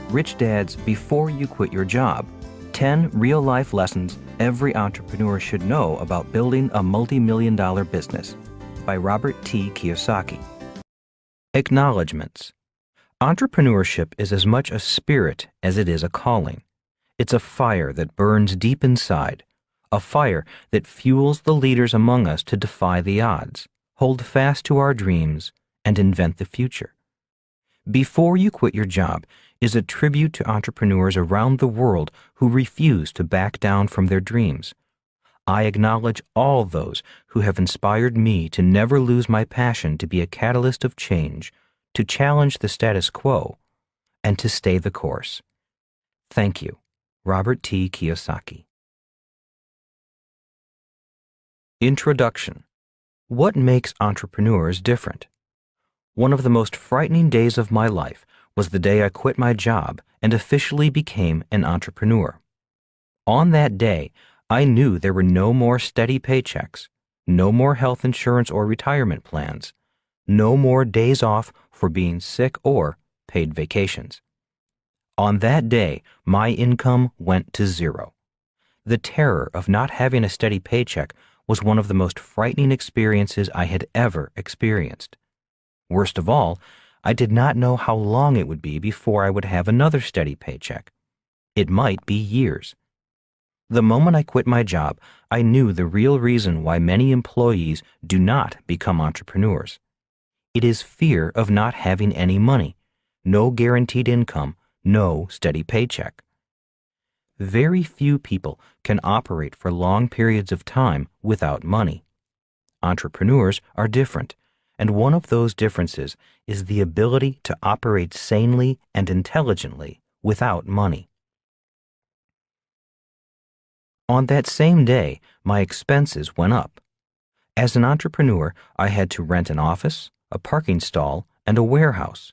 Rich Dad's Before You Quit Your Job, 10 Real-Life Lessons Every Entrepreneur Should Know About Building a Multi-Million-Dollar Business by Robert T. Kiyosaki. Acknowledgements. Entrepreneurship is as much a spirit as it is a calling. It's a fire that burns deep inside, a fire that fuels the leaders among us to defy the odds, hold fast to our dreams, and invent the future. Before You Quit Your Job is a tribute to entrepreneurs around the world who refuse to back down from their dreams. I acknowledge all those who have inspired me to never lose my passion to be a catalyst of change, to challenge the status quo, and to stay the course. Thank you. Robert T. Kiyosaki. Introduction. What makes entrepreneurs different? One of the most frightening days of my life was the day I quit my job and officially became an entrepreneur. On that day, I knew there were no more steady paychecks, no more health insurance or retirement plans, no more days off for being sick or paid vacations. On that day, my income went to zero. The terror of not having a steady paycheck was one of the most frightening experiences I had ever experienced. Worst of all, I did not know how long it would be before I would have another steady paycheck. It might be years. The moment I quit my job, I knew the real reason why many employees do not become entrepreneurs. It is fear of not having any money, no guaranteed income, no steady paycheck. Very few people can operate for long periods of time without money. Entrepreneurs are different, and one of those differences is the ability to operate sanely and intelligently without money. On that same day, my expenses went up. As an entrepreneur, I had to rent an office, a parking stall, and a warehouse,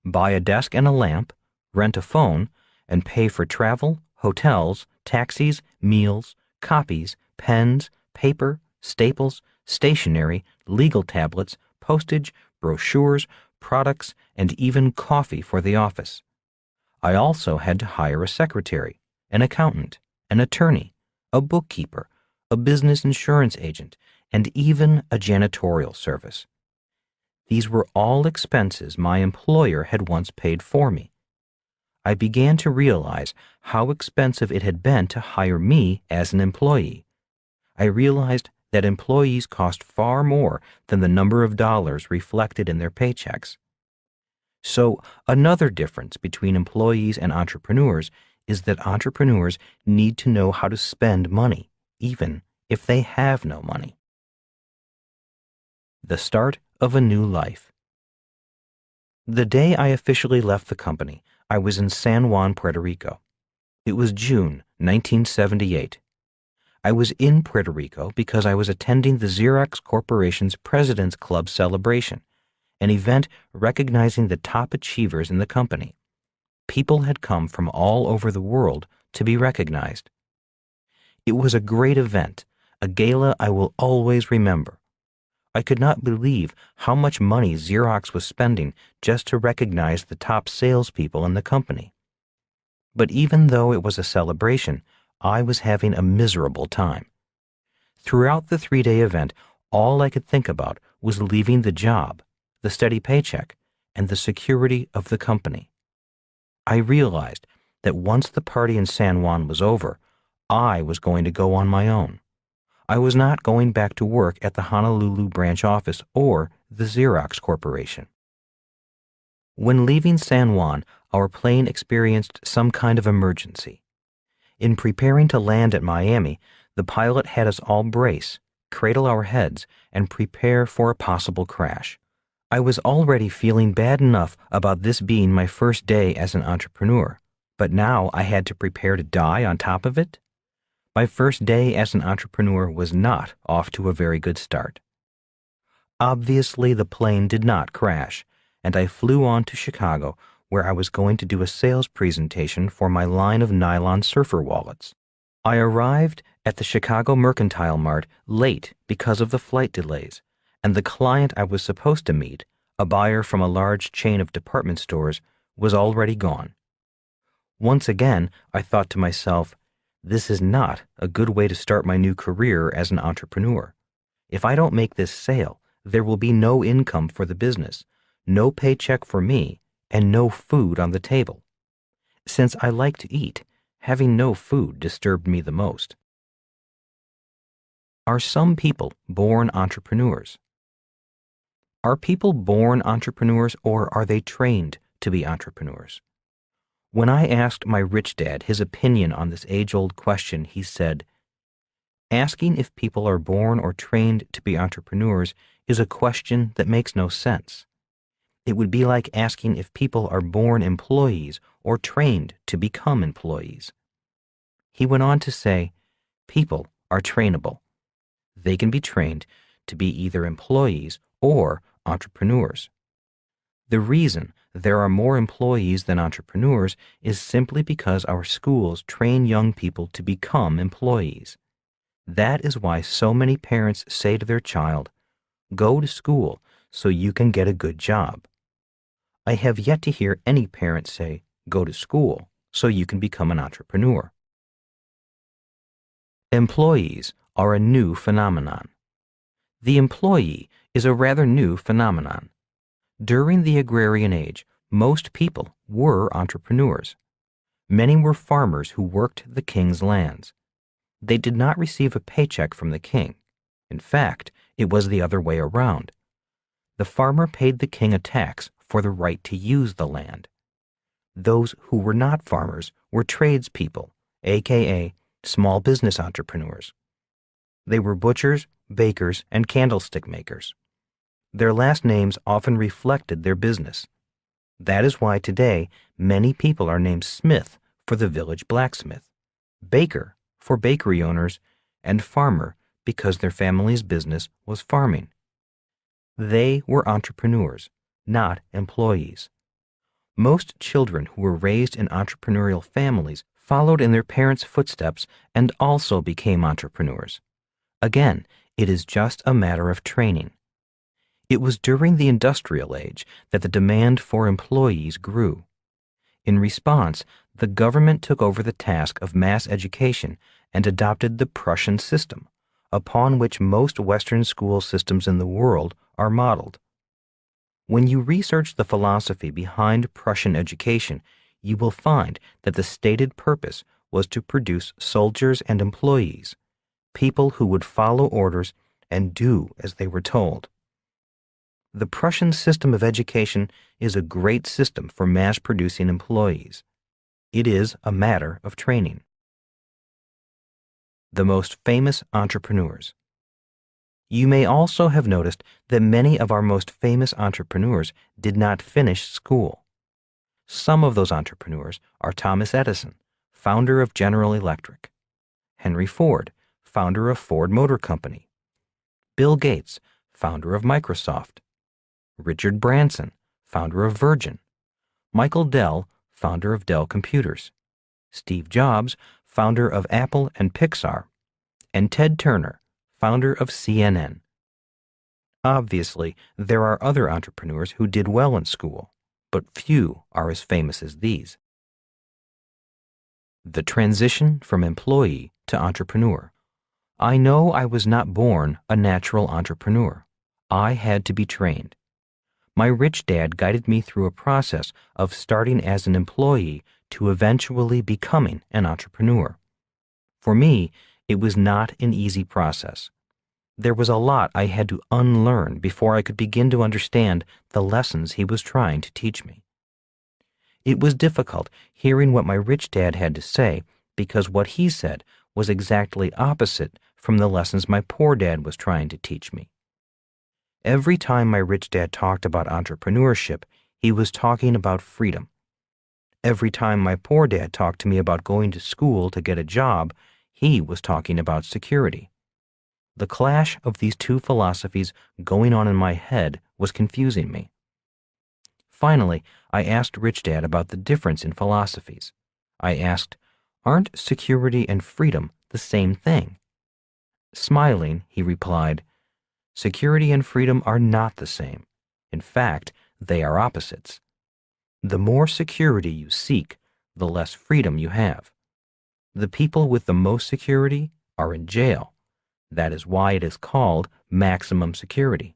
buy a desk and a lamp, rent a phone, and pay for travel, hotels, taxis, meals, copies, pens, paper, staples, stationery, legal tablets, postage, brochures, products, and even coffee for the office. I also had to hire a secretary, an accountant, an attorney, a bookkeeper, a business insurance agent, and even a janitorial service. These were all expenses my employer had once paid for me. I began to realize how expensive it had been to hire me as an employee. I realized that employees cost far more than the number of dollars reflected in their paychecks. So, another difference between employees and entrepreneurs is that entrepreneurs need to know how to spend money, even if they have no money. The start of a new life. The day I officially left the company, I was in San Juan, Puerto Rico. It was June 1978. I was in Puerto Rico because I was attending the Xerox Corporation's President's Club celebration, an event recognizing the top achievers in the company. People had come from all over the world to be recognized. It was a great event, a gala I will always remember. I could not believe how much money Xerox was spending just to recognize the top salespeople in the company. But even though it was a celebration, I was having a miserable time. Throughout the 3-day event, all I could think about was leaving the job, the steady paycheck, and the security of the company. I realized that once the party in San Juan was over, I was going to go on my own. I was not going back to work at the Honolulu branch office or the Xerox Corporation. When leaving San Juan, our plane experienced some kind of emergency. In preparing to land at Miami, the pilot had us all brace, cradle our heads, and prepare for a possible crash. I was already feeling bad enough about this being my first day as an entrepreneur, but now I had to prepare to die on top of it? My first day as an entrepreneur was not off to a very good start. Obviously, the plane did not crash, and I flew on to Chicago, where I was going to do a sales presentation for my line of nylon surfer wallets. I arrived at the Chicago Mercantile Mart late because of the flight delays, and the client I was supposed to meet, a buyer from a large chain of department stores, was already gone. Once again, I thought to myself, this is not a good way to start my new career as an entrepreneur. If I don't make this sale, there will be no income for the business, no paycheck for me, and no food on the table. Since I like to eat, having no food disturbed me the most. Are some people born entrepreneurs? Are people born entrepreneurs, or are they trained to be entrepreneurs? When I asked my rich dad his opinion on this age-old question, he said, "Asking if people are born or trained to be entrepreneurs is a question that makes no sense. It would be like asking if people are born employees or trained to become employees." He went on to say, people are trainable. They can be trained to be either employees or entrepreneurs. The reason there are more employees than entrepreneurs is simply because our schools train young people to become employees. That is why so many parents say to their child, "Go to school so you can get a good job." I have yet to hear any parent say, "Go to school so you can become an entrepreneur." Employees are a new phenomenon. The employee is a rather new phenomenon. During the agrarian age, most people were entrepreneurs. Many were farmers who worked the king's lands. They did not receive a paycheck from the king. In fact, it was the other way around. The farmer paid the king a tax for the right to use the land. Those who were not farmers were tradespeople, aka small business entrepreneurs. They were butchers, bakers, and candlestick makers. Their last names often reflected their business. That is why today many people are named Smith for the village blacksmith, baker for bakery owners, and farmer because their family's business was farming. They were entrepreneurs, not employees. Most children who were raised in entrepreneurial families followed in their parents' footsteps and also became entrepreneurs. Again, it is just a matter of training. It was during the industrial age that the demand for employees grew. In response, the government took over the task of mass education and adopted the Prussian system, upon which most Western school systems in the world are modeled. When you research the philosophy behind Prussian education, you will find that the stated purpose was to produce soldiers and employees, people who would follow orders and do as they were told. The Prussian system of education is a great system for mass-producing employees. It is a matter of training. The most famous entrepreneurs. You may also have noticed that many of our most famous entrepreneurs did not finish school. Some of those entrepreneurs are Thomas Edison, founder of General Electric; Henry Ford, founder of Ford Motor Company; Bill Gates, founder of Microsoft; Richard Branson, founder of Virgin; Michael Dell, founder of Dell Computers; Steve Jobs, founder of Apple and Pixar; and Ted Turner, founder of CNN. Obviously, there are other entrepreneurs who did well in school, but few are as famous as these. The transition from employee to entrepreneur. I know I was not born a natural entrepreneur. I had to be trained. My rich dad guided me through a process of starting as an employee to eventually becoming an entrepreneur. For me, it was not an easy process. There was a lot I had to unlearn before I could begin to understand the lessons he was trying to teach me. It was difficult hearing what my rich dad had to say because what he said was exactly opposite from the lessons my poor dad was trying to teach me. Every time my rich dad talked about entrepreneurship, he was talking about freedom. Every time my poor dad talked to me about going to school to get a job, he was talking about security. The clash of these two philosophies going on in my head was confusing me. Finally, I asked Rich Dad about the difference in philosophies. I asked, "Aren't security and freedom the same thing?" Smiling, he replied, "Security and freedom are not the same. In fact, they are opposites. The more security you seek, the less freedom you have. The people with the most security are in jail. That is why it is called maximum security.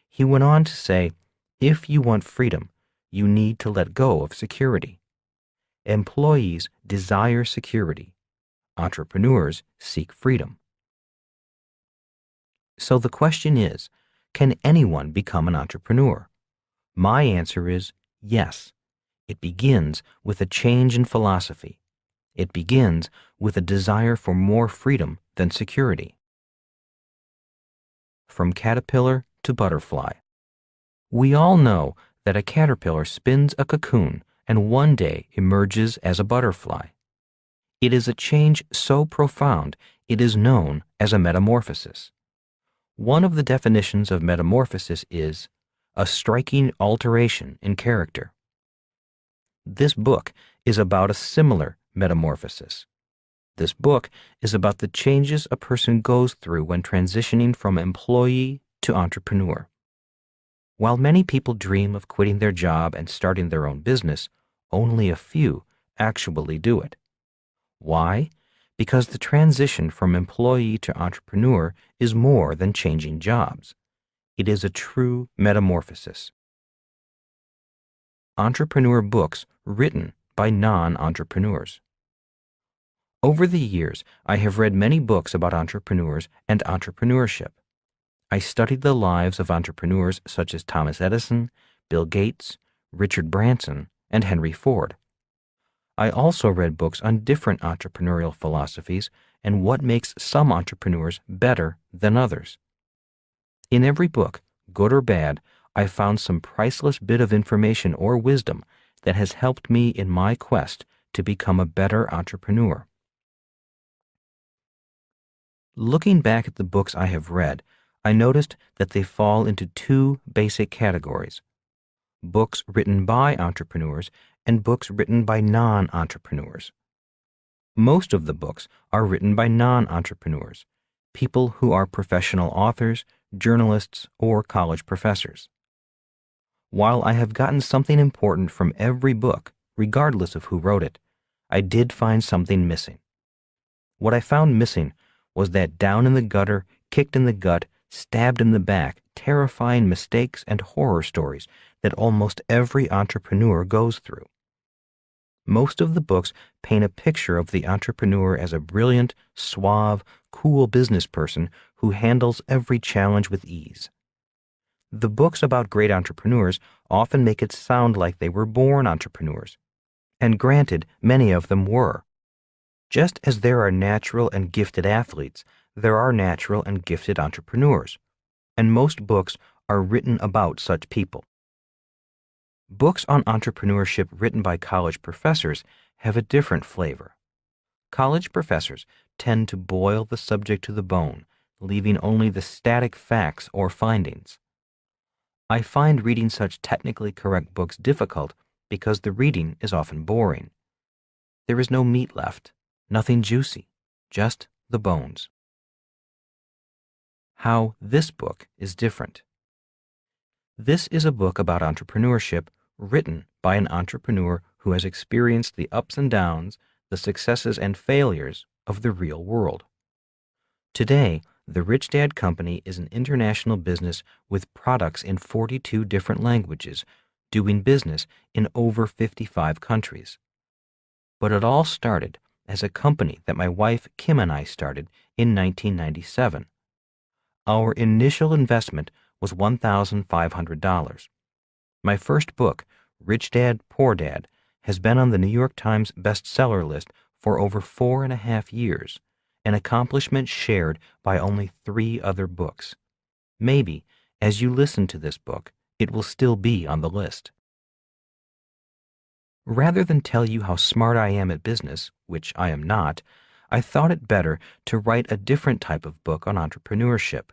He went on to say, if you want freedom, you need to let go of security. Employees desire security. Entrepreneurs seek freedom. So the question is, can anyone become an entrepreneur? My answer is yes. It begins with a change in philosophy. It begins with a desire for more freedom than security. From caterpillar to butterfly. We all know that a caterpillar spins a cocoon and one day emerges as a butterfly. It is a change so profound it is known as a metamorphosis. One of the definitions of metamorphosis is a striking alteration in character. This book is about a similar metamorphosis. This book is about the changes a person goes through when transitioning from employee to entrepreneur. While many people dream of quitting their job and starting their own business, only a few actually do it. Why? Because the transition from employee to entrepreneur is more than changing jobs. It is a true metamorphosis. Entrepreneur books written by non-entrepreneurs. Over the years, I have read many books about entrepreneurs and entrepreneurship. I studied the lives of entrepreneurs such as Thomas Edison, Bill Gates, Richard Branson, and Henry Ford. I also read books on different entrepreneurial philosophies and what makes some entrepreneurs better than others. In every book, good or bad, I found some priceless bit of information or wisdom that has helped me in my quest to become a better entrepreneur. Looking back at the books I have read, I noticed that they fall into two basic categories: books written by entrepreneurs and books written by non-entrepreneurs. Most of the books are written by non-entrepreneurs, people who are professional authors, journalists, or college professors. While I have gotten something important from every book, regardless of who wrote it, I did find something missing. What I found missing was that down in the gutter, kicked in the gut, stabbed in the back, terrifying mistakes and horror stories that almost every entrepreneur goes through. Most of the books paint a picture of the entrepreneur as a brilliant, suave, cool business person who handles every challenge with ease. The books about great entrepreneurs often make it sound like they were born entrepreneurs. And granted, many of them were. Just as there are natural and gifted athletes, there are natural and gifted entrepreneurs. And most books are written about such people. Books on entrepreneurship written by college professors have a different flavor. College professors tend to boil the subject to the bone, leaving only the static facts or findings. I find reading such technically correct books difficult because the reading is often boring. There is no meat left, nothing juicy, just the bones. How this book is different. This is a book about entrepreneurship written by an entrepreneur who has experienced the ups and downs, the successes and failures of the real world. Today, the Rich Dad Company is an international business with products in 42 different languages, doing business in over 55 countries. But it all started as a company that my wife Kim and I started in 1997. Our initial investment was $1,500. My first book, Rich Dad, Poor Dad, has been on the New York Times bestseller list for over 4.5 years, an accomplishment shared by only 3 other books. Maybe, as you listen to this book, it will still be on the list. Rather than tell you how smart I am at business, which I am not, I thought it better to write a different type of book on entrepreneurship.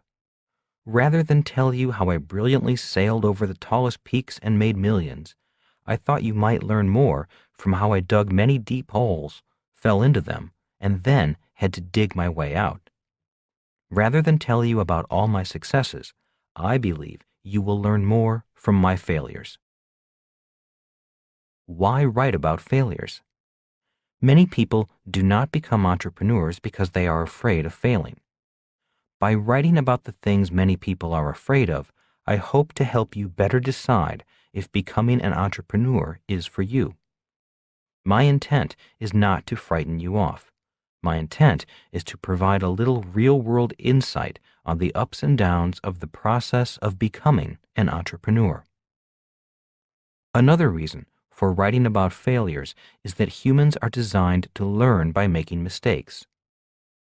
Rather than tell you how I brilliantly sailed over the tallest peaks and made millions, I thought you might learn more from how I dug many deep holes, fell into them, and then had to dig my way out. Rather than tell you about all my successes, I believe you will learn more from my failures. Why write about failures? Many people do not become entrepreneurs because they are afraid of failing. By writing about the things many people are afraid of, I hope to help you better decide if becoming an entrepreneur is for you. My intent is not to frighten you off. My intent is to provide a little real-world insight on the ups and downs of the process of becoming an entrepreneur. Another reason for writing about failures is that humans are designed to learn by making mistakes.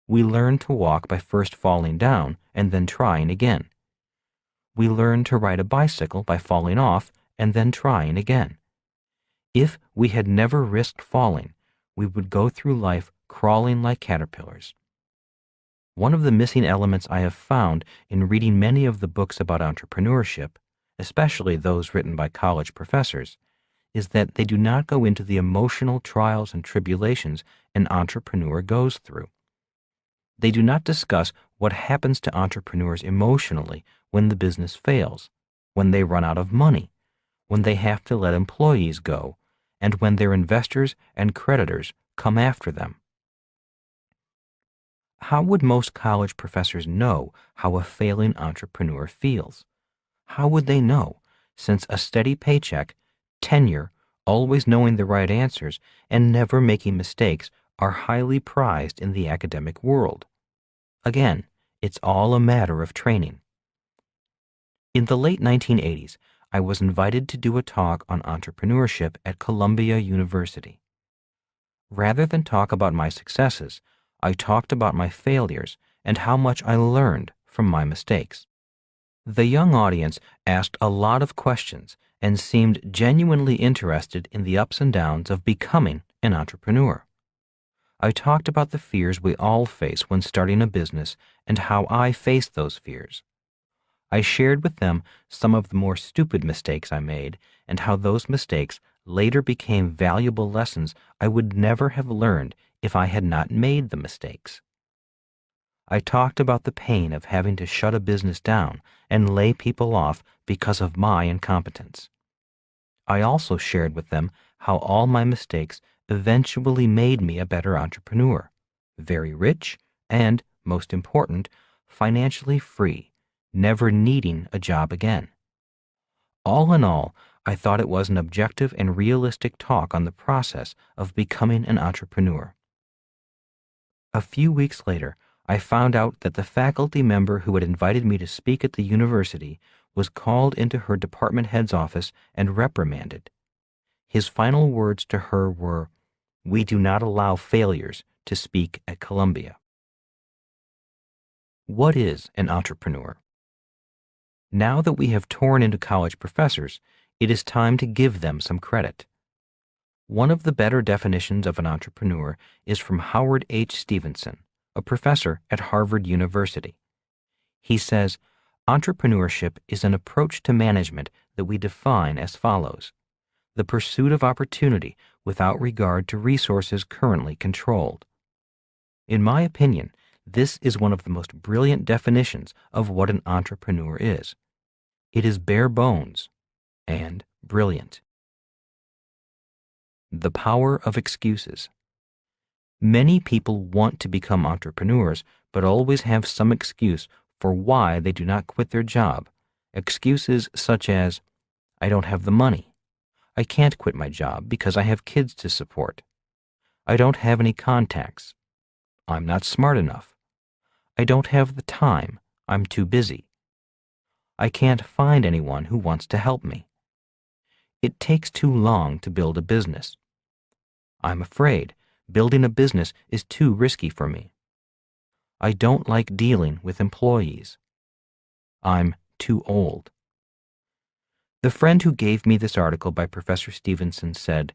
We learn to walk by first falling down and then trying again. We learn to ride a bicycle by falling off and then trying again. If we had never risked falling, we would go through life crawling like caterpillars. One of the missing elements I have found in reading many of the books about entrepreneurship, especially those written by college professors, is that they do not go into the emotional trials and tribulations an entrepreneur goes through. They do not discuss what happens to entrepreneurs emotionally when the business fails, when they run out of money, when they have to let employees go, and when their investors and creditors come after them. How would most college professors know how a failing entrepreneur feels? How would they know, since a steady paycheck, tenure, always knowing the right answers, and never making mistakes are highly prized in the academic world? Again, it's all a matter of training. In the late 1980s, I was invited to do a talk on entrepreneurship at Columbia University. Rather than talk about my successes, I talked about my failures and how much I learned from my mistakes. The young audience asked a lot of questions and seemed genuinely interested in the ups and downs of becoming an entrepreneur. I talked about the fears we all face when starting a business and how I faced those fears. I shared with them some of the more stupid mistakes I made and how those mistakes later became valuable lessons I would never have learned if I had not made the mistakes. I talked about the pain of having to shut a business down and lay people off because of my incompetence. I also shared with them how all my mistakes eventually made me a better entrepreneur, very rich, and, most important, financially free, never needing a job again. All in all, I thought it was an objective and realistic talk on the process of becoming an entrepreneur. A few weeks later, I found out that the faculty member who had invited me to speak at the university was called into her department head's office and reprimanded. His final words to her were, "We do not allow failures to speak at Columbia." What is an entrepreneur? Now that we have torn into college professors, it is time to give them some credit. One of the better definitions of an entrepreneur is from Howard H. Stevenson, a professor at Harvard University. He says, entrepreneurship is an approach to management that we define as follows: the pursuit of opportunity without regard to resources currently controlled. In my opinion, this is one of the most brilliant definitions of what an entrepreneur is. It is bare bones and brilliant. The power of excuses. Many people want to become entrepreneurs, but always have some excuse for why they do not quit their job. Excuses such as, "I don't have the money. I can't quit my job because I have kids to support. I don't have any contacts. I'm not smart enough. I don't have the time. I'm too busy. I can't find anyone who wants to help me. It takes too long to build a business. I'm afraid building a business is too risky for me. I don't like dealing with employees. I'm too old." The friend who gave me this article by Professor Stevenson said,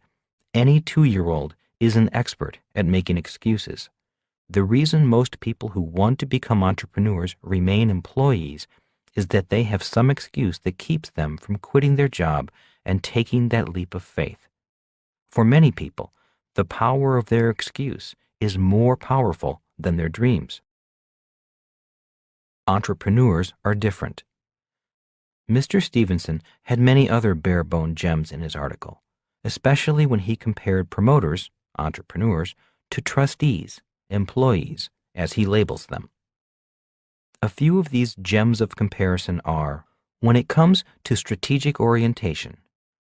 "Any 2-year-old is an expert at making excuses. The reason most people who want to become entrepreneurs remain employees is that they have some excuse that keeps them from quitting their job and taking that leap of faith. For many people, the power of their excuse is more powerful than their dreams." Entrepreneurs are different. Mr. Stevenson had many other bare-bone gems in his article, especially when he compared promoters, entrepreneurs, to trustees, employees, as he labels them. A few of these gems of comparison are: when it comes to strategic orientation,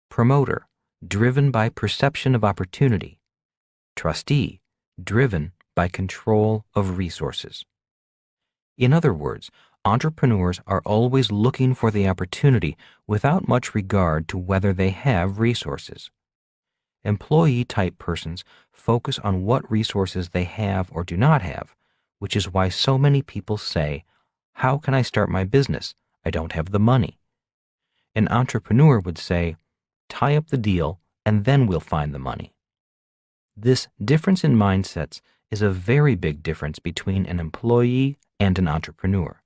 promoter, driven by perception of opportunity, trustee, driven by control of resources. In other words, entrepreneurs are always looking for the opportunity without much regard to whether they have resources. Employee-type persons focus on what resources they have or do not have, which is why so many people say, "How can I start my business? I don't have the money." An entrepreneur would say, "Tie up the deal and then we'll find the money." This difference in mindsets is a very big difference between an employee and an entrepreneur.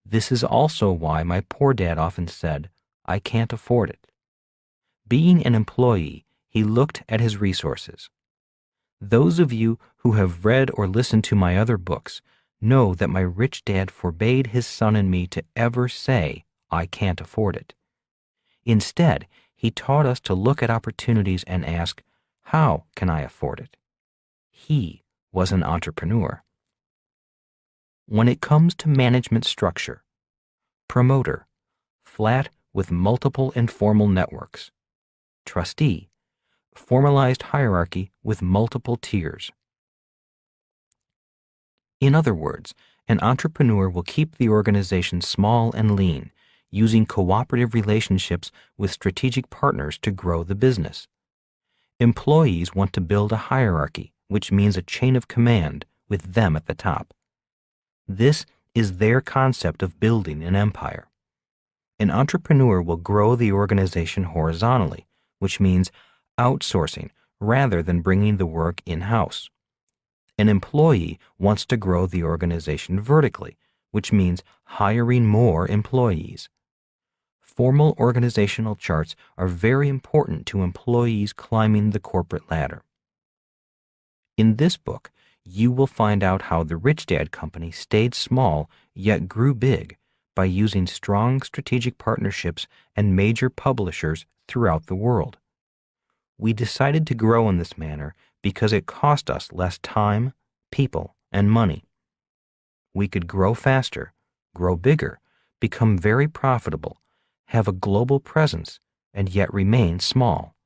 This is also why my poor dad often said, "I can't afford it." Being an employee, he looked at his resources. Those of you who have read or listened to my other books know that my rich dad forbade his son and me to ever say, "I can't afford it." Instead, he taught us to look at opportunities and ask, "How can I afford it?" He was an entrepreneur. When it comes to management structure, promoter, flat with multiple informal networks, trustee, formalized hierarchy with multiple tiers. In other words, an entrepreneur will keep the organization small and lean, using cooperative relationships with strategic partners to grow the business. Employees want to build a hierarchy, which means a chain of command with them at the top. This is their concept of building an empire. An entrepreneur will grow the organization horizontally, which means outsourcing rather than bringing the work in-house. An employee wants to grow the organization vertically, which means hiring more employees. Formal organizational charts are very important to employees climbing the corporate ladder. In this book, you will find out how the Rich Dad Company stayed small yet grew big by using strong strategic partnerships and major publishers throughout the world. We decided to grow in this manner because it cost us less time, people, and money. We could grow faster, grow bigger, become very profitable, have a global presence, and yet remain small.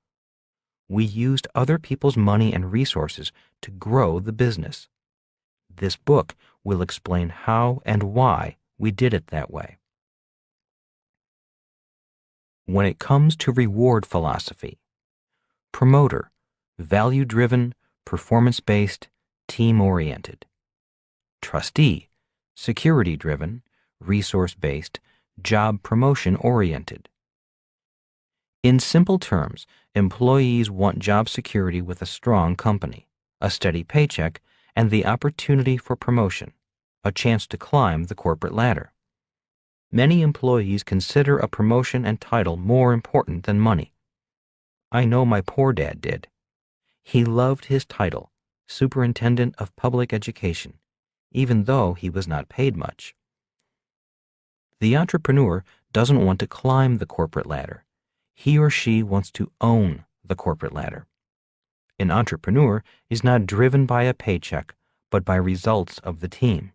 We used other people's money and resources to grow the business. This book will explain how and why we did it that way. When it comes to reward philosophy, promoter, value-driven, performance-based, team-oriented. Trustee, security-driven, resource-based, job promotion-oriented. In simple terms, employees want job security with a strong company, a steady paycheck, and the opportunity for promotion, a chance to climb the corporate ladder. Many employees consider a promotion and title more important than money. I know my poor dad did. He loved his title, Superintendent of Public Education, even though he was not paid much. The entrepreneur doesn't want to climb the corporate ladder. He or she wants to own the corporate ladder. An entrepreneur is not driven by a paycheck, but by results of the team.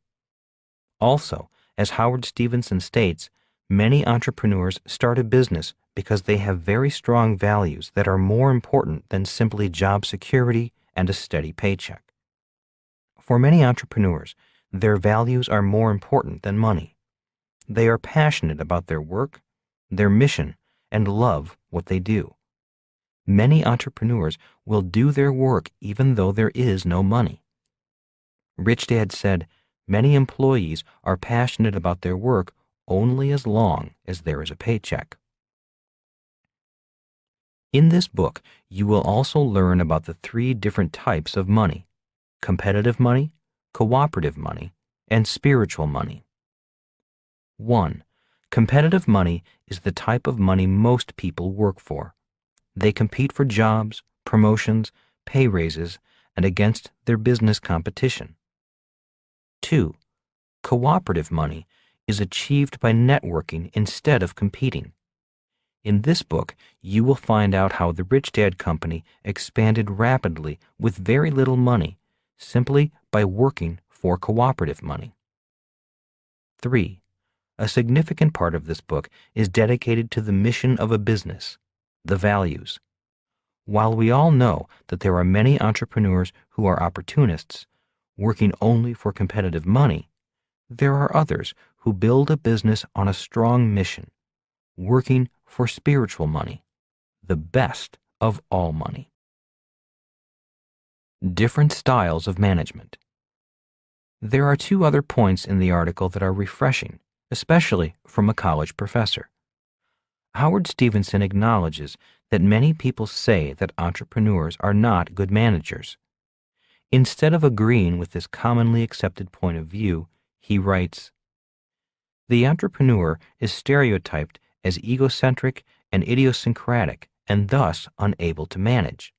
Also, as Howard Stevenson states, many entrepreneurs start a business because they have very strong values that are more important than simply job security and a steady paycheck. For many entrepreneurs, their values are more important than money. They are passionate about their work, their mission, and love what they do. Many entrepreneurs will do their work even though there is no money. Rich Dad said, many employees are passionate about their work only as long as there is a paycheck. In this book, you will also learn about the 3 different types of money: competitive money, cooperative money, and spiritual money. 1. Competitive money is the type of money most people work for. They compete for jobs, promotions, pay raises, and against their business competition. 2. Cooperative money is achieved by networking instead of competing. In this book, you will find out how the Rich Dad Company expanded rapidly with very little money, simply by working for cooperative money. 3. A significant part of this book is dedicated to the mission of a business, the values. While we all know that there are many entrepreneurs who are opportunists, working only for competitive money, there are others who build a business on a strong mission, working for spiritual money, the best of all money. Different styles of management. There are 2 other points in the article that are refreshing, especially from a college professor. Howard Stevenson acknowledges that many people say that entrepreneurs are not good managers. Instead of agreeing with this commonly accepted point of view, he writes, "The entrepreneur is stereotyped as egocentric and idiosyncratic and thus unable to manage.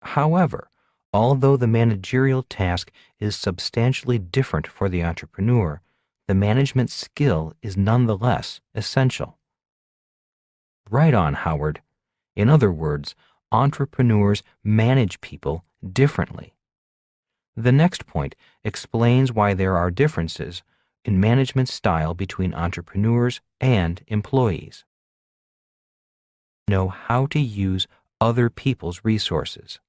However, although the managerial task is substantially different for the entrepreneur, the management skill is nonetheless essential." Right on, Howard. In other words, entrepreneurs manage people differently. The next point explains why there are differences in management style between entrepreneurs and employees. Know how to use other people's resources.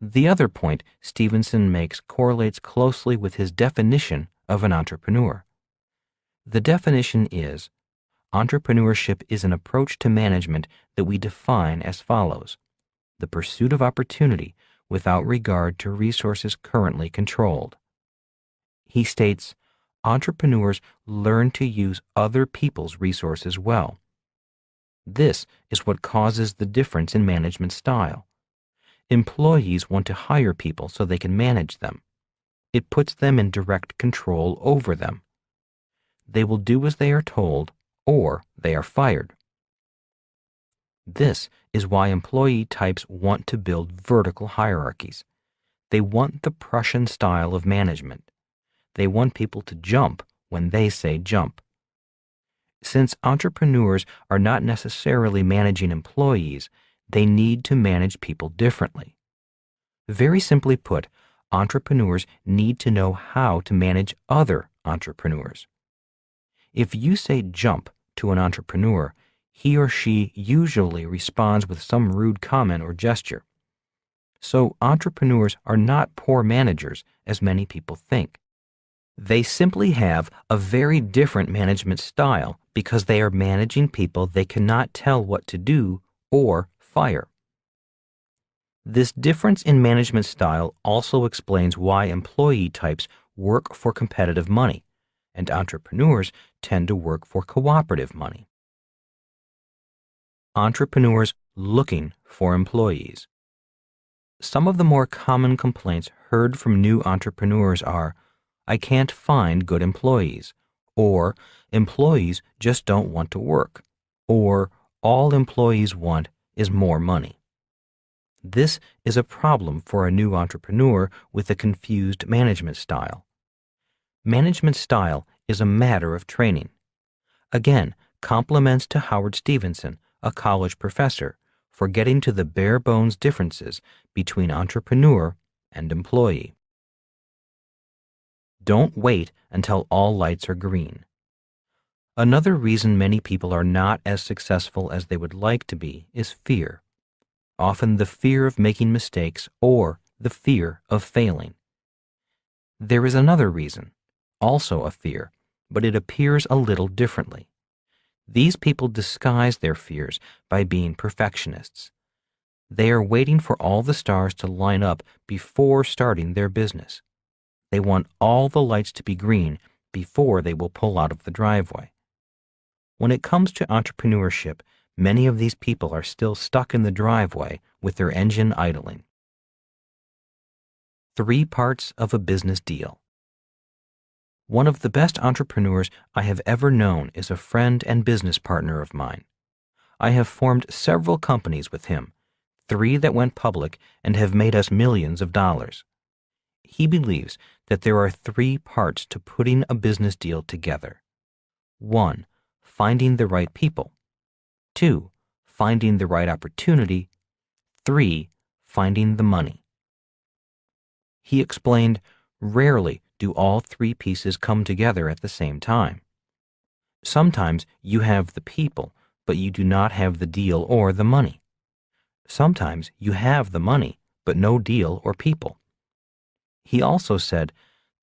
The other point Stevenson makes correlates closely with his definition of an entrepreneur. The definition is, entrepreneurship is an approach to management that we define as follows: the pursuit of opportunity without regard to resources currently controlled. He states, entrepreneurs learn to use other people's resources well. This is what causes the difference in management style. Employees want to hire people so they can manage them. It puts them in direct control over them. They will do as they are told, or they are fired. This is why employee types want to build vertical hierarchies. They want the Prussian style of management. They want people to jump when they say jump. Since entrepreneurs are not necessarily managing employees, they need to manage people differently. Very simply put, entrepreneurs need to know how to manage other entrepreneurs. If you say jump to an entrepreneur, he or she usually responds with some rude comment or gesture. So entrepreneurs are not poor managers, as many people think. They simply have a very different management style because they are managing people they cannot tell what to do or fire. This difference in management style also explains why employee types work for competitive money, and entrepreneurs tend to work for cooperative money. Entrepreneurs looking for employees. Some of the more common complaints heard from new entrepreneurs are, "I can't find good employees," or "employees just don't want to work," or "all employees want is more money." This is a problem for a new entrepreneur with a confused management style. Management style is a matter of training. Again, compliments to Howard Stevenson, a college professor, for getting to the bare bones differences between entrepreneur and employee. Don't wait until all lights are green. Another reason many people are not as successful as they would like to be is fear. Often the fear of making mistakes or the fear of failing. There is another reason, also a fear, but it appears a little differently. These people disguise their fears by being perfectionists. They are waiting for all the stars to line up before starting their business. They want all the lights to be green before they will pull out of the driveway. When it comes to entrepreneurship, many of these people are still stuck in the driveway with their engine idling. 3 parts of a business deal. One of the best entrepreneurs I have ever known is a friend and business partner of mine. I have formed several companies with him, 3 that went public and have made us millions of dollars. He believes that there are 3 parts to putting a business deal together. 1. Finding the right people. 2. Finding the right opportunity. 3. Finding the money. He explained, rarely do all three pieces come together at the same time. Sometimes you have the people, but you do not have the deal or the money. Sometimes you have the money, but no deal or people. He also said,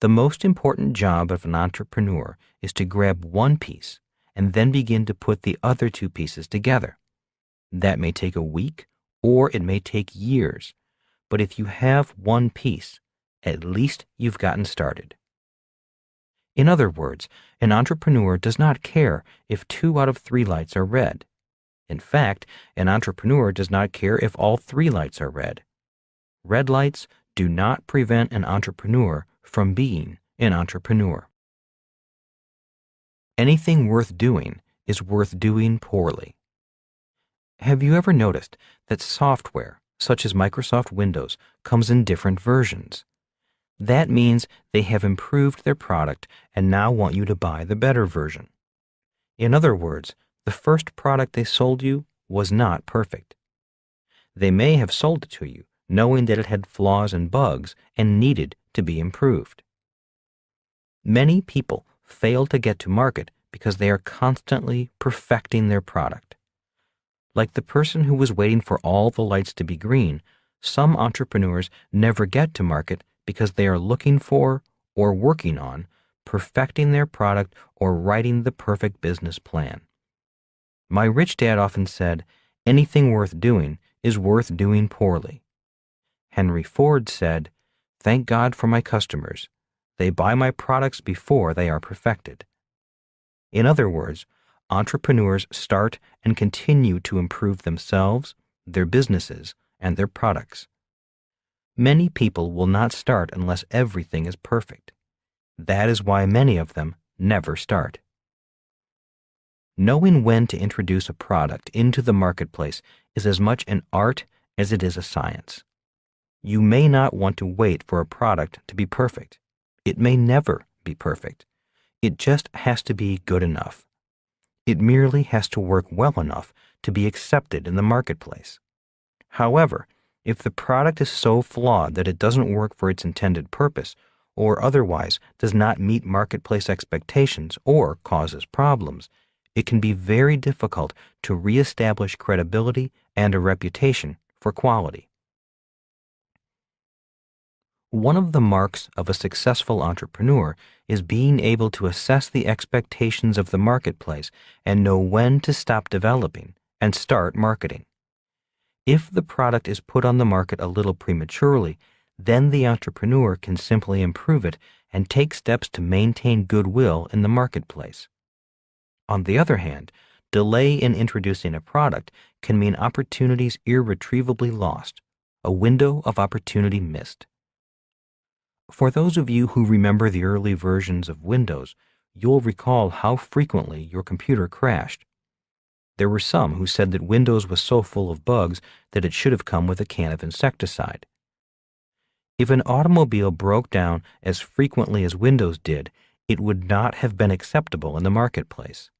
the most important job of an entrepreneur is to grab one piece and then begin to put the other two pieces together. That may take a week or it may take years, but if you have one piece, at least you've gotten started. In other words, an entrepreneur does not care if 2 out of 3 lights are red. In fact, an entrepreneur does not care if all 3 lights are red. Red lights do not prevent an entrepreneur from being an entrepreneur. Anything worth doing is worth doing poorly. Have you ever noticed that software, such as Microsoft Windows, comes in different versions? That means they have improved their product and now want you to buy the better version. In other words, the first product they sold you was not perfect. They may have sold it to you knowing that it had flaws and bugs and needed to be improved. Many people fail to get to market because they are constantly perfecting their product. Like the person who was waiting for all the lights to be green, some entrepreneurs never get to market because they are looking for or working on perfecting their product or writing the perfect business plan. My rich dad often said, anything worth doing is worth doing poorly. Henry Ford said, thank God for my customers. They buy my products before they are perfected. In other words, entrepreneurs start and continue to improve themselves, their businesses, and their products. Many people will not start unless everything is perfect. That is why many of them never start. Knowing when to introduce a product into the marketplace is as much an art as it is a science. You may not want to wait for a product to be perfect. It may never be perfect. It just has to be good enough. It merely has to work well enough to be accepted in the marketplace. However, if the product is so flawed that it doesn't work for its intended purpose, or otherwise does not meet marketplace expectations or causes problems, it can be very difficult to reestablish credibility and a reputation for quality. One of the marks of a successful entrepreneur is being able to assess the expectations of the marketplace and know when to stop developing and start marketing. If the product is put on the market a little prematurely, then the entrepreneur can simply improve it and take steps to maintain goodwill in the marketplace. On the other hand, delay in introducing a product can mean opportunities irretrievably lost, a window of opportunity missed. For those of you who remember the early versions of Windows, you'll recall how frequently your computer crashed. There were some who said that Windows was so full of bugs that it should have come with a can of insecticide. If an automobile broke down as frequently as Windows did, it would not have been acceptable in the marketplace.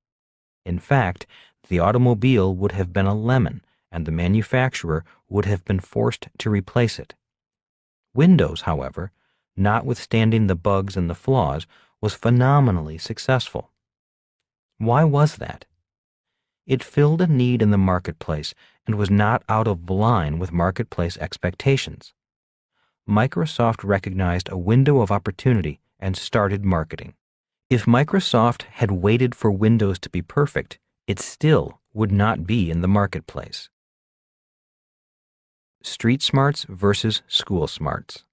In fact, the automobile would have been a lemon, and the manufacturer would have been forced to replace it. Windows, however, notwithstanding the bugs and the flaws, was phenomenally successful. Why was that? It filled a need in the marketplace and was not out of line with marketplace expectations. Microsoft recognized a window of opportunity and started marketing. If Microsoft had waited for Windows to be perfect, it still would not be in the marketplace. Street smarts versus school smarts.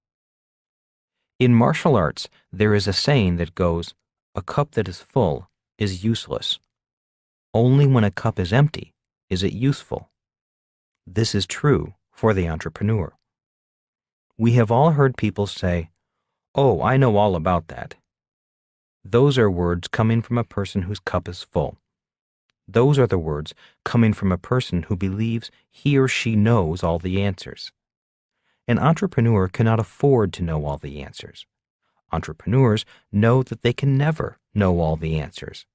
In martial arts, there is a saying that goes, "A cup that is full is useless. Only when a cup is empty is it useful." This is true for the entrepreneur. We have all heard people say, "Oh, I know all about that." Those are words coming from a person whose cup is full. Those are the words coming from a person who believes he or she knows all the answers. An entrepreneur cannot afford to know all the answers. Entrepreneurs know that they can never know all the answers.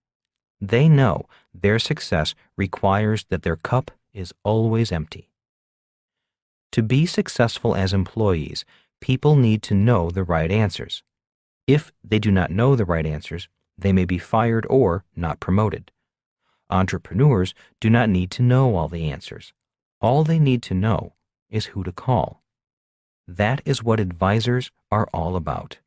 They know their success requires that their cup is always empty. To be successful as employees, people need to know the right answers. If they do not know the right answers, they may be fired or not promoted. Entrepreneurs do not need to know all the answers. All they need to know is who to call. That is what advisors are all about.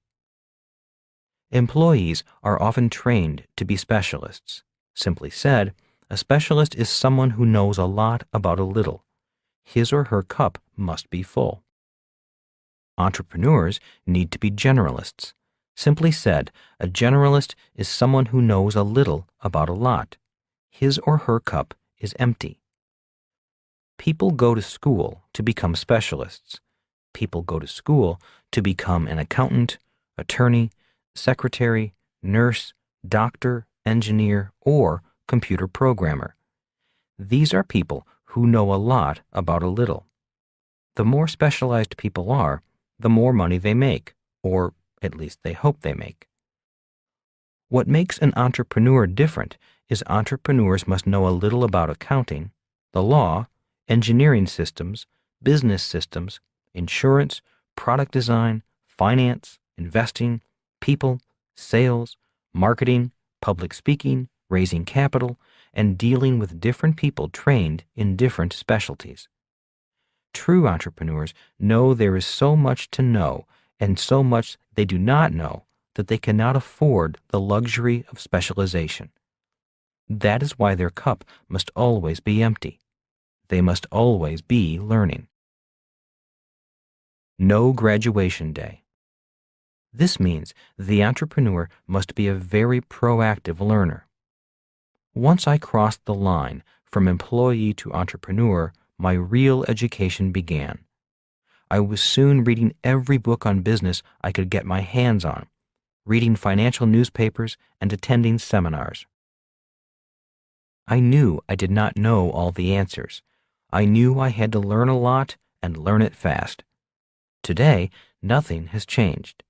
Employees are often trained to be specialists. Simply said, a specialist is someone who knows a lot about a little. His or her cup must be full. Entrepreneurs need to be generalists. Simply said, a generalist is someone who knows a little about a lot. His or her cup is empty. People go to school to become specialists. People go to school to become an accountant, attorney, secretary, nurse, doctor, engineer, or computer programmer. These are people who know a lot about a little. The more specialized people are, the more money they make, or at least they hope they make. What makes an entrepreneur different is entrepreneurs must know a little about accounting, the law, engineering systems, business systems, insurance, product design, finance, investing, people, sales, marketing, public speaking, raising capital, and dealing with different people trained in different specialties. True entrepreneurs know there is so much to know and so much they do not know that they cannot afford the luxury of specialization. That is why their cup must always be empty. They must always be learning. No graduation day. This means the entrepreneur must be a very proactive learner. Once I crossed the line from employee to entrepreneur, my real education began. I was soon reading every book on business I could get my hands on, reading financial newspapers and attending seminars. I knew I did not know all the answers. I knew I had to learn a lot and learn it fast. Today, nothing has changed.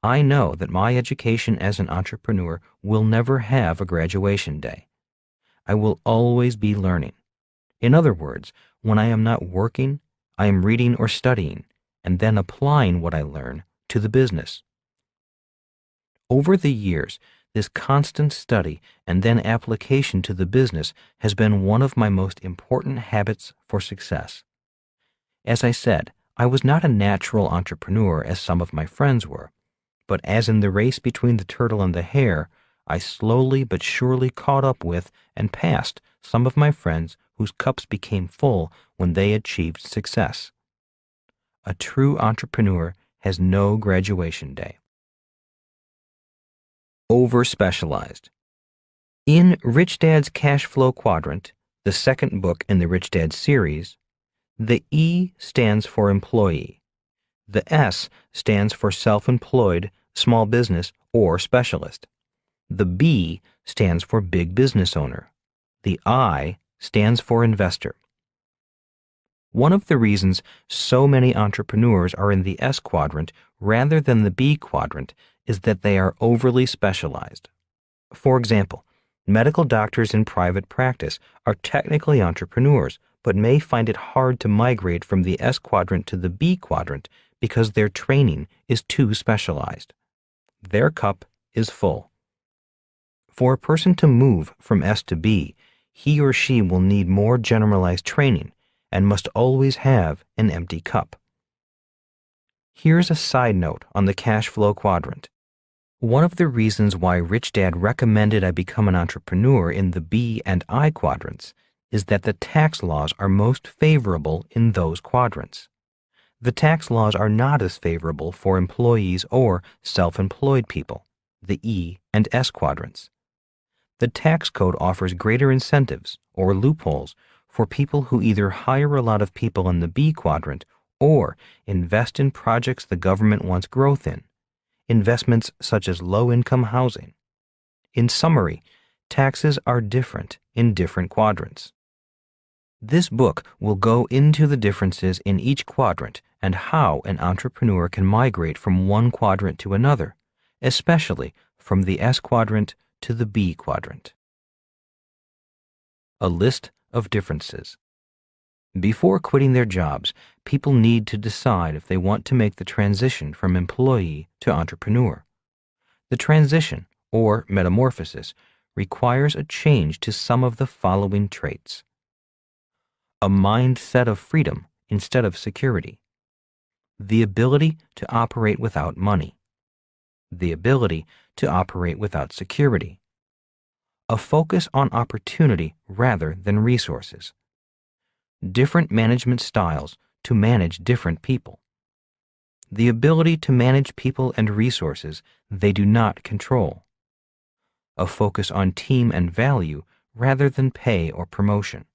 I know that my education as an entrepreneur will never have a graduation day. I will always be learning. In other words, when I am not working, I am reading or studying, and then applying what I learn to the business. Over the years, this constant study and then application to the business has been one of my most important habits for success. As I said, I was not a natural entrepreneur as some of my friends were, but as in the race between the turtle and the hare, I slowly but surely caught up with and passed some of my friends whose cups became full when they achieved success. A true entrepreneur has no graduation day. Over-specialized. In Rich Dad's Cash Flow Quadrant, the second book in the Rich Dad series, the E stands for employee. The S stands for self-employed, small business, or specialist. The B stands for big business owner. The I stands for investor. One of the reasons so many entrepreneurs are in the S quadrant rather than the B quadrant is that they are overly specialized. For example, medical doctors in private practice are technically entrepreneurs, but may find it hard to migrate from the S quadrant to the B quadrant because their training is too specialized. Their cup is full. For a person to move from S to B, he or she will need more generalized training and must always have an empty cup. Here's a side note on the cash flow quadrant. One of the reasons why Rich Dad recommended I become an entrepreneur in the B and I quadrants is that the tax laws are most favorable in those quadrants. The tax laws are not as favorable for employees or self-employed people, the E and S quadrants. The tax code offers greater incentives, or loopholes, for people who either hire a lot of people in the B quadrant or invest in projects the government wants growth in, investments such as low-income housing. In summary, taxes are different in different quadrants. This book will go into the differences in each quadrant and how an entrepreneur can migrate from one quadrant to another, especially from the S quadrant to the B quadrant. A list of differences. Before quitting their jobs, people need to decide if they want to make the transition from employee to entrepreneur. The transition, or metamorphosis, requires a change to some of the following traits: a mindset of freedom instead of security, the ability to operate without money, the ability to operate without security, a focus on opportunity rather than resources, different management styles to manage different people, the ability to manage people and resources they do not control, a focus on team and value rather than pay or promotion,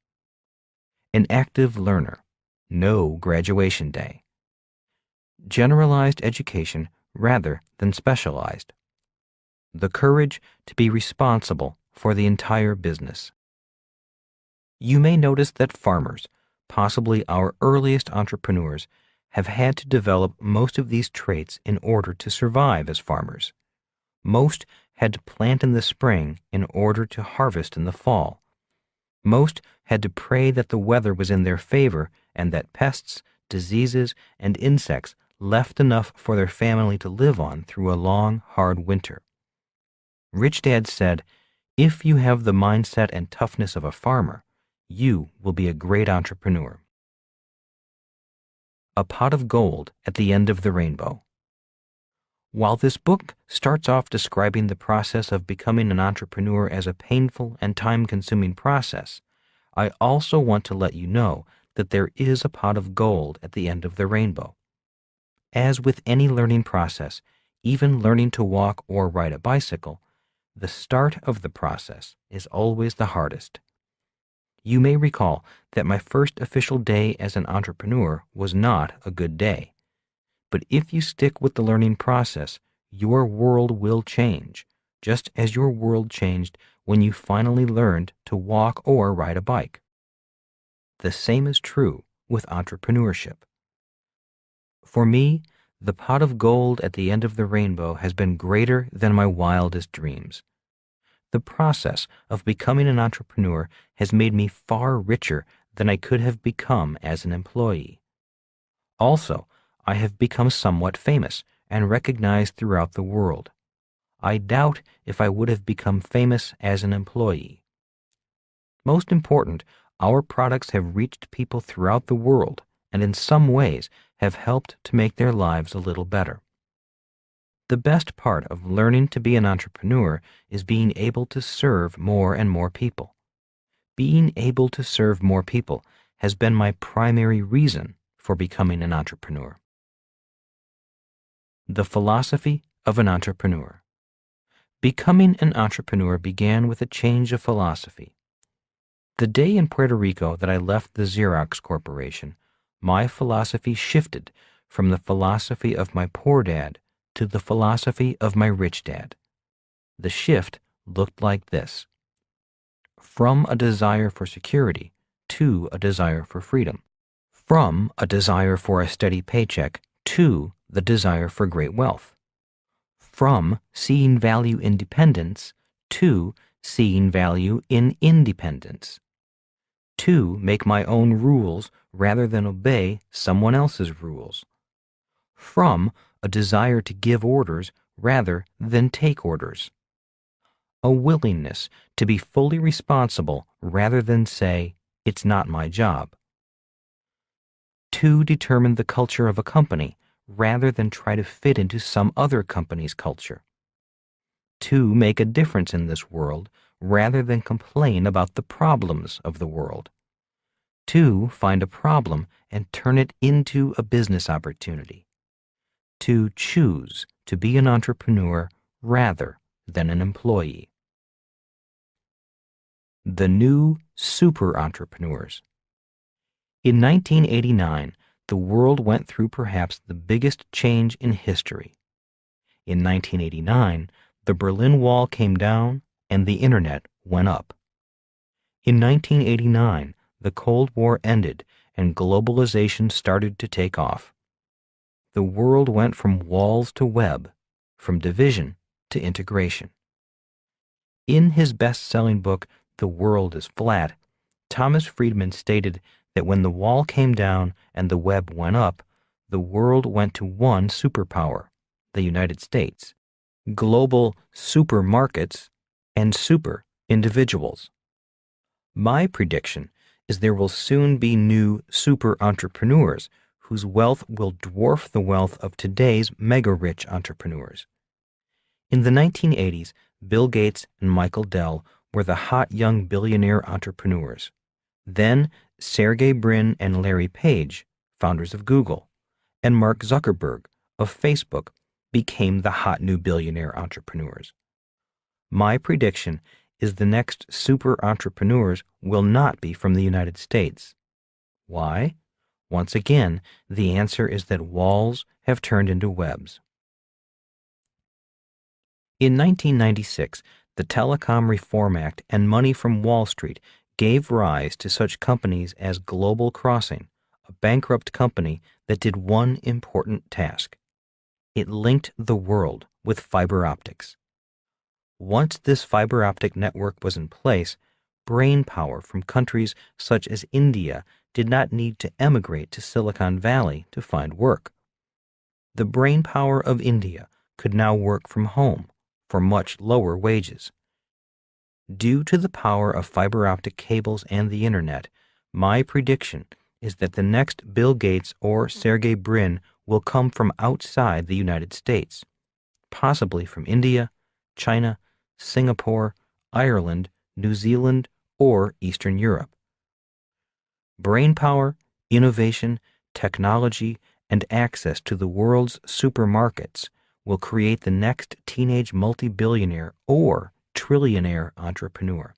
an active learner, no graduation day, generalized education rather than specialized, the courage to be responsible for the entire business. You may notice that farmers, possibly our earliest entrepreneurs, have had to develop most of these traits in order to survive as farmers. Most had to plant in the spring in order to harvest in the fall. Most had to pray that the weather was in their favor and that pests, diseases, and insects left enough for their family to live on through a long, hard winter. Rich Dad said, "If you have the mindset and toughness of a farmer, you will be a great entrepreneur." A pot of gold at the end of the rainbow. While this book starts off describing the process of becoming an entrepreneur as a painful and time-consuming process, I also want to let you know that there is a pot of gold at the end of the rainbow. As with any learning process, even learning to walk or ride a bicycle, the start of the process is always the hardest. You may recall that my first official day as an entrepreneur was not a good day. But if you stick with the learning process, your world will change, just as your world changed when you finally learned to walk or ride a bike. The same is true with entrepreneurship. For me, the pot of gold at the end of the rainbow has been greater than my wildest dreams. The process of becoming an entrepreneur has made me far richer than I could have become as an employee. Also, I have become somewhat famous and recognized throughout the world. I doubt if I would have become famous as an employee. Most important, our products have reached people throughout the world and in some ways have helped to make their lives a little better. The best part of learning to be an entrepreneur is being able to serve more and more people. Being able to serve more people has been my primary reason for becoming an entrepreneur. The philosophy of an entrepreneur. Becoming an entrepreneur began with a change of philosophy. The day in Puerto Rico that I left the Xerox Corporation, my philosophy shifted from the philosophy of my poor dad to the philosophy of my rich dad. The shift looked like this: from a desire for security to a desire for freedom, from a desire for a steady paycheck to the desire for great wealth, from seeing value in dependence to seeing value in independence, to make my own rules rather than obey someone else's rules, from a desire to give orders rather than take orders, a willingness to be fully responsible rather than say, "It's not my job," to determine the culture of a company rather than try to fit into some other company's culture, to make a difference in this world rather than complain about the problems of the world, to find a problem and turn it into a business opportunity, to choose to be an entrepreneur rather than an employee. The new super entrepreneurs. In 1989, the world went through perhaps the biggest change in history. In 1989, the Berlin Wall came down and the Internet went up. In 1989, the Cold War ended and globalization started to take off. The world went from walls to web, from division to integration. In his best-selling book, The World is Flat, Thomas Friedman stated that when the wall came down and the web went up, the world went to one superpower, the United States, global supermarkets, and super individuals. My prediction is there will soon be new super entrepreneurs whose wealth will dwarf the wealth of today's mega-rich entrepreneurs. In the 1980s, Bill Gates and Michael Dell were the hot young billionaire entrepreneurs. Then Sergey Brin and Larry Page, founders of Google, and Mark Zuckerberg of Facebook became the hot new billionaire entrepreneurs. My prediction is the next super entrepreneurs will not be from the United States. Why? Once again, the answer is that walls have turned into webs. In 1996, the Telecom Reform Act and money from Wall Street gave rise to such companies as Global Crossing, a bankrupt company that did one important task. It linked the world with fiber optics. Once this fiber optic network was in place, brain power from countries such as India did not need to emigrate to Silicon Valley to find work. The brain power of India could now work from home for much lower wages. Due to the power of fiber optic cables and the internet, my prediction is that the next Bill Gates or Sergey Brin will come from outside the United States, possibly from India, China, Singapore, Ireland, New Zealand, or Eastern Europe. Brainpower, innovation, technology, and access to the world's supermarkets will create the next teenage multi-billionaire or trillionaire entrepreneur.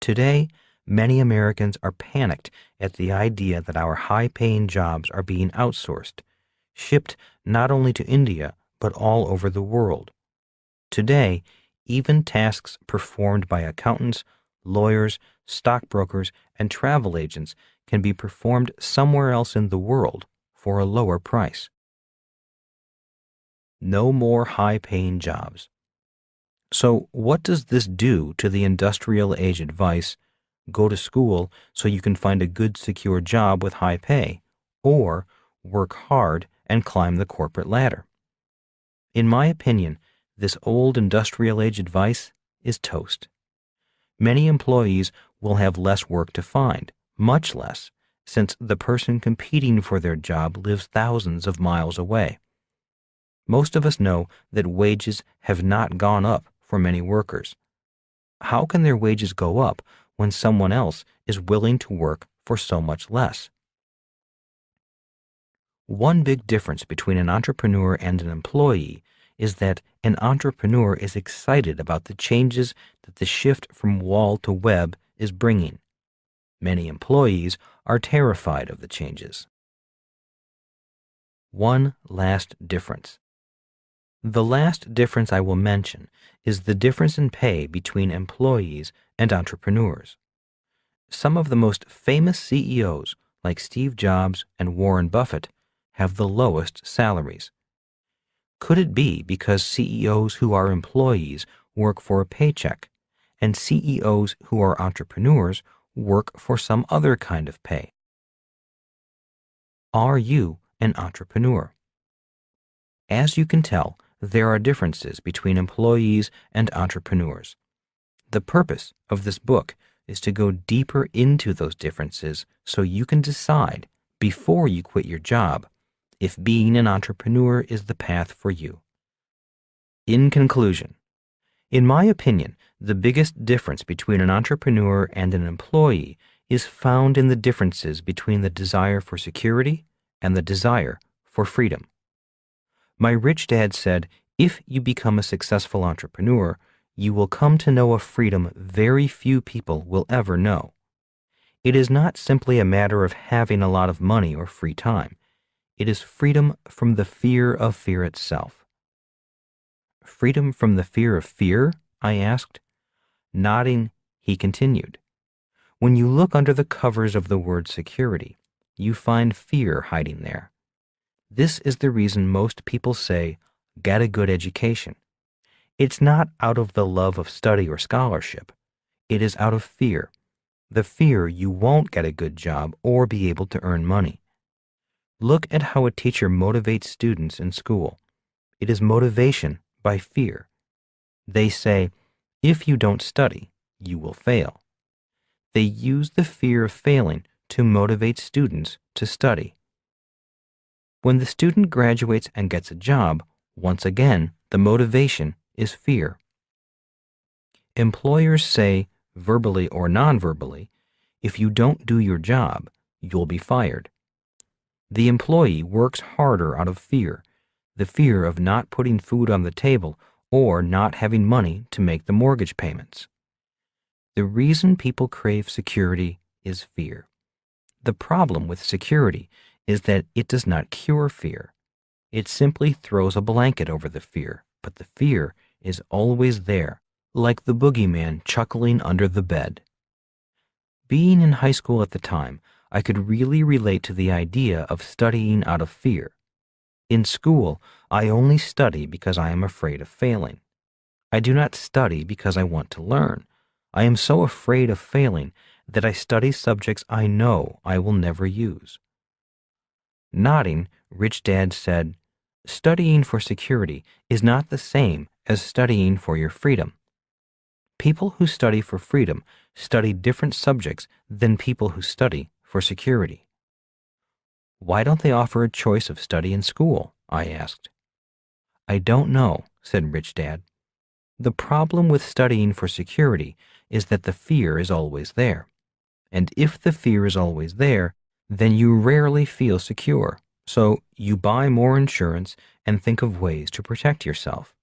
Today, many Americans are panicked at the idea that our high-paying jobs are being outsourced, shipped not only to India, but all over the world. Today, even tasks performed by accountants, lawyers, stockbrokers, and travel agents can be performed somewhere else in the world for a lower price. No more high-paying jobs. So what does this do to the industrial age advice, go to school so you can find a good secure job with high pay, or work hard and climb the corporate ladder? In my opinion, this old industrial age advice is toast. Many employees will have less work to find, much less, since the person competing for their job lives thousands of miles away. Most of us know that wages have not gone up for many workers. How can their wages go up when someone else is willing to work for so much less? One big difference between an entrepreneur and an employee is that an entrepreneur is excited about the changes that the shift from wall to web is bringing. Many employees are terrified of the changes. One last difference. The last difference I will mention is the difference in pay between employees and entrepreneurs. Some of the most famous CEOs, like Steve Jobs and Warren Buffett, have the lowest salaries. Could it be because CEOs who are employees work for a paycheck, and CEOs who are entrepreneurs work for some other kind of pay? Are you an entrepreneur? As you can tell, there are differences between employees and entrepreneurs. The purpose of this book is to go deeper into those differences so you can decide, before you quit your job, if being an entrepreneur is the path for you. In conclusion, in my opinion, the biggest difference between an entrepreneur and an employee is found in the differences between the desire for security and the desire for freedom. My rich dad said, if you become a successful entrepreneur, you will come to know a freedom very few people will ever know. It is not simply a matter of having a lot of money or free time. It is freedom from the fear of fear itself. Freedom from the fear of fear? I asked. Nodding, he continued. When you look under the covers of the word security, you find fear hiding there. This is the reason most people say, get a good education. It's not out of the love of study or scholarship. It is out of fear, the fear you won't get a good job or be able to earn money. Look at how a teacher motivates students in school. It is motivation by fear. They say, if you don't study, you will fail. They use the fear of failing to motivate students to study. When the student graduates and gets a job, once again, the motivation is fear. Employers say, verbally or non-verbally, if you don't do your job, you'll be fired. The employee works harder out of fear, the fear of not putting food on the table or not having money to make the mortgage payments. The reason people crave security is fear. The problem with security is that it does not cure fear. It simply throws a blanket over the fear, but the fear is always there, like the boogeyman chuckling under the bed. Being in high school at the time, I could really relate to the idea of studying out of fear. In school, I only study because I am afraid of failing. I do not study because I want to learn. I am so afraid of failing that I study subjects I know I will never use. Nodding, Rich Dad said, studying for security is not the same as studying for your freedom. People who study for freedom study different subjects than people who study for security. Why don't they offer a choice of study in school? I asked. I don't know, said Rich Dad. The problem with studying for security is that the fear is always there. And if the fear is always there, then you rarely feel secure. So you buy more insurance and think of ways to protect yourself.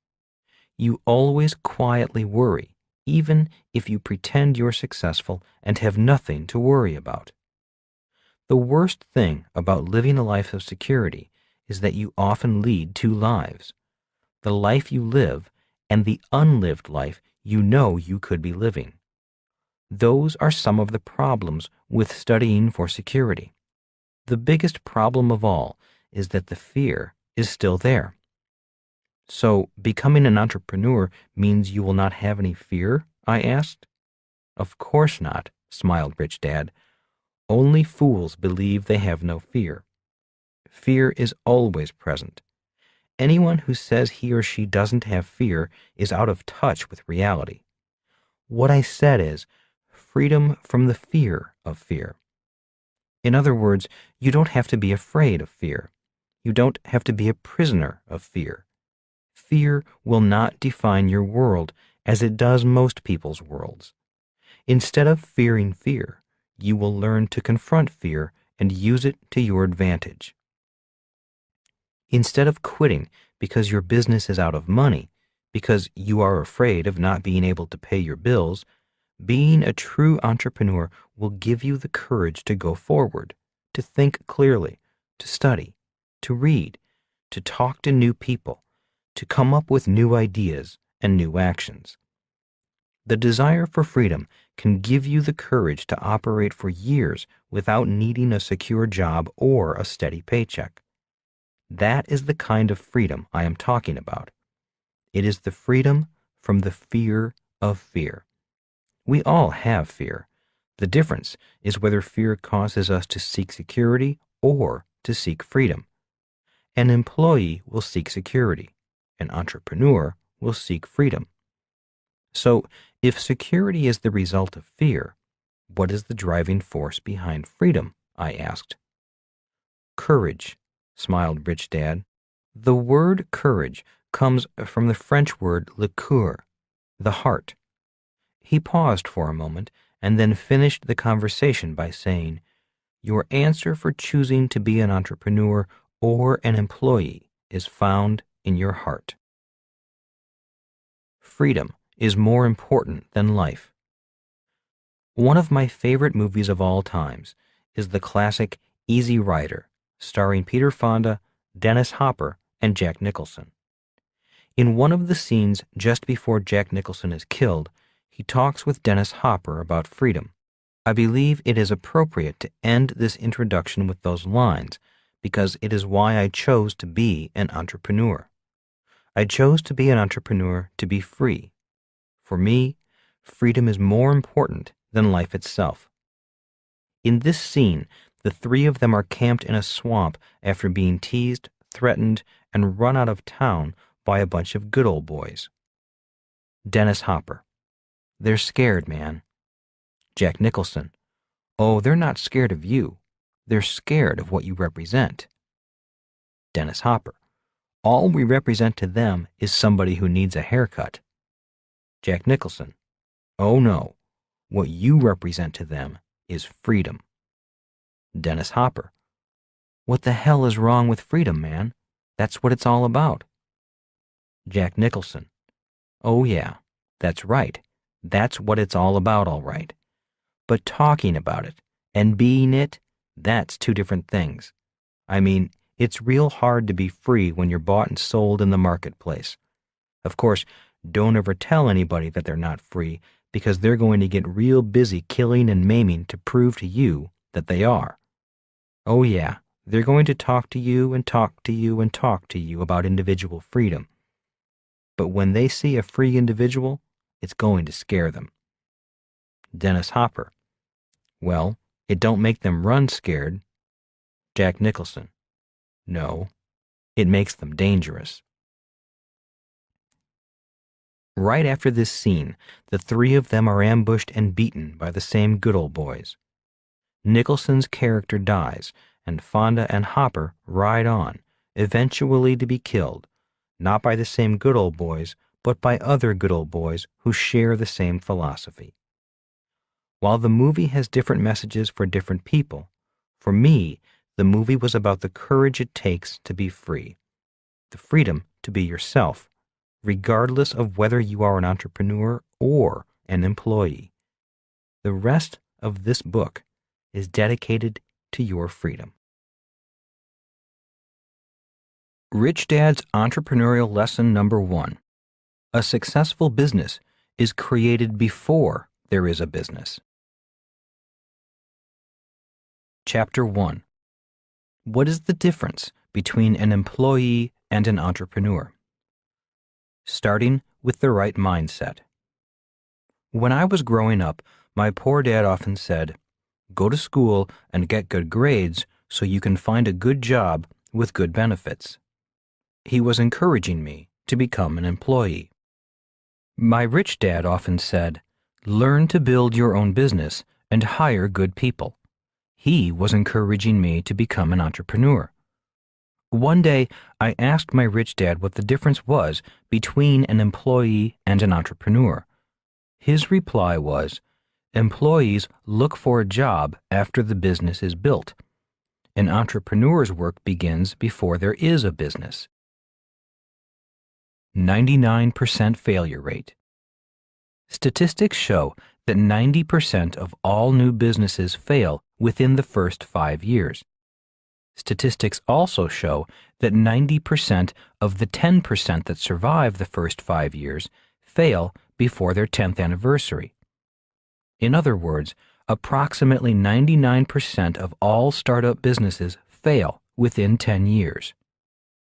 You always quietly worry, even if you pretend you're successful and have nothing to worry about. The worst thing about living a life of security is that you often lead two lives. The life you live and the unlived life you know you could be living. Those are some of the problems with studying for security. The biggest problem of all is that the fear is still there. So, becoming an entrepreneur means you will not have any fear? I asked. Of course not, smiled Rich Dad. Only fools believe they have no fear. Fear is always present. Anyone who says he or she doesn't have fear is out of touch with reality. What I said is freedom from the fear of fear. In other words, you don't have to be afraid of fear. You don't have to be a prisoner of fear. Fear will not define your world as it does most people's worlds. Instead of fearing fear, you will learn to confront fear and use it to your advantage. Instead of quitting because your business is out of money, because you are afraid of not being able to pay your bills, being a true entrepreneur will give you the courage to go forward, to think clearly, to study, to read, to talk to new people, to come up with new ideas and new actions. The desire for freedom can give you the courage to operate for years without needing a secure job or a steady paycheck. That is the kind of freedom I am talking about. It is the freedom from the fear of fear. We all have fear. The difference is whether fear causes us to seek security or to seek freedom. An employee will seek security. An entrepreneur will seek freedom. So, if security is the result of fear, what is the driving force behind freedom? I asked. Courage, smiled Rich Dad. The word courage comes from the French word le cœur, the heart. He paused for a moment and then finished the conversation by saying, your answer for choosing to be an entrepreneur or an employee is found in your heart. Freedom is more important than life. One of my favorite movies of all times is the classic Easy Rider, starring Peter Fonda, Dennis Hopper, and Jack Nicholson. In one of the scenes just before Jack Nicholson is killed, he talks with Dennis Hopper about freedom. I believe it is appropriate to end this introduction with those lines because it is why I chose to be an entrepreneur. I chose to be an entrepreneur to be free. For me, freedom is more important than life itself. In this scene, the three of them are camped in a swamp after being teased, threatened, and run out of town by a bunch of good old boys. Dennis Hopper: They're scared, man. Jack Nicholson: Oh, they're not scared of you. They're scared of what you represent. Dennis Hopper: All we represent to them is somebody who needs a haircut. Jack Nicholson: Oh no, what you represent to them is freedom. Dennis Hopper: What the hell is wrong with freedom, man? That's what it's all about. Jack Nicholson: Oh yeah, that's right. That's what it's all about, all right. But talking about it and being it, that's two different things. I mean, it's real hard to be free when you're bought and sold in the marketplace. Of course, don't ever tell anybody that they're not free, because they're going to get real busy killing and maiming to prove to you that they are. Oh yeah, they're going to talk to you and talk to you and talk to you about individual freedom. But when they see a free individual, it's going to scare them. Dennis Hopper: Well, it don't make them run scared. Jack Nicholson: No, it makes them dangerous. Right after this scene, the three of them are ambushed and beaten by the same good old boys. Nicholson's character dies, and Fonda and Hopper ride on, eventually to be killed, not by the same good old boys, but by other good old boys who share the same philosophy. While the movie has different messages for different people, for me, the movie was about the courage it takes to be free, the freedom to be yourself, regardless of whether you are an entrepreneur or an employee. The rest of this book is dedicated to your freedom. Rich Dad's Entrepreneurial Lesson Number 1. A successful business is created before there is a business. Chapter 1. What is the difference between an employee and an entrepreneur? Starting with the right mindset. When I was growing up, my poor dad often said, "Go to school and get good grades so you can find a good job with good benefits." He was encouraging me to become an employee. My rich dad often said, "Learn to build your own business and hire good people." He was encouraging me to become an entrepreneur. One day, I asked my rich dad what the difference was between an employee and an entrepreneur. His reply was, "Employees look for a job after the business is built. An entrepreneur's work begins before there is a business." 99% failure rate. Statistics show that 90% of all new businesses fail within the first 5 years. Statistics also show that 90% of the 10% that survive the first 5 years fail before their 10th anniversary. In other words, approximately 99% of all startup businesses fail within 10 years.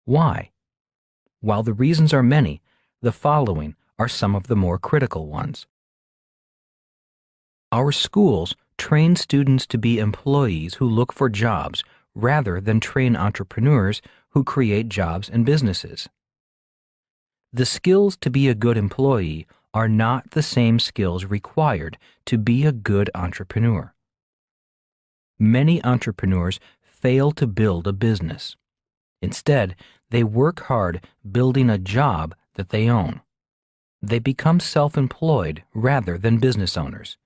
Why? While the reasons are many, the following are some of the more critical ones. Our schools train students to be employees who look for jobs rather than train entrepreneurs who create jobs and businesses. The skills to be a good employee are not the same skills required to be a good entrepreneur. Many entrepreneurs fail to build a business. Instead, they work hard building a job that they own. They become self-employed rather than business owners.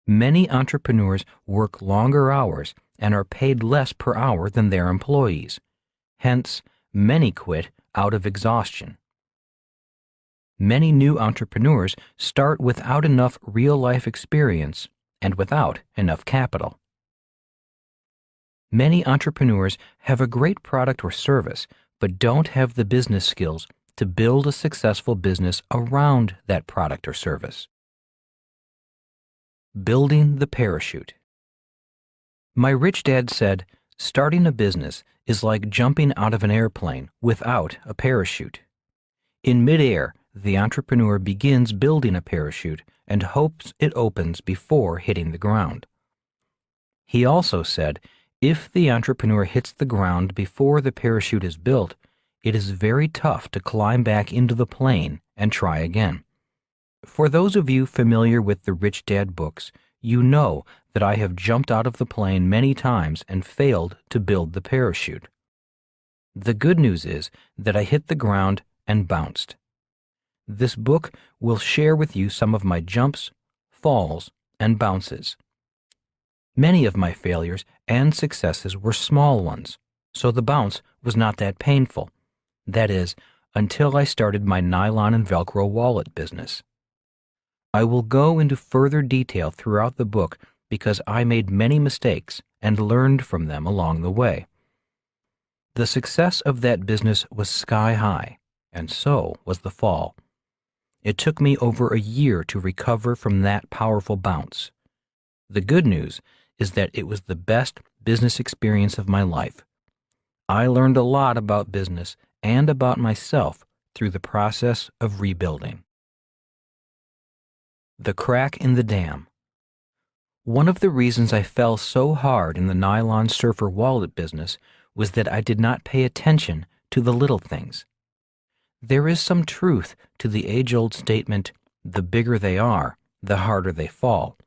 Many entrepreneurs work longer hours and are paid less per hour than their employees. Hence, many quit out of exhaustion. Many new entrepreneurs start without enough real-life experience and without enough capital. Many entrepreneurs have a great product or service, but don't have the business skills to build a successful business around that product or service. Building the parachute. My rich dad said, starting a business is like jumping out of an airplane without a parachute. In midair, the entrepreneur begins building a parachute and hopes it opens before hitting the ground. He also said, if the entrepreneur hits the ground before the parachute is built, it is very tough to climb back into the plane and try again. For those of you familiar with the Rich Dad books, you know that I have jumped out of the plane many times and failed to build the parachute. The good news is that I hit the ground and bounced. This book will share with you some of my jumps, falls, and bounces. Many of my failures and successes were small ones, so the bounce was not that painful. That is, until I started my nylon and Velcro wallet business. I will go into further detail throughout the book because I made many mistakes and learned from them along the way. The success of that business was sky high, and so was the fall. It took me over a year to recover from that powerful bounce. The good news is that it was the best business experience of my life. I learned a lot about business and about myself through the process of rebuilding. The crack in the dam. One of the reasons I fell so hard in the nylon surfer wallet business was that I did not pay attention to the little things. There is some truth to the age-old statement, the bigger they are, the harder they fall.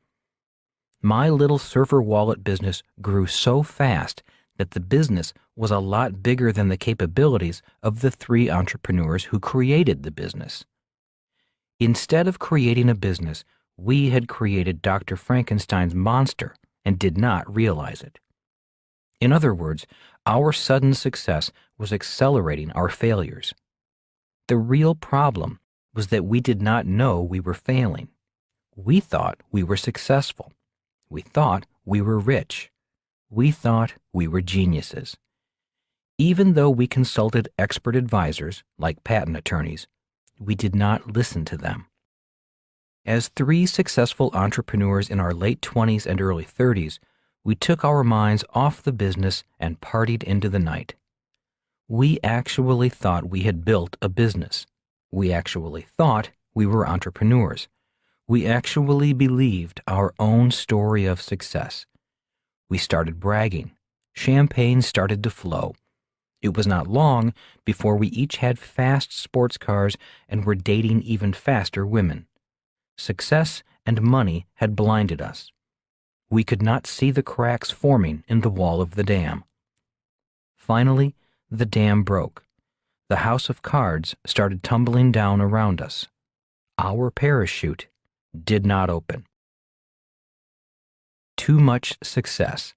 My little surfer wallet business grew so fast that the business was a lot bigger than the capabilities of the 3 entrepreneurs who created the business. Instead of creating a business, we had created Dr. Frankenstein's monster and did not realize it. In other words, our sudden success was accelerating our failures. The real problem was that we did not know we were failing. We thought we were successful. We thought we were rich. We thought we were geniuses. Even though we consulted expert advisors, like patent attorneys, we did not listen to them. As 3 successful entrepreneurs in our late 20s and early 30s, we took our minds off the business and partied into the night. We actually thought we had built a business. We actually thought we were entrepreneurs. We actually believed our own story of success. We started bragging. Champagne started to flow. It was not long before we each had fast sports cars and were dating even faster women. Success and money had blinded us. We could not see the cracks forming in the wall of the dam. Finally, the dam broke. The house of cards started tumbling down around us. Our parachute did not open. Too much success.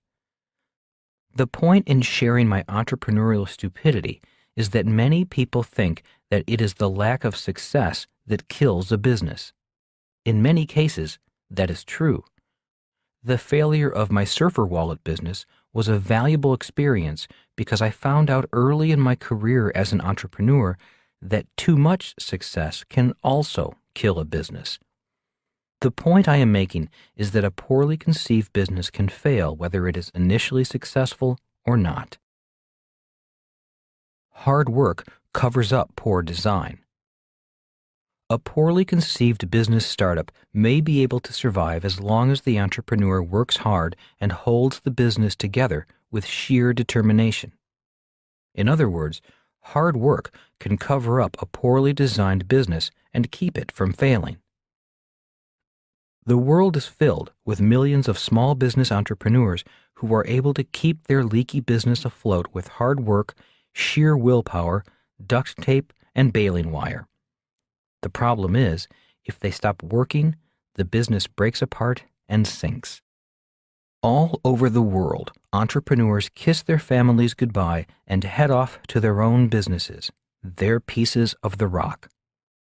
The point in sharing my entrepreneurial stupidity is that many people think that it is the lack of success that kills a business. In many cases, that is true. The failure of my surfer wallet business was a valuable experience because I found out early in my career as an entrepreneur that too much success can also kill a business. The point I am making is that a poorly conceived business can fail whether it is initially successful or not. Hard work covers up poor design. A poorly conceived business startup may be able to survive as long as the entrepreneur works hard and holds the business together with sheer determination. In other words, hard work can cover up a poorly designed business and keep it from failing. The world is filled with millions of small business entrepreneurs who are able to keep their leaky business afloat with hard work, sheer willpower, duct tape, and baling wire. The problem is, if they stop working, the business breaks apart and sinks. All over the world, entrepreneurs kiss their families goodbye and head off to their own businesses, their pieces of the rock.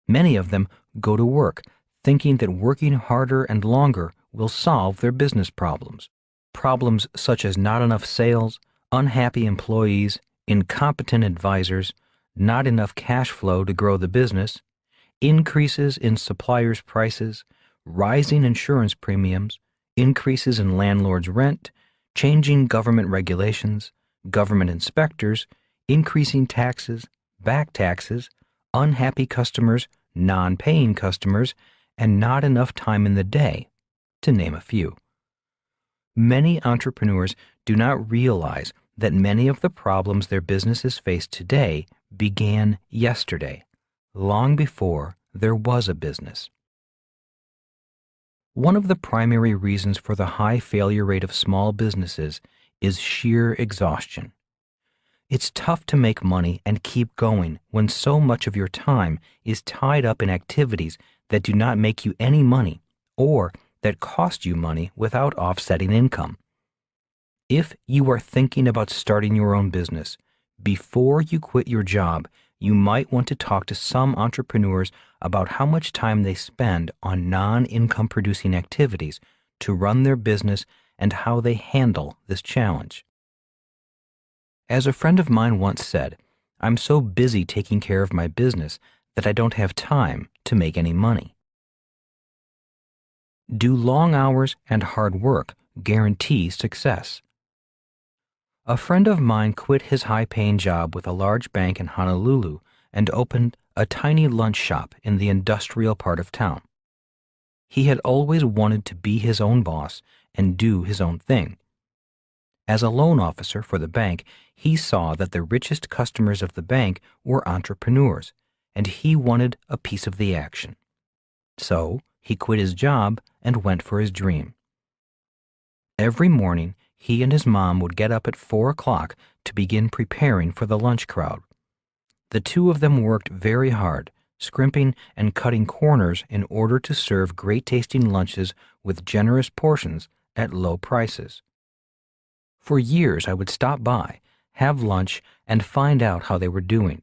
Many of them go to work, thinking that working harder and longer will solve their business problems. Problems such as not enough sales, unhappy employees, incompetent advisors, not enough cash flow to grow the business, increases in suppliers' prices, rising insurance premiums, increases in landlords' rent, changing government regulations, government inspectors, increasing taxes, back taxes, unhappy customers, non-paying customers, and not enough time in the day, to name a few. Many entrepreneurs do not realize that many of the problems their businesses face today began yesterday, long before there was a business. One of the primary reasons for the high failure rate of small businesses is sheer exhaustion. It's tough to make money and keep going when so much of your time is tied up in activities that do not make you any money or that cost you money without offsetting income. If you are thinking about starting your own business, before you quit your job, you might want to talk to some entrepreneurs about how much time they spend on non-income producing activities to run their business and how they handle this challenge. As a friend of mine once said, "I'm so busy taking care of my business that I don't have time to make any money." Do long hours and hard work guarantee success? A friend of mine quit his high-paying job with a large bank in Honolulu and opened a tiny lunch shop in the industrial part of town. He had always wanted to be his own boss and do his own thing. As a loan officer for the bank, he saw that the richest customers of the bank were entrepreneurs, and he wanted a piece of the action. So he quit his job and went for his dream. Every morning, he and his mom would get up at 4 o'clock to begin preparing for the lunch crowd. The two of them worked very hard, scrimping and cutting corners in order to serve great-tasting lunches with generous portions at low prices. For years, I would stop by, have lunch, and find out how they were doing.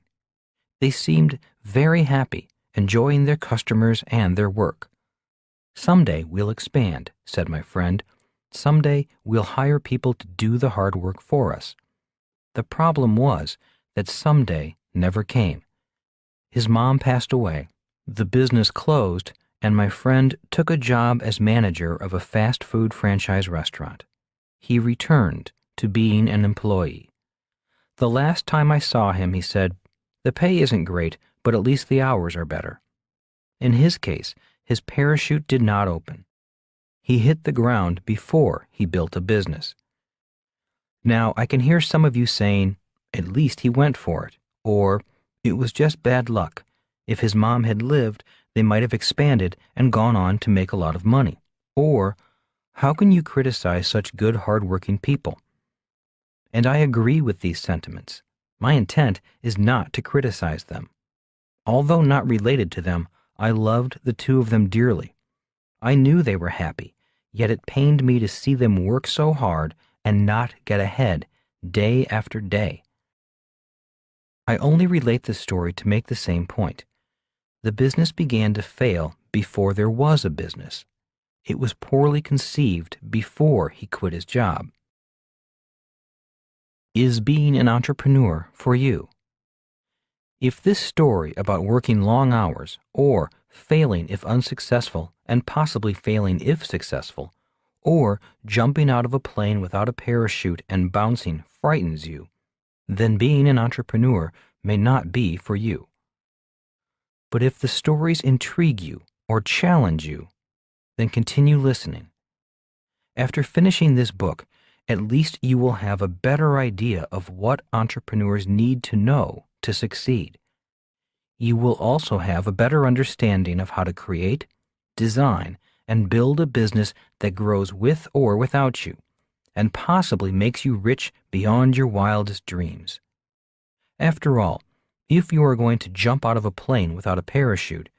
They seemed very happy, enjoying their customers and their work. "Someday we'll expand," said my friend. "Someday we'll hire people to do the hard work for us." The problem was that someday never came. His mom passed away, the business closed, and my friend took a job as manager of a fast food franchise restaurant. He returned to being an employee. The last time I saw him, he said, "The pay isn't great, but at least the hours are better." In his case, his parachute did not open. He hit the ground before he built a business. Now, I can hear some of you saying, "At least he went for it," or "It was just bad luck. If his mom had lived, they might have expanded and gone on to make a lot of money," or "How can you criticize such good, hard-working people?" And I agree with these sentiments. My intent is not to criticize them. Although not related to them, I loved the two of them dearly. I knew they were happy, yet it pained me to see them work so hard and not get ahead day after day. I only relate this story to make the same point. The business began to fail before there was a business. It was poorly conceived before he quit his job. Is being an entrepreneur for you? If this story about working long hours, or failing if unsuccessful and possibly failing if successful, or jumping out of a plane without a parachute and bouncing frightens you, then being an entrepreneur may not be for you. But if the stories intrigue you or challenge you, then continue listening. After finishing this book, at least you will have a better idea of what entrepreneurs need to know to succeed. You will also have a better understanding of how to create, design, and build a business that grows with or without you, and possibly makes you rich beyond your wildest dreams. After all, if you are going to jump out of a plane without a parachute,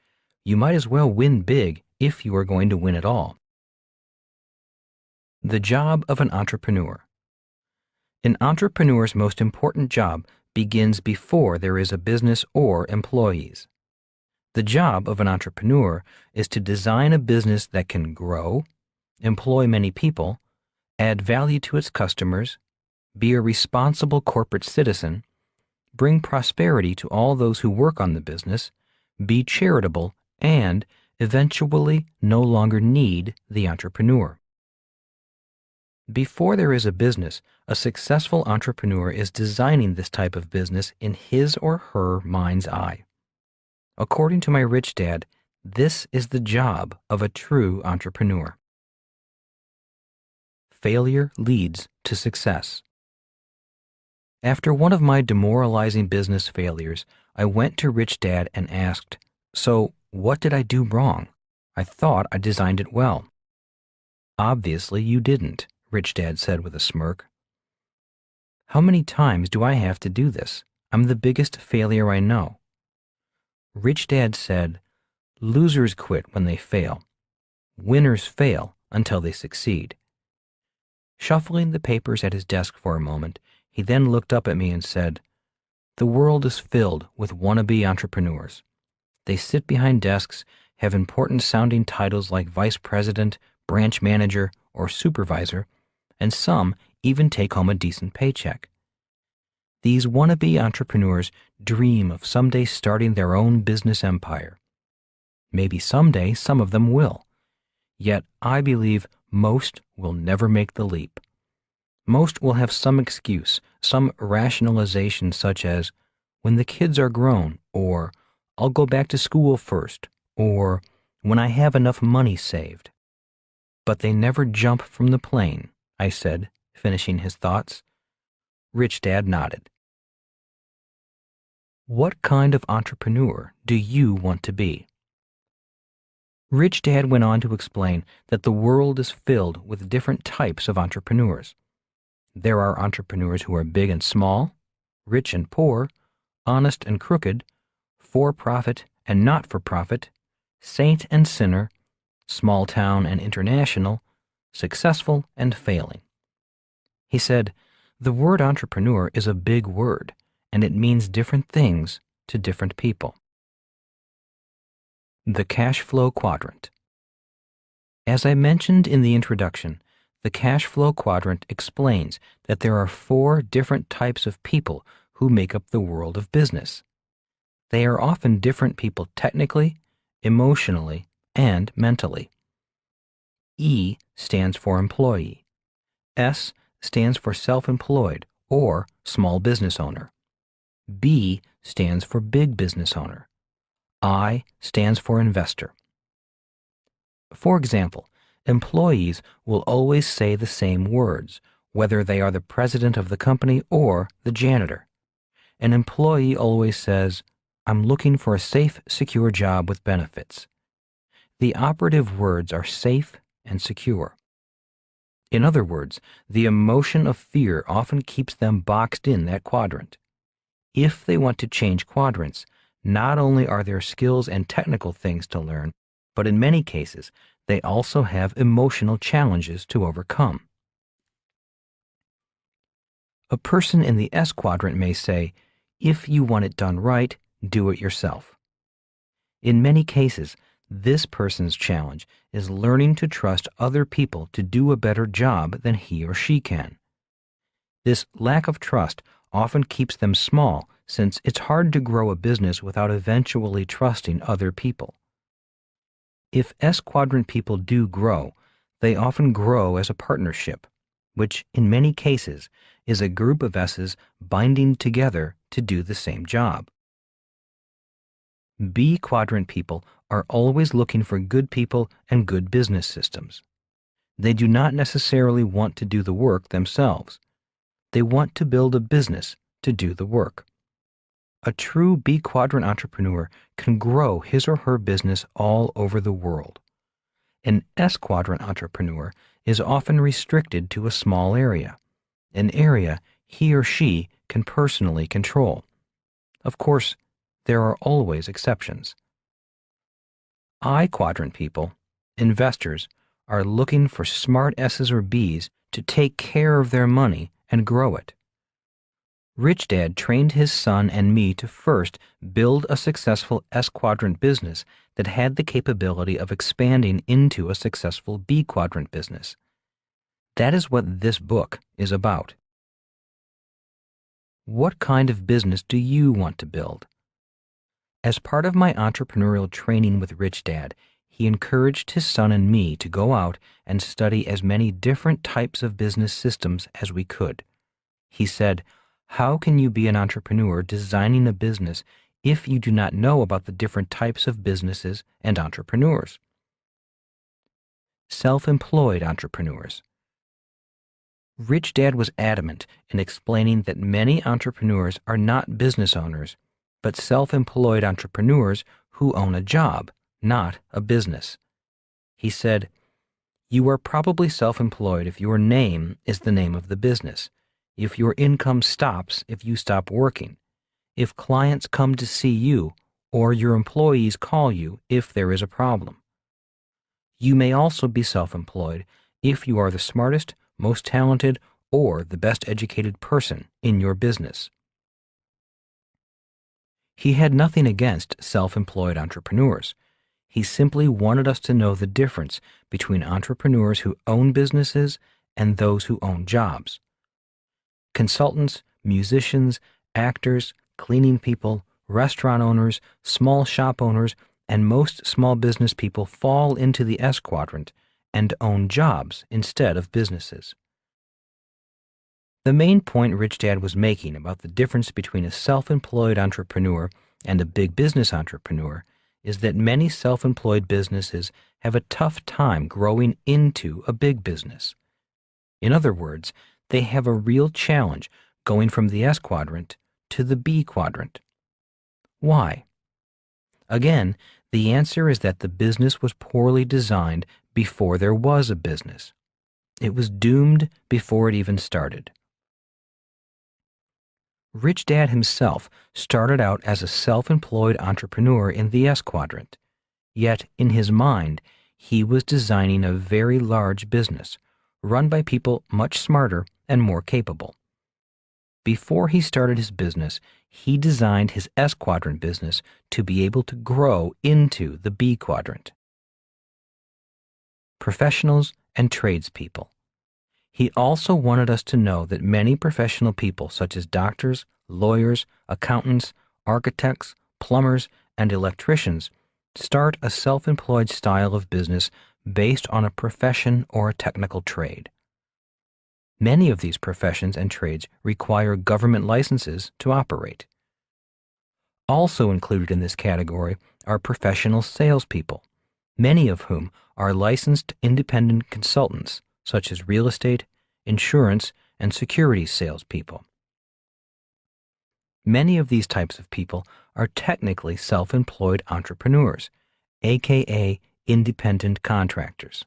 you might as well win big if you are going to win at all. The job of an entrepreneur. An entrepreneur's most important job begins before there is a business or employees. The job of an entrepreneur is to design a business that can grow, employ many people, add value to its customers, be a responsible corporate citizen, bring prosperity to all those who work on the business, be charitable, and eventually no longer need the entrepreneur. Before there is a business, a successful entrepreneur is designing this type of business in his or her mind's eye. According to my rich dad, this is the job of a true entrepreneur. failure leads to success. After one of my demoralizing business failures, I went to Rich Dad and asked, "So, what did I do wrong? I thought I designed it well." "Obviously you didn't," Rich Dad said with a smirk. "How many times do I have to do this? I'm the biggest failure I know." Rich Dad said, "Losers quit when they fail. Winners fail until they succeed." Shuffling the papers at his desk for a moment, he then looked up at me and said, "The world is filled with wannabe entrepreneurs. They sit behind desks, have important sounding titles like vice president, branch manager, or supervisor, and some even take home a decent paycheck. These wannabe entrepreneurs dream of someday starting their own business empire. Maybe someday some of them will. Yet I believe most will never make the leap. Most will have some excuse, some rationalization such as, when the kids are grown, or I'll go back to school first, or when I have enough money saved. But they never jump from the plane," I said, finishing his thoughts. Rich Dad nodded. What kind of entrepreneur do you want to be? Rich Dad went on to explain that the world is filled with different types of entrepreneurs. There are entrepreneurs who are big and small, rich and poor, honest and crooked, for-profit and not-for-profit, saint and sinner, small town and international, successful and failing. He said, "The word entrepreneur is a big word, and it means different things to different people." The cash flow quadrant. As I mentioned in the introduction, the cash flow quadrant explains that there are 4 different types of people who make up the world of business. They are often different people technically, emotionally, and mentally. E stands for employee. S stands for self-employed or small business owner. B stands for big business owner. I stands for investor. For example, employees will always say the same words, whether they are the president of the company or the janitor. An employee always says, "I'm looking for a safe, secure job with benefits." The operative words are safe and secure. In other words, the emotion of fear often keeps them boxed in that quadrant. If they want to change quadrants, not only are there skills and technical things to learn, but in many cases, they also have emotional challenges to overcome. A person in the S quadrant may say, "If you want it done right, do it yourself." In many cases, this person's challenge is learning to trust other people to do a better job than he or she can. This lack of trust often keeps them small, since it's hard to grow a business without eventually trusting other people. If S quadrant people do grow, they often grow as a partnership, which in many cases is a group of S's binding together to do the same job. B quadrant people are always looking for good people and good business systems. They do not necessarily want to do the work themselves. They want to build a business to do the work. A true B quadrant entrepreneur can grow his or her business all over the world. An S quadrant entrepreneur is often restricted to a small area, an area he or she can personally control. Of course, there are always exceptions. I quadrant people, investors, are looking for smart S's or B's to take care of their money and grow it. Rich Dad trained his son and me to first build a successful S quadrant business that had the capability of expanding into a successful B quadrant business. That is what this book is about. What kind of business do you want to build? As part of my entrepreneurial training with Rich Dad, he encouraged his son and me to go out and study as many different types of business systems as we could. He said, "How can you be an entrepreneur designing a business if you do not know about the different types of businesses and entrepreneurs?" Self-employed entrepreneurs. Rich Dad was adamant in explaining that many entrepreneurs are not business owners, but self-employed entrepreneurs who own a job, not a business. He said, "You are probably self-employed if your name is the name of the business, if your income stops if you stop working, if clients come to see you, or your employees call you if there is a problem. You may also be self-employed if you are the smartest, most talented, or the best educated person in your business." He had nothing against self-employed entrepreneurs. He simply wanted us to know the difference between entrepreneurs who own businesses and those who own jobs. Consultants, musicians, actors, cleaning people, restaurant owners, small shop owners, and most small business people fall into the S quadrant and own jobs instead of businesses. The main point Rich Dad was making about the difference between a self-employed entrepreneur and a big business entrepreneur is that many self-employed businesses have a tough time growing into a big business. In other words, they have a real challenge going from the S quadrant to the B quadrant. Why? Again, the answer is that the business was poorly designed before there was a business. It was doomed before it even started. Rich Dad himself started out as a self-employed entrepreneur in the S quadrant, yet in his mind, he was designing a very large business, run by people much smarter and more capable. Before he started his business, he designed his S quadrant business to be able to grow into the B quadrant. Professionals and tradespeople. He also wanted us to know that many professional people, such as doctors, lawyers, accountants, architects, plumbers, and electricians, start a self-employed style of business based on a profession or a technical trade. Many of these professions and trades require government licenses to operate. Also included in this category are professional salespeople, many of whom are licensed independent consultants, such as real estate, insurance, and securities salespeople. Many of these types of people are technically self-employed entrepreneurs, aka independent contractors.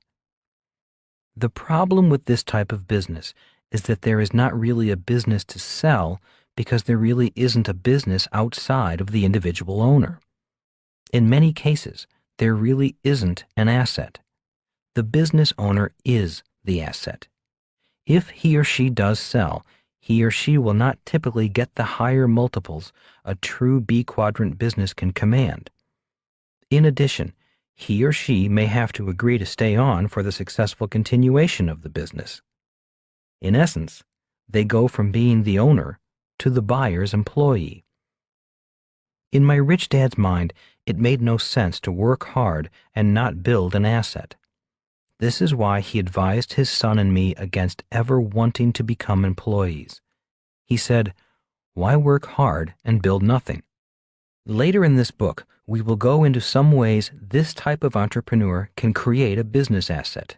The problem with this type of business is that there is not really a business to sell because there really isn't a business outside of the individual owner. In many cases, there really isn't an asset. The business owner is the asset. If he or she does sell, he or she will not typically get the higher multiples a true B quadrant business can command. In addition, he or she may have to agree to stay on for the successful continuation of the business. In essence, they go from being the owner to the buyer's employee. In my rich dad's mind, it made no sense to work hard and not build an asset. This is why he advised his son and me against ever wanting to become employees. He said, "Why work hard and build nothing?" Later in this book, we will go into some ways this type of entrepreneur can create a business asset,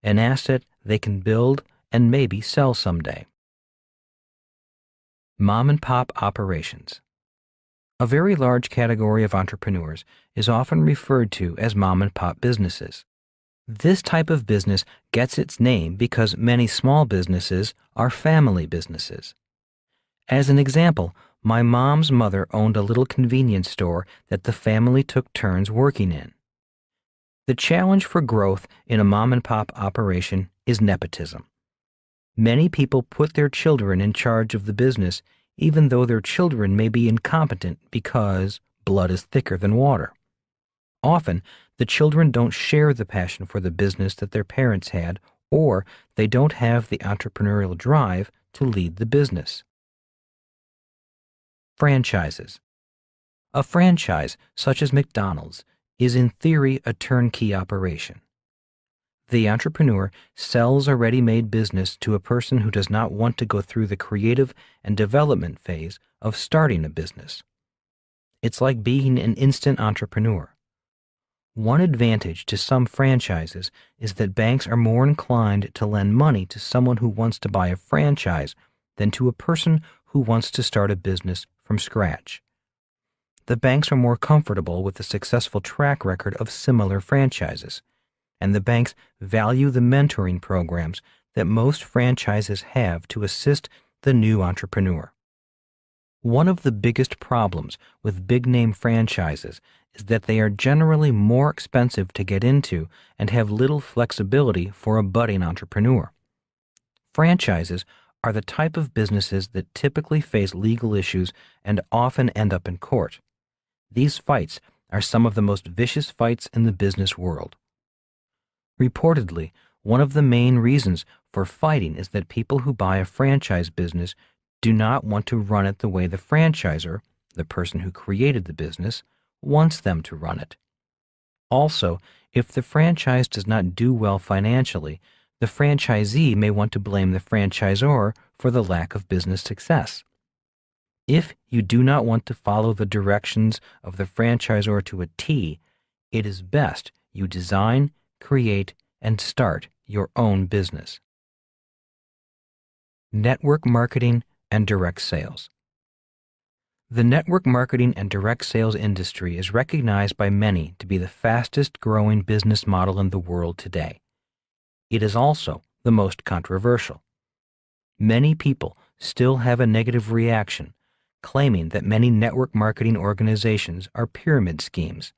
an asset they can build and maybe sell someday. Mom-and-pop operations. A very large category of entrepreneurs is often referred to as mom-and-pop businesses. This type of business gets its name because many small businesses are family businesses. As an example, my mom's mother owned a little convenience store that the family took turns working in. The challenge for growth in a mom-and-pop operation is nepotism. Many people put their children in charge of the business even though their children may be incompetent because blood is thicker than water. Often, the children don't share the passion for the business that their parents had, or they don't have the entrepreneurial drive to lead the business. Franchises. A franchise, such as McDonald's, is in theory a turnkey operation. The entrepreneur sells a ready-made business to a person who does not want to go through the creative and development phase of starting a business. It's like being an instant entrepreneur. One advantage to some franchises is that banks are more inclined to lend money to someone who wants to buy a franchise than to a person who wants to start a business from scratch. The banks are more comfortable with the successful track record of similar franchises, and the banks value the mentoring programs that most franchises have to assist the new entrepreneur. One of the biggest problems with big-name franchises is that they are generally more expensive to get into and have little flexibility for a budding entrepreneur. Franchises are the type of businesses that typically face legal issues and often end up in court. These fights are some of the most vicious fights in the business world. Reportedly, one of the main reasons for fighting is that people who buy a franchise business do not want to run it the way the franchisor, the person who created the business, wants them to run it. Also, if the franchise does not do well financially, the franchisee may want to blame the franchisor for the lack of business success. If you do not want to follow the directions of the franchisor to a T, it is best you design, create, and start your own business. Network marketing and direct sales. The network marketing and direct sales industry is recognized by many to be the fastest growing business model in the world today. It is also the most controversial. Many people still have a negative reaction, claiming that many network marketing organizations are pyramid schemes.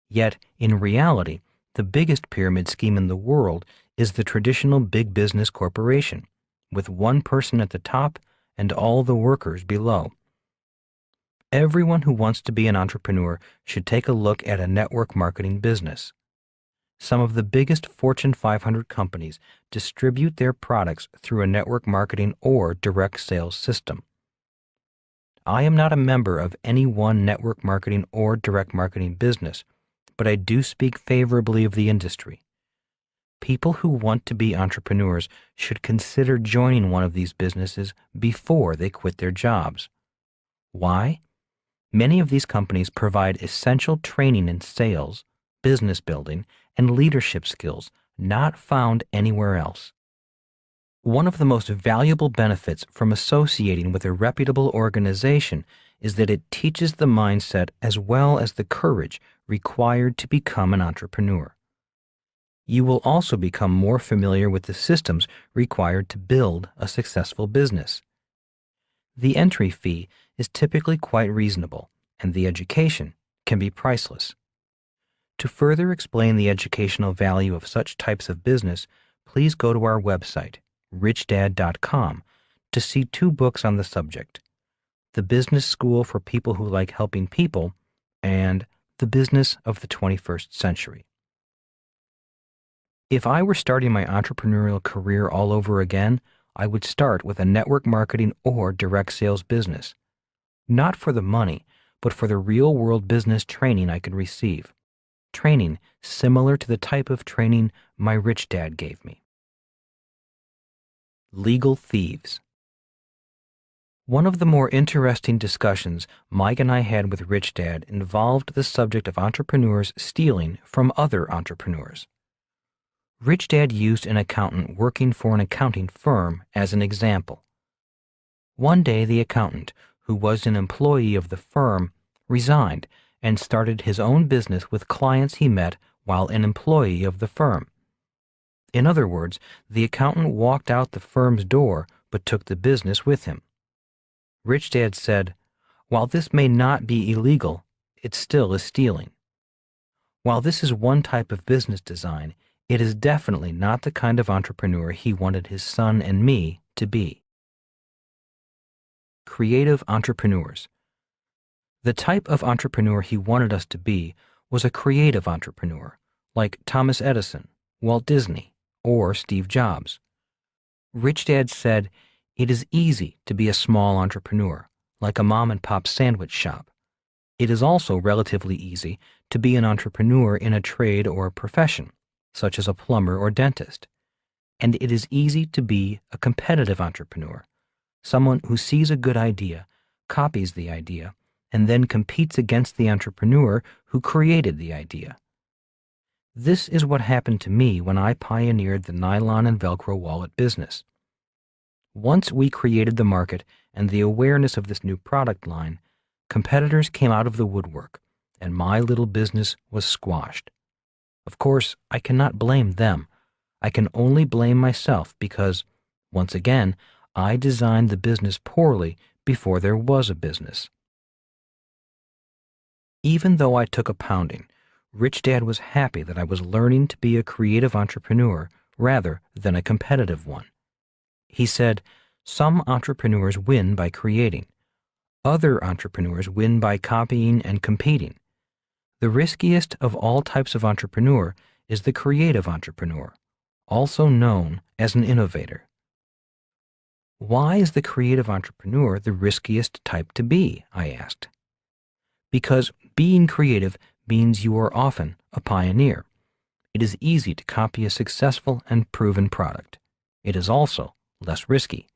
Yet, in reality, the biggest pyramid scheme in the world is the traditional big business corporation, with one person at the top and all the workers below. Everyone who wants to be an entrepreneur should take a look at a network marketing business. Some of the biggest Fortune 500 companies distribute their products through a network marketing or direct sales system. I am not a member of any one network marketing or direct marketing business, but I do speak favorably of the industry. People who want to be entrepreneurs should consider joining one of these businesses before they quit their jobs. Why? Many of these companies provide essential training in sales, business building, and leadership skills not found anywhere else. One of the most valuable benefits from associating with a reputable organization is that it teaches the mindset as well as the courage required to become an entrepreneur. You will also become more familiar with the systems required to build a successful business. The entry fee is typically quite reasonable, and the education can be priceless. To further explain the educational value of such types of business, please go to our website, richdad.com, to see 2 books on the subject: The Business School for People Who Like Helping People and The Business of the 21st Century. If I were starting my entrepreneurial career all over again, I would start with a network marketing or direct sales business. Not for the money, but for the real-world business training I could receive. Training similar to the type of training my rich dad gave me. Legal thieves. One of the more interesting discussions Mike and I had with Rich Dad involved the subject of entrepreneurs stealing from other entrepreneurs. Rich Dad used an accountant working for an accounting firm as an example. One day the accountant, who was an employee of the firm, resigned and started his own business with clients he met while an employee of the firm. In other words, the accountant walked out the firm's door but took the business with him. Rich Dad said, "While this may not be illegal, it still is stealing." While this is one type of business design, it is definitely not the kind of entrepreneur he wanted his son and me to be. Creative entrepreneurs. The type of entrepreneur he wanted us to be was a creative entrepreneur, like Thomas Edison, Walt Disney, or Steve Jobs. Rich Dad said, "It is easy to be a small entrepreneur, like a mom-and-pop sandwich shop. It is also relatively easy to be an entrepreneur in a trade or a profession, such as a plumber or dentist. And it is easy to be a competitive entrepreneur, someone who sees a good idea, copies the idea, and then competes against the entrepreneur who created the idea. This is what happened to me when I pioneered the nylon and Velcro wallet business. Once we created the market and the awareness of this new product line, competitors came out of the woodwork, and my little business was squashed. Of course, I cannot blame them. I can only blame myself because, once again, I designed the business poorly before there was a business. Even though I took a pounding, Rich Dad was happy that I was learning to be a creative entrepreneur rather than a competitive one. He said, "Some entrepreneurs win by creating. Other entrepreneurs win by copying and competing. The riskiest of all types of entrepreneur is the creative entrepreneur, also known as an innovator." Why is the creative entrepreneur the riskiest type to be? I asked. Because being creative means you are often a pioneer. It is easy to copy a successful and proven product. It is also less risky.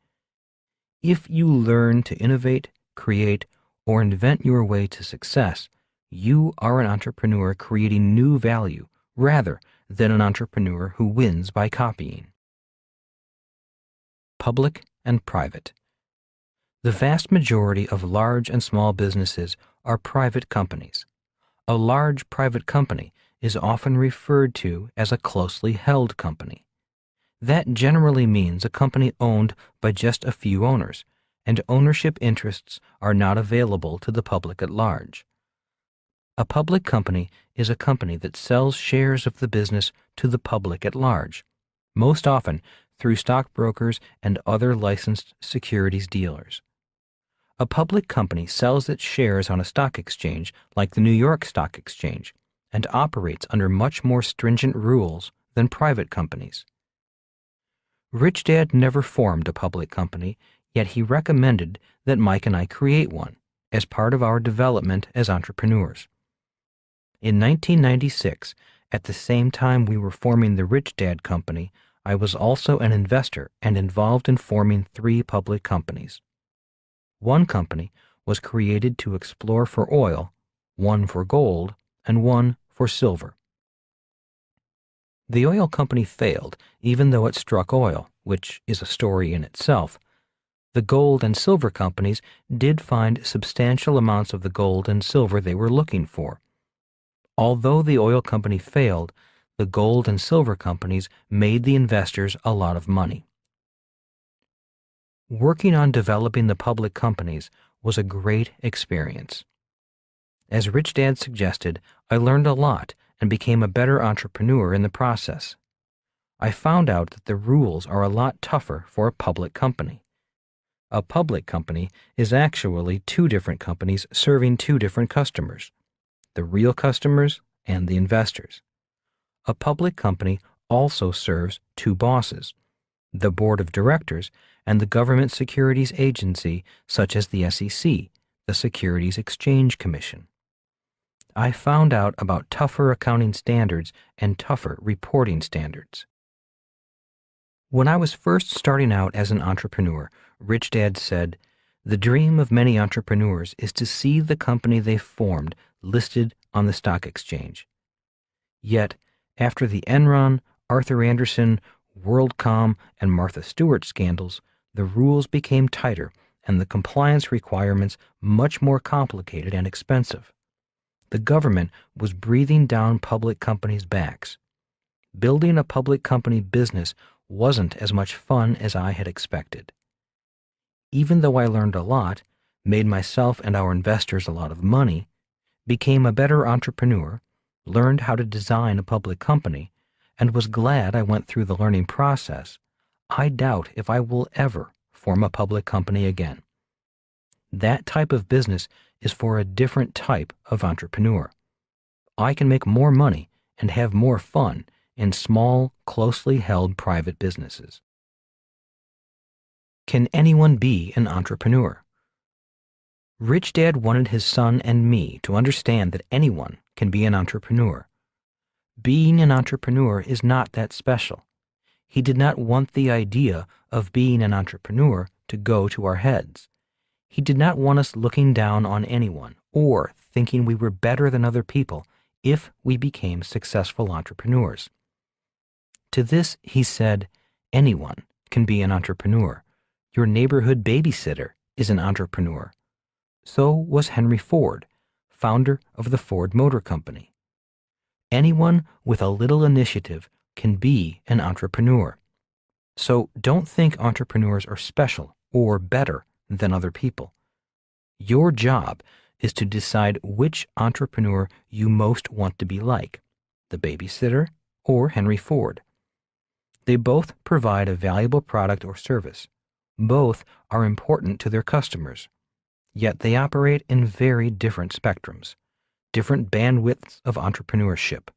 If you learn to innovate, create, or invent your way to success, you are an entrepreneur creating new value rather than an entrepreneur who wins by copying. Public and private. The vast majority of large and small businesses are private companies. A large private company is often referred to as a closely held company. That generally means a company owned by just a few owners, and ownership interests are not available to the public at large. A public company is a company that sells shares of the business to the public at large, most often through stockbrokers and other licensed securities dealers. A public company sells its shares on a stock exchange like the New York Stock Exchange and operates under much more stringent rules than private companies. Rich Dad never formed a public company, yet he recommended that Mike and I create one as part of our development as entrepreneurs. In 1996, at the same time we were forming the Rich Dad Company, I was also an investor and involved in forming 3 public companies. One company was created to explore for oil, one for gold, and one for silver. The oil company failed, even though it struck oil, which is a story in itself. The gold and silver companies did find substantial amounts of the gold and silver they were looking for. Although the oil company failed, the gold and silver companies made the investors a lot of money. Working on developing the public companies was a great experience. As Rich Dad suggested, I learned a lot and became a better entrepreneur in the process. I found out that the rules are a lot tougher for a public company. A public company is actually 2 different companies serving 2 different customers, the real customers and the investors. A public company also serves 2 bosses, the board of directors and the government securities agency such as the SEC, the Securities Exchange Commission. I found out about tougher accounting standards and tougher reporting standards. When I was first starting out as an entrepreneur, Rich Dad said, "The dream of many entrepreneurs is to see the company they formed listed on the stock exchange." Yet, after the Enron, Arthur Andersen, WorldCom, and Martha Stewart scandals, the rules became tighter and the compliance requirements much more complicated and expensive. The government was breathing down public companies' backs. Building a public company business wasn't as much fun as I had expected. Even though I learned a lot, made myself and our investors a lot of money, became a better entrepreneur, learned how to design a public company, and was glad I went through the learning process, I doubt if I will ever form a public company again. That type of business is for a different type of entrepreneur. I can make more money and have more fun in small, closely held private businesses. Can anyone be an entrepreneur? Rich Dad wanted his son and me to understand that anyone can be an entrepreneur. Being an entrepreneur is not that special. He did not want the idea of being an entrepreneur to go to our heads. He did not want us looking down on anyone or thinking we were better than other people if we became successful entrepreneurs. To this, he said, anyone can be an entrepreneur. Your neighborhood babysitter is an entrepreneur. So was Henry Ford, founder of the Ford Motor Company. Anyone with a little initiative can be an entrepreneur. So don't think entrepreneurs are special or better than other people. Your job is to decide which entrepreneur you most want to be like, the babysitter or Henry Ford. They both provide a valuable product or service. Both are important to their customers. Yet they operate in very different spectrums, different bandwidths of entrepreneurship.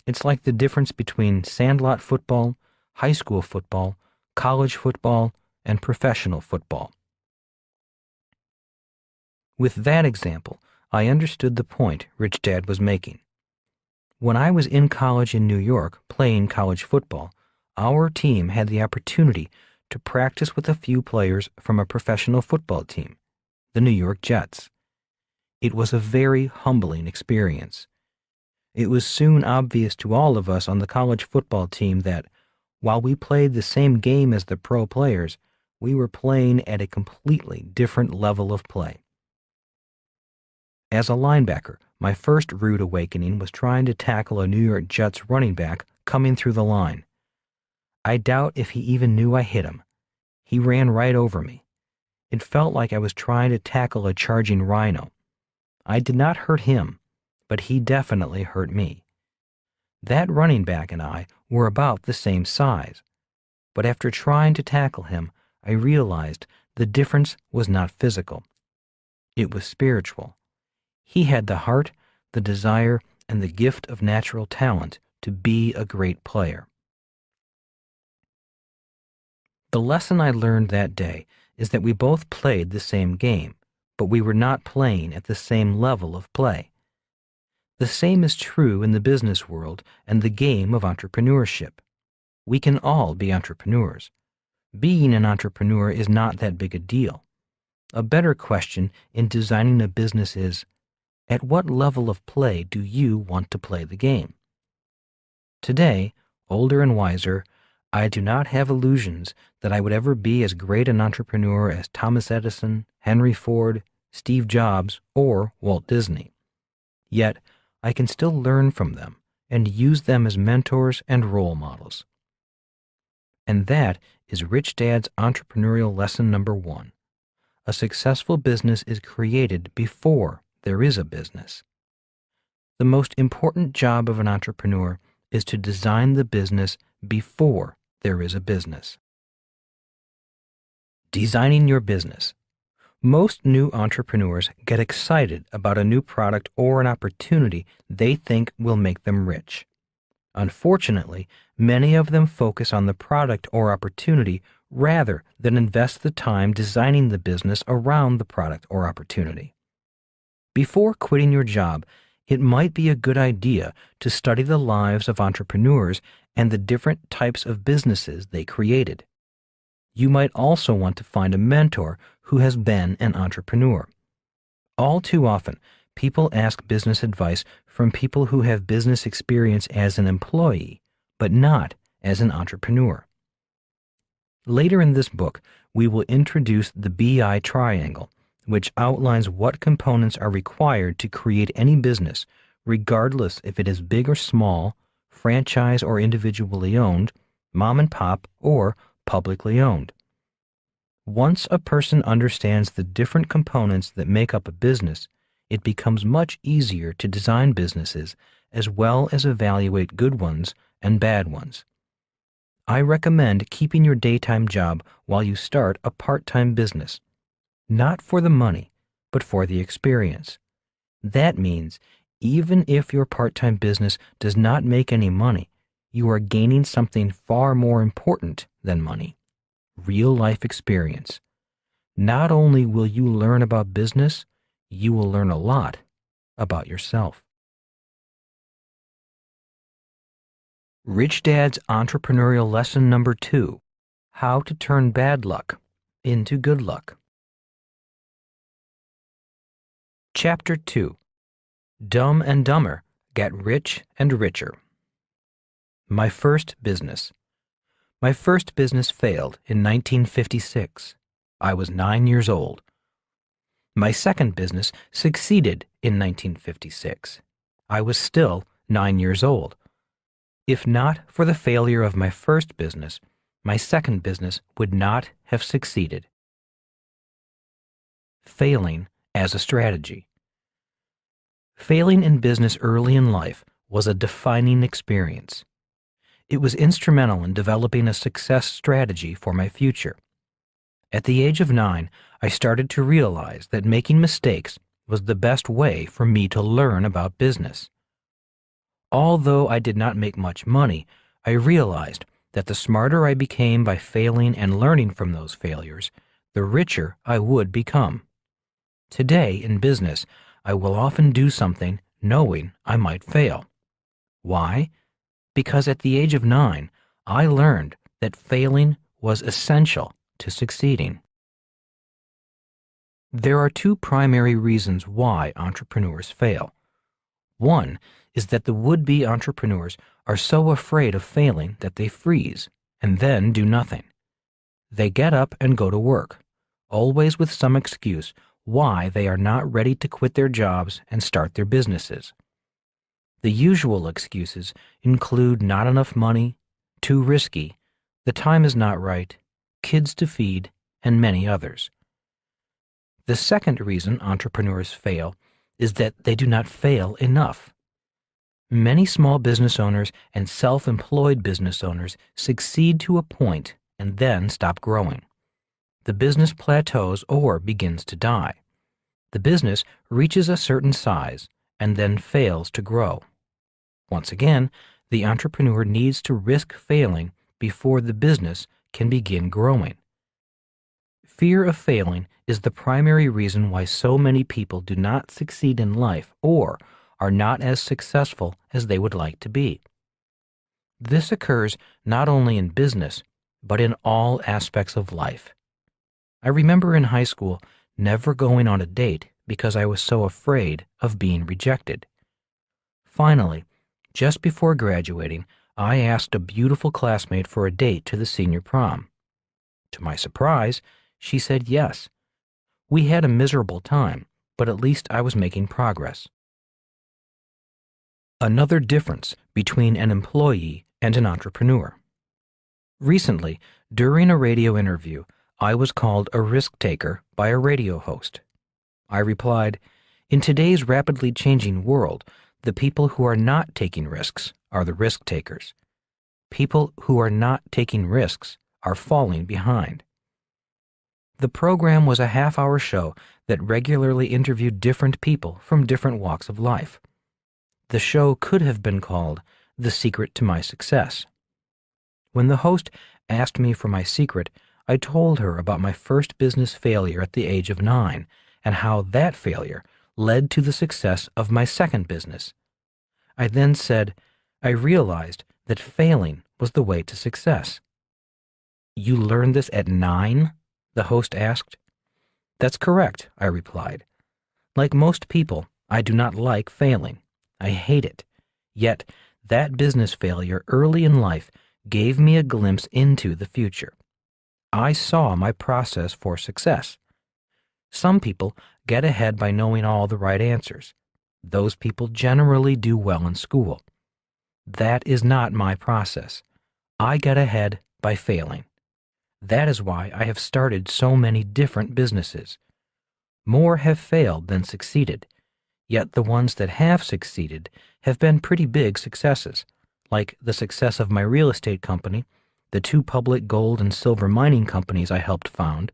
It's like the difference between sandlot football, high school football, college football, and professional football. With that example, I understood the point Rich Dad was making. When I was in college in New York playing college football, our team had the opportunity to practice with a few players from a professional football team, the New York Jets. It was a very humbling experience. It was soon obvious to all of us on the college football team that, while we played the same game as the pro players, we were playing at a completely different level of play. As a linebacker, my first rude awakening was trying to tackle a New York Jets running back coming through the line. I doubt if he even knew I hit him. He ran right over me. It felt like I was trying to tackle a charging rhino. I did not hurt him, but he definitely hurt me. That running back and I were about the same size, but after trying to tackle him, I realized the difference was not physical. It was spiritual. He had the heart, the desire, and the gift of natural talent to be a great player. The lesson I learned that day is that we both played the same game, but we were not playing at the same level of play. The same is true in the business world and the game of entrepreneurship. We can all be entrepreneurs. Being an entrepreneur is not that big a deal. A better question in designing a business is, at what level of play do you want to play the game? Today, older and wiser, I do not have illusions that I would ever be as great an entrepreneur as Thomas Edison, Henry Ford, Steve Jobs, or Walt Disney. Yet, I can still learn from them and use them as mentors and role models. And that is Rich Dad's entrepreneurial lesson number 1. A successful business is created before there is a business. The most important job of an entrepreneur is to design the business before there is a business. Designing your business. Most new entrepreneurs get excited about a new product or an opportunity they think will make them rich. Unfortunately, many of them focus on the product or opportunity rather than invest the time designing the business around the product or opportunity. Before quitting your job, it might be a good idea to study the lives of entrepreneurs and the different types of businesses they created. You might also want to find a mentor who has been an entrepreneur. All too often, people ask business advice from people who have business experience as an employee, but not as an entrepreneur. Later in this book, we will introduce the BI triangle, which outlines what components are required to create any business, regardless if it is big or small, franchise or individually owned, mom and pop, or publicly owned. Once a person understands the different components that make up a business, it becomes much easier to design businesses as well as evaluate good ones and bad ones. I recommend keeping your daytime job while you start a part-time business. Not for the money, but for the experience. That means even if your part-time business does not make any money, you are gaining something far more important than money: real-life experience. Not only will you learn about business, you will learn a lot about yourself. Rich Dad's entrepreneurial lesson number 2: How to turn bad luck into good luck. Chapter 2: Dumb and Dumber Get rich and richer. My first business. My first business failed in 1956. I was 9 years old. My second business succeeded in 1956. I was still 9 years old. If not for the failure of my first business, my second business would not have succeeded. Failing as a strategy. Failing in business early in life was a defining experience. It was instrumental in developing a success strategy for my future. At the age of 9, I started to realize that making mistakes was the best way for me to learn about business. Although I did not make much money, I realized that the smarter I became by failing and learning from those failures, the richer I would become. Today, in business, I will often do something knowing I might fail. Why? Because at the age of 9, I learned that failing was essential to succeeding. There are two primary reasons why entrepreneurs fail. One is that the would-be entrepreneurs are so afraid of failing that they freeze and then do nothing. They get up and go to work, always with some excuse why they are not ready to quit their jobs and start their businesses. The usual excuses include not enough money, too risky, the time is not right, kids to feed, and many others. The second reason entrepreneurs fail is that they do not fail enough. Many small business owners and self-employed business owners succeed to a point and then stop growing. The business plateaus or begins to die. The business reaches a certain size and then fails to grow. Once again, the entrepreneur needs to risk failing before the business can begin growing. Fear of failing is the primary reason why so many people do not succeed in life or are not as successful as they would like to be. This occurs not only in business, but in all aspects of life. I remember in high school never going on a date because I was so afraid of being rejected. Finally, just before graduating, I asked a beautiful classmate for a date to the senior prom. To my surprise, she said yes. We had a miserable time, but at least I was making progress. Another difference between an employee and an entrepreneur. Recently, during a radio interview, I was called a risk taker by a radio host. I replied, "In today's rapidly changing world, the people who are not taking risks are the risk takers. People who are not taking risks are falling behind." The program was a half-hour show that regularly interviewed different people from different walks of life. The show could have been called The Secret to My Success. When the host asked me for my secret, I told her about my first business failure at the age of 9 and how that failure led to the success of my second business. I then said, I realized that failing was the way to success. "You learned this at 9?" the host asked. "That's correct," I replied. "Like most people, I do not like failing. I hate it. Yet, that business failure early in life gave me a glimpse into the future. I saw my process for success. Some people get ahead by knowing all the right answers. Those people generally do well in school. That is not my process. I get ahead by failing. That is why I have started so many different businesses. More have failed than succeeded, yet the ones that have succeeded have been pretty big successes, like the success of my real estate company, the 2 public gold and silver mining companies I helped found,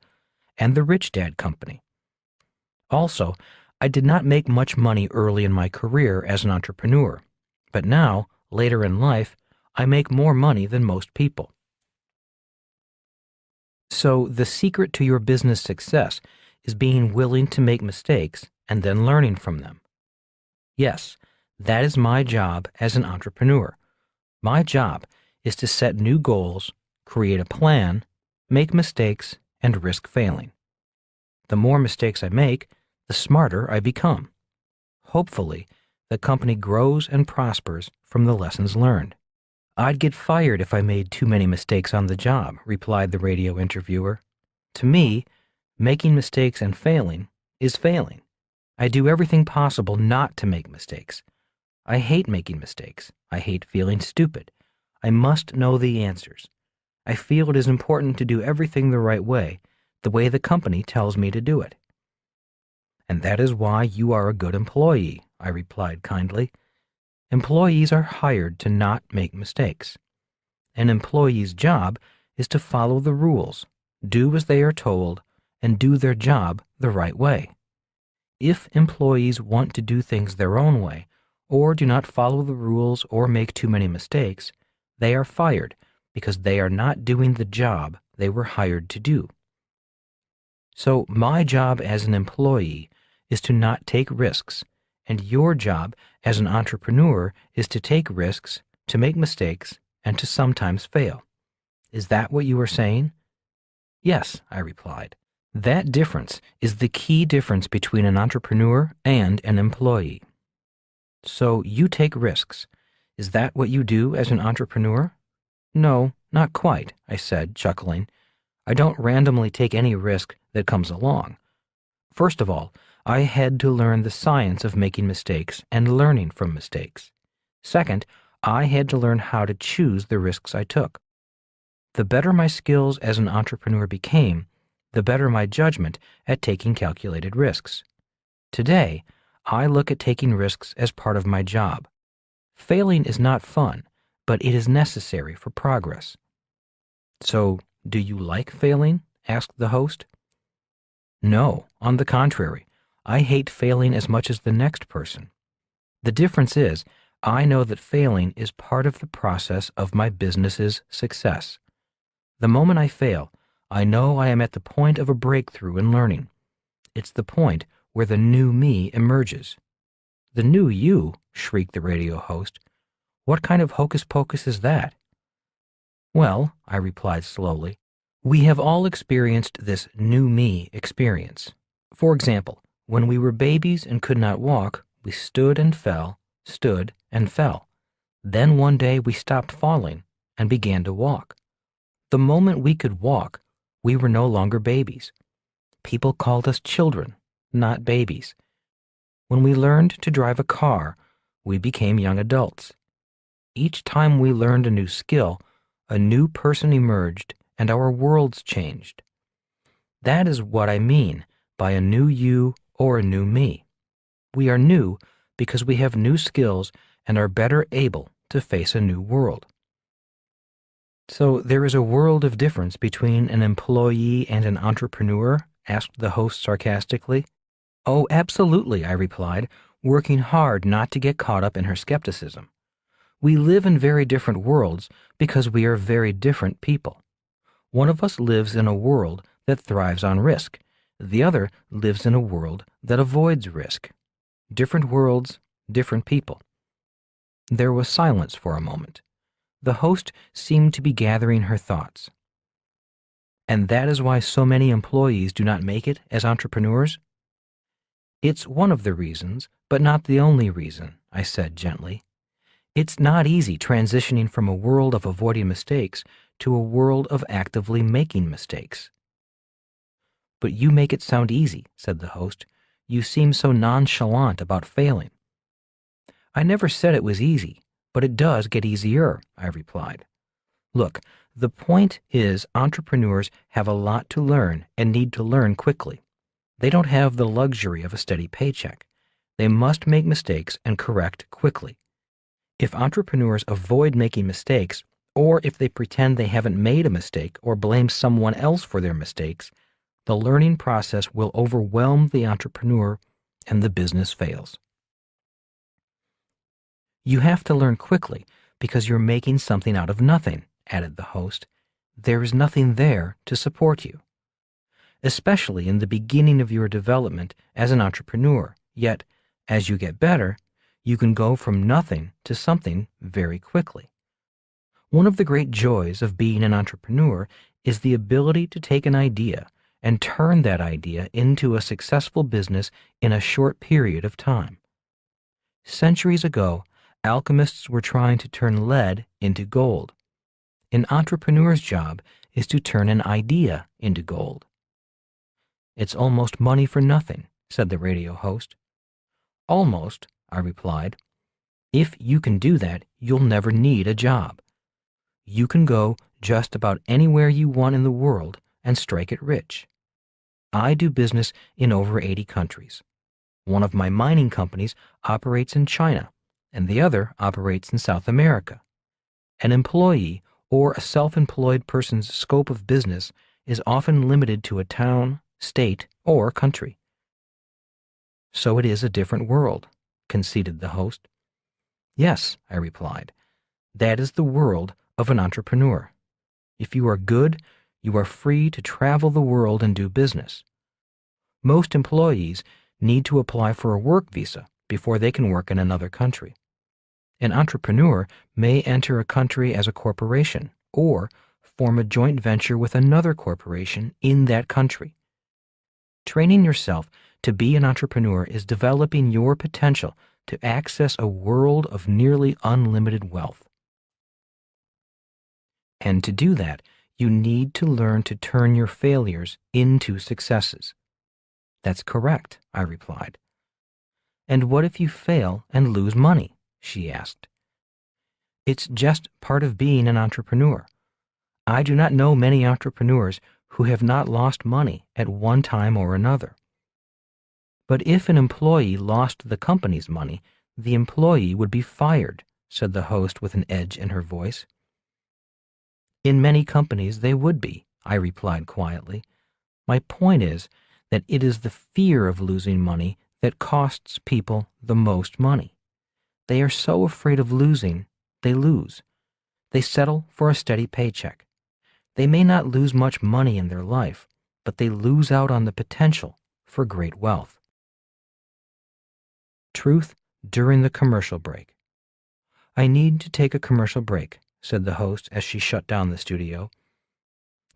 and the Rich Dad Company. Also, I did not make much money early in my career as an entrepreneur, but now, later in life, I make more money than most people. So, the secret to your business success is being willing to make mistakes and then learning from them. Yes, that is my job as an entrepreneur. My job is to set new goals, create a plan, make mistakes, and risk failing. The more mistakes I make, the smarter I become. Hopefully, the company grows and prospers from the lessons learned. I'd get fired if I made too many mistakes on the job, replied the radio interviewer. To me, making mistakes and failing is failing. I do everything possible not to make mistakes. I hate making mistakes. I hate feeling stupid. I must know the answers. I feel it is important to do everything the right way the company tells me to do it. And that is why you are a good employee, I replied kindly. Employees are hired to not make mistakes. An employee's job is to follow the rules, do as they are told, and do their job the right way. If employees want to do things their own way, or do not follow the rules or make too many mistakes, they are fired because they are not doing the job they were hired to do. So my job as an employee is to not take risks, and your job as an entrepreneur is to take risks, to make mistakes, and to sometimes fail. Is that what you are saying? Yes, I replied. That difference is the key difference between an entrepreneur and an employee. So you take risks. Is that what you do as an entrepreneur? No, not quite, I said, chuckling. I don't randomly take any risk that comes along. First of all, I had to learn the science of making mistakes and learning from mistakes. Second, I had to learn how to choose the risks I took. The better my skills as an entrepreneur became, the better my judgment at taking calculated risks. Today, I look at taking risks as part of my job. Failing is not fun, but it is necessary for progress. So, do you like failing? Asked the host. No, on the contrary. I hate failing as much as the next person. The difference is, I know that failing is part of the process of my business's success. The moment I fail, I know I am at the point of a breakthrough in learning. It's the point where the new me emerges. The new you, shrieked the radio host. What kind of hocus pocus is that? Well, I replied slowly, we have all experienced this new me experience. For example, when we were babies and could not walk, we stood and fell, stood and fell. Then one day we stopped falling and began to walk. The moment we could walk, we were no longer babies. People called us children, not babies. When we learned to drive a car, we became young adults. Each time we learned a new skill, a new person emerged and our worlds changed. That is what I mean by a new you or a new me. We are new because we have new skills and are better able to face a new world. So there is a world of difference between an employee and an entrepreneur? Asked the host sarcastically. Oh, absolutely, I replied, working hard not to get caught up in her skepticism. We live in very different worlds because we are very different people. One of us lives in a world that thrives on risk. The other lives in a world that avoids risk. Different worlds, different people. There was silence for a moment. The host seemed to be gathering her thoughts. And that is why so many employees do not make it as entrepreneurs? It's one of the reasons, but not the only reason, I said gently. It's not easy transitioning from a world of avoiding mistakes to a world of actively making mistakes. But you make it sound easy, said the host. You seem so nonchalant about failing. I never said it was easy, but it does get easier, I replied. Look, the point is entrepreneurs have a lot to learn and need to learn quickly. They don't have the luxury of a steady paycheck. They must make mistakes and correct quickly. If entrepreneurs avoid making mistakes, or if they pretend they haven't made a mistake or blame someone else for their mistakes, the learning process will overwhelm the entrepreneur and the business fails. You have to learn quickly because you're making something out of nothing, added the host. There is nothing there to support you. Especially in the beginning of your development as an entrepreneur, yet, as you get better, you can go from nothing to something very quickly. One of the great joys of being an entrepreneur is the ability to take an idea and turn that idea into a successful business in a short period of time. Centuries ago, alchemists were trying to turn lead into gold. An entrepreneur's job is to turn an idea into gold. It's almost money for nothing, said the radio host. Almost, I replied. If you can do that, you'll never need a job. You can go just about anywhere you want in the world and strike it rich. I do business in over 80 countries. One of my mining companies operates in China, and the other operates in South America. An employee or a self-employed person's scope of business is often limited to a town, state, or country. So it is a different world, conceded the host. Yes, I replied. That is the world of an entrepreneur. If you are good, you are free to travel the world and do business. Most employees need to apply for a work visa before they can work in another country. An entrepreneur may enter a country as a corporation or form a joint venture with another corporation in that country. Training yourself to be an entrepreneur is developing your potential to access a world of nearly unlimited wealth. And to do that, you need to learn to turn your failures into successes. That's correct, I replied. And what if you fail and lose money? She asked. It's just part of being an entrepreneur. I do not know many entrepreneurs who have not lost money at one time or another. But if an employee lost the company's money, the employee would be fired, said the host with an edge in her voice. In many companies they would be, I replied quietly. My point is that it is the fear of losing money that costs people the most money. They are so afraid of losing, they lose. They settle for a steady paycheck. They may not lose much money in their life, but they lose out on the potential for great wealth. Truth during the commercial break. I need to take a commercial break, said the host as she shut down the studio.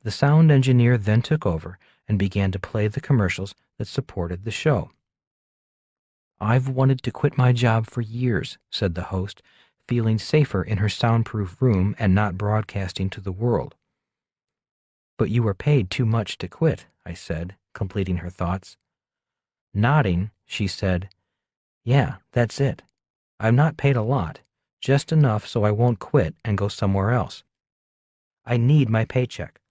The sound engineer then took over and began to play the commercials that supported the show. I've wanted to quit my job for years, said the host, feeling safer in her soundproof room and not broadcasting to the world. But you were paid too much to quit, I said, completing her thoughts. Nodding, she said, Yeah, that's it. I'm not paid a lot, just enough so I won't quit and go somewhere else. I need my paycheck.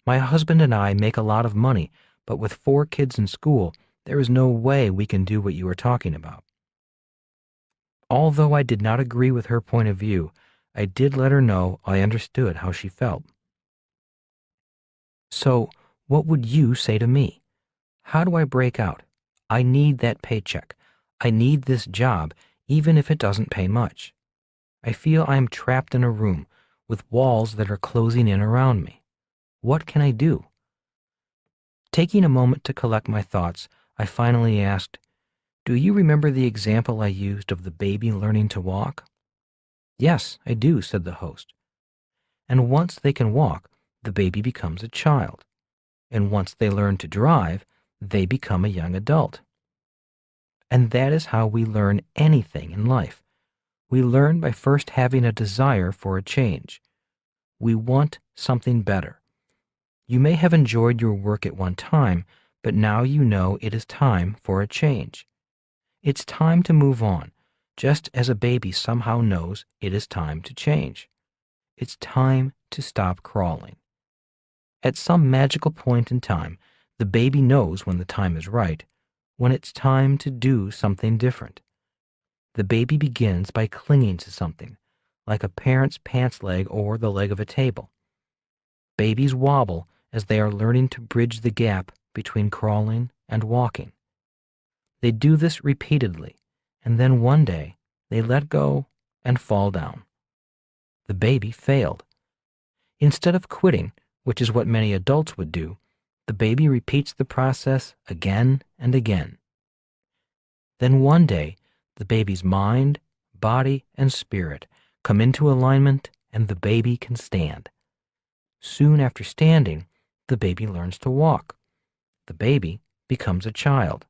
My husband and I make a lot of money, but with 4 kids in school, there is no way we can do what you are talking about. Although I did not agree with her point of view, I did let her know I understood how she felt. So, what would you say to me? How do I break out? I need that paycheck. I need this job, even if it doesn't pay much. I feel I am trapped in a room with walls that are closing in around me. What can I do? Taking a moment to collect my thoughts, I finally asked, Do you remember the example I used of the baby learning to walk? Yes, I do, said the host. And once they can walk, the baby becomes a child. And once they learn to drive, they become a young adult. And that is how we learn anything in life. We learn by first having a desire for a change. We want something better. You may have enjoyed your work at one time, but now you know it is time for a change. It's time to move on, just as a baby somehow knows it is time to change. It's time to stop crawling. At some magical point in time, the baby knows when the time is right, when it's time to do something different. The baby begins by clinging to something, like a parent's pants leg or the leg of a table. Babies wobble as they are learning to bridge the gap between crawling and walking. They do this repeatedly, and then one day they let go and fall down. The baby failed. Instead of quitting, which is what many adults would do, the baby repeats the process again and again. Then one day, the baby's mind, body, and spirit come into alignment and the baby can stand. Soon after standing, the baby learns to walk. The baby becomes a child.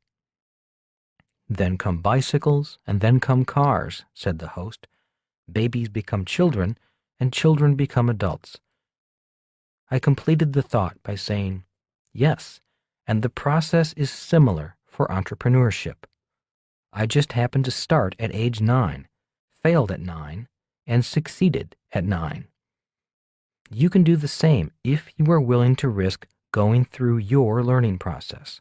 Then come bicycles, and then come cars, said the host. Babies become children, and children become adults. I completed the thought by saying, yes, and the process is similar for entrepreneurship. I just happened to start at age 9, failed at 9, and succeeded at 9. You can do the same if you are willing to risk going through your learning process.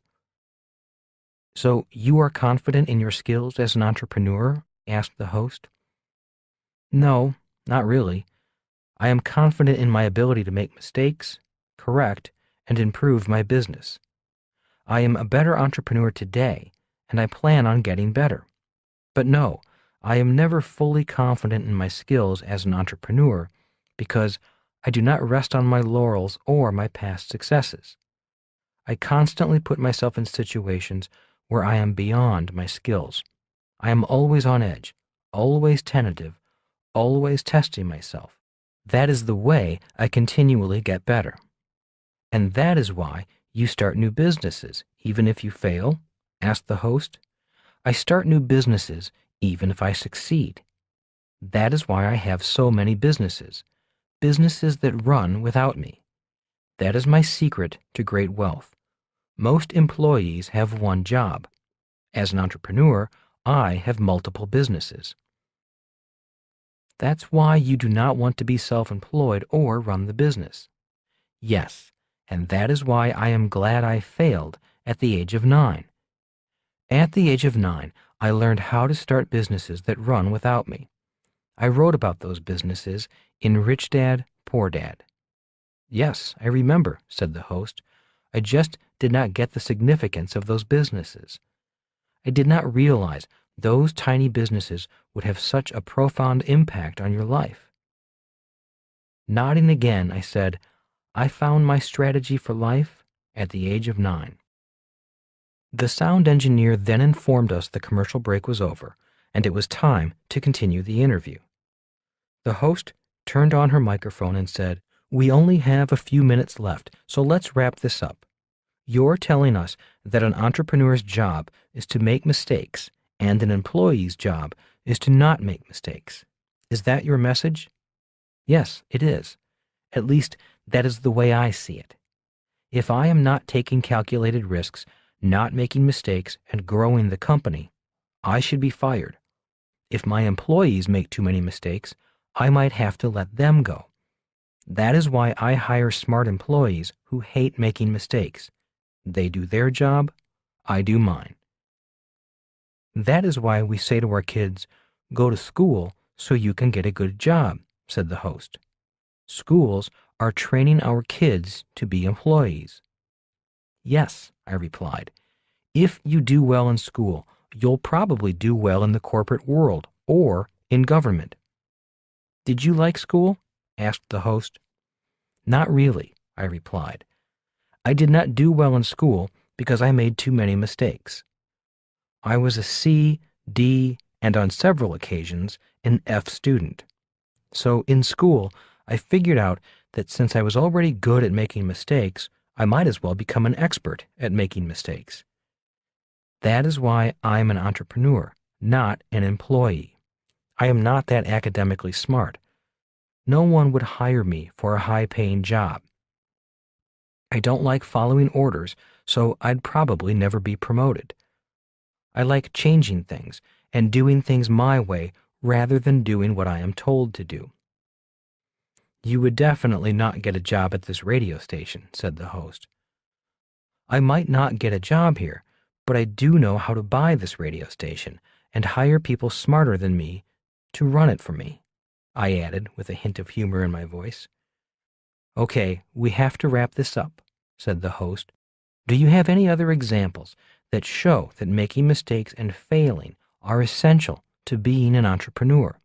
So you are confident in your skills as an entrepreneur? Asked the host. No, not really. I am confident in my ability to make mistakes, correct, and improve my business. I am a better entrepreneur today, and I plan on getting better. But no, I am never fully confident in my skills as an entrepreneur because I do not rest on my laurels or my past successes. I constantly put myself in situations where I am beyond my skills. I am always on edge, always tentative, always testing myself. That is the way I continually get better. And that is why you start new businesses, even if you fail? Asked the host. I start new businesses even if I succeed. That is why I have so many businesses that run without me. That is my secret to great wealth. Most employees have one job. As an entrepreneur, I have multiple businesses. That's why you do not want to be self-employed or run the business. Yes, and that is why I am glad I failed at the age of 9. At the age of 9, I learned how to start businesses that run without me. I wrote about those businesses in Rich Dad, Poor Dad. Yes, I remember, said the host. I just did not get the significance of those businesses. I did not realize those tiny businesses would have such a profound impact on your life. Nodding again, I said, I found my strategy for life at the age of 9. The sound engineer then informed us the commercial break was over, and it was time to continue the interview. The host turned on her microphone and said, we only have a few minutes left, so let's wrap this up. You're telling us that an entrepreneur's job is to make mistakes and an employee's job is to not make mistakes. Is that your message? Yes, it is. At least that is the way I see it. If I am not taking calculated risks, not making mistakes, and growing the company, I should be fired. If my employees make too many mistakes, I might have to let them go. That is why I hire smart employees who hate making mistakes. They do their job, I do mine. That is why we say to our kids, go to school so you can get a good job, said the host. Schools are training our kids to be employees. Yes, I replied. If you do well in school, you'll probably do well in the corporate world or in government. Did you like school? Asked the host. Not really, I replied. I did not do well in school because I made too many mistakes. I was a C, D, and on several occasions, an F student. So in school, I figured out that since I was already good at making mistakes, I might as well become an expert at making mistakes. That is why I'm an entrepreneur, not an employee. I am not that academically smart. No one would hire me for a high-paying job. I don't like following orders, so I'd probably never be promoted. I like changing things and doing things my way rather than doing what I am told to do. You would definitely not get a job at this radio station, said the host. I might not get a job here, but I do know how to buy this radio station and hire people smarter than me to run it for me, I added with a hint of humor in my voice. Okay, we have to wrap this up, said the host. Do you have any other examples that show that making mistakes and failing are essential to being an entrepreneur?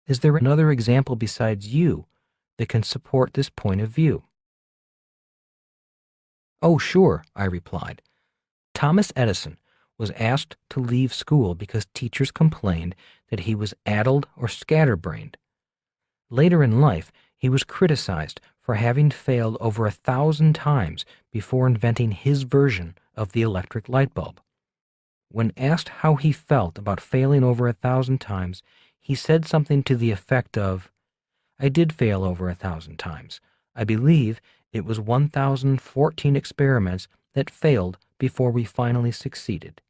Is there another example besides you that can support this point of view? Oh, sure, I replied. Thomas Edison was asked to leave school because teachers complained that he was addled or scatterbrained. Later in life, he was criticized for having failed over 1,000 times before inventing his version of the electric light bulb. When asked how he felt about failing over 1,000 times, he said something to the effect of, "I did fail over 1,000 times. I believe it was 1,014 experiments that failed before we finally succeeded.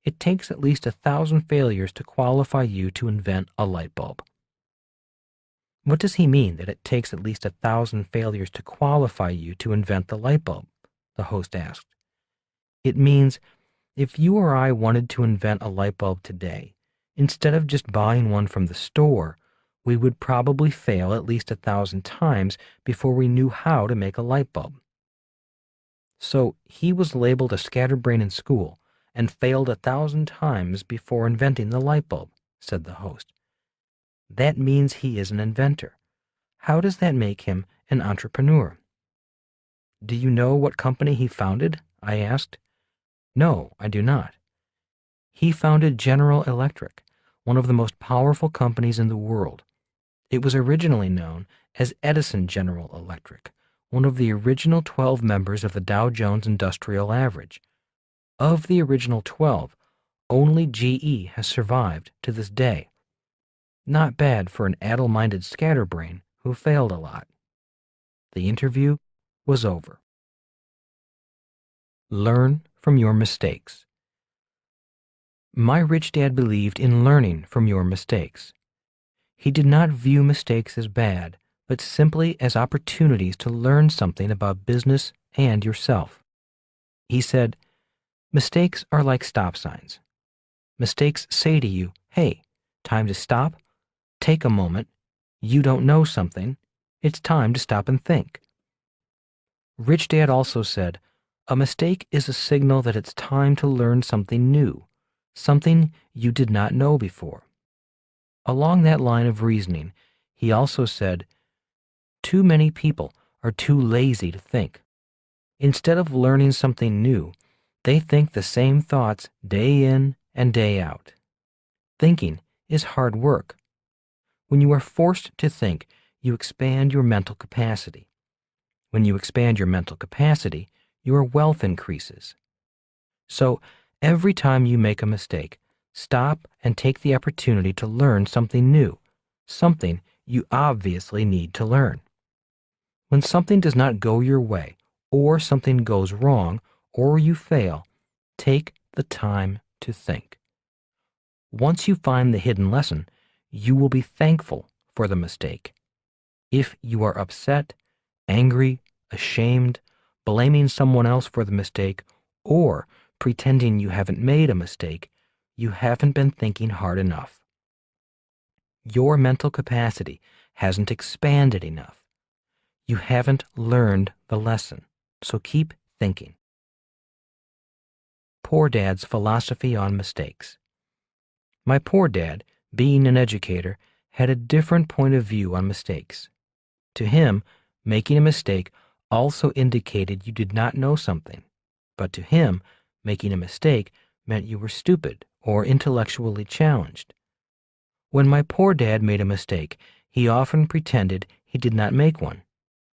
It takes at least 1,000 failures to qualify you to invent a light bulb." What does he mean that it takes at least 1,000 failures to qualify you to invent the light bulb? The host asked. It means if you or I wanted to invent a light bulb today, instead of just buying one from the store, we would probably fail at least 1,000 times before we knew how to make a light bulb. So he was labeled a scatterbrain in school and failed 1,000 times before inventing the light bulb, said the host. That means he is an inventor. How does that make him an entrepreneur? Do you know what company he founded? I asked. No, I do not. He founded General Electric, one of the most powerful companies in the world. It was originally known as Edison General Electric, one of the original 12 members of the Dow Jones Industrial Average. Of the original 12, only GE has survived to this day. Not bad for an addle-minded scatterbrain who failed a lot. The interview was over. Learn from your mistakes. My rich dad believed in learning from your mistakes. He did not view mistakes as bad, but simply as opportunities to learn something about business and yourself. He said, mistakes are like stop signs. Mistakes say to you, hey, time to stop, take a moment, you don't know something, it's time to stop and think. Rich Dad also said, a mistake is a signal that it's time to learn something new, something you did not know before. Along that line of reasoning, he also said, too many people are too lazy to think. Instead of learning something new, they think the same thoughts day in and day out. Thinking is hard work. When you are forced to think, you expand your mental capacity. When you expand your mental capacity, your wealth increases. So, every time you make a mistake, stop and take the opportunity to learn something new, something you obviously need to learn. When something does not go your way, or something goes wrong, or you fail, take the time to think. Once you find the hidden lesson, you will be thankful for the mistake. If you are upset, angry, ashamed, blaming someone else for the mistake, or pretending you haven't made a mistake, you haven't been thinking hard enough. Your mental capacity hasn't expanded enough. You haven't learned the lesson, so keep thinking. Poor Dad's philosophy on mistakes. My poor dad, being an educator, had a different point of view on mistakes. To him, making a mistake also indicated you did not know something, but to him, making a mistake meant you were stupid or intellectually challenged. When my poor dad made a mistake, he often pretended he did not make one,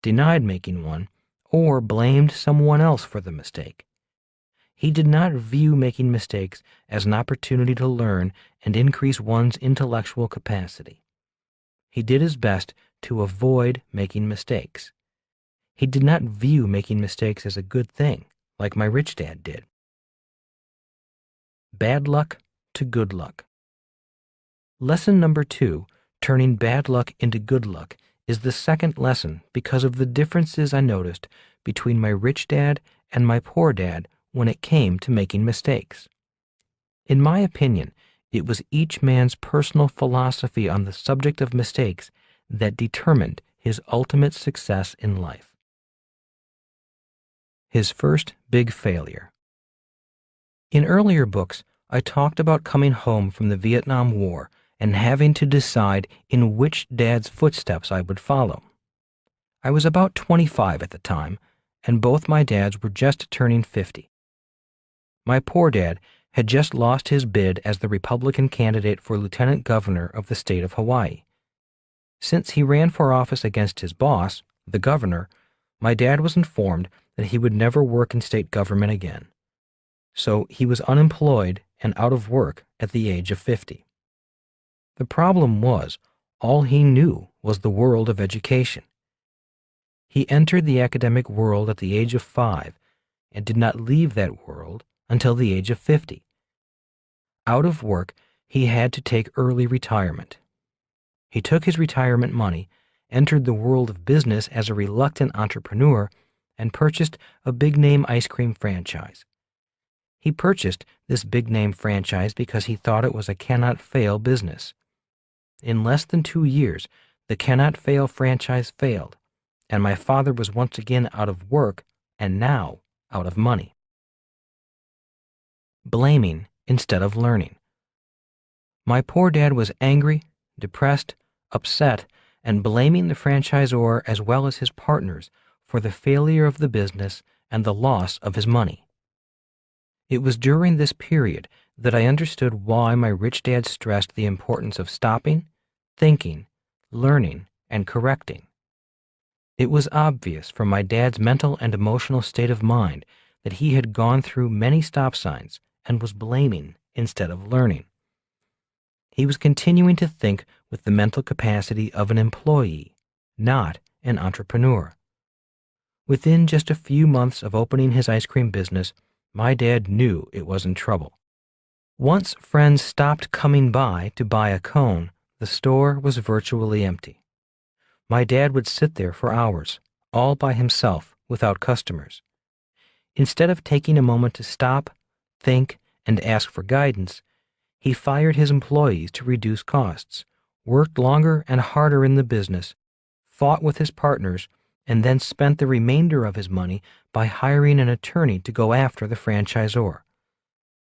denied making one, or blamed someone else for the mistake. He did not view making mistakes as an opportunity to learn and increase one's intellectual capacity. He did his best to avoid making mistakes. He did not view making mistakes as a good thing, like my rich dad did. Bad luck to good luck. Lesson number 2, turning bad luck into good luck, is the second lesson because of the differences I noticed between my rich dad and my poor dad when it came to making mistakes. In my opinion, it was each man's personal philosophy on the subject of mistakes that determined his ultimate success in life. His first big failure. In earlier books, I talked about coming home from the Vietnam War and having to decide in which dad's footsteps I would follow. I was about 25 at the time, and both my dads were just turning 50. My poor dad had just lost his bid as the Republican candidate for lieutenant governor of the state of Hawaii. Since he ran for office against his boss, the governor, my dad was informed that he would never work in state government again. so he was unemployed and out of work at the age of 50. The problem was, all he knew was the world of education. He entered the academic world at the age of 5 and did not leave that world until the age of 50. Out of work, he had to take early retirement. He took his retirement money, entered the world of business as a reluctant entrepreneur, and purchased a big-name ice cream franchise. He purchased this big-name franchise because he thought it was a cannot-fail business. In less than 2 years, the cannot-fail franchise failed, and my father was once again out of work and now out of money. Blaming instead of learning. My poor dad was angry, depressed, upset, and blaming the franchisor as well as his partners for the failure of the business and the loss of his money. It was during this period that I understood why my rich dad stressed the importance of stopping, thinking, learning, and correcting. It was obvious from my dad's mental and emotional state of mind that he had gone through many stop signs and was blaming instead of learning. He was continuing to think with the mental capacity of an employee, not an entrepreneur. Within just a few months of opening his ice cream business, my dad knew it was in trouble. Once friends stopped coming by to buy a cone, the store was virtually empty. My dad would sit there for hours, all by himself, without customers. Instead of taking a moment to stop, think, and ask for guidance, he fired his employees to reduce costs, worked longer and harder in the business, fought with his partners, and then spent the remainder of his money by hiring an attorney to go after the franchisor.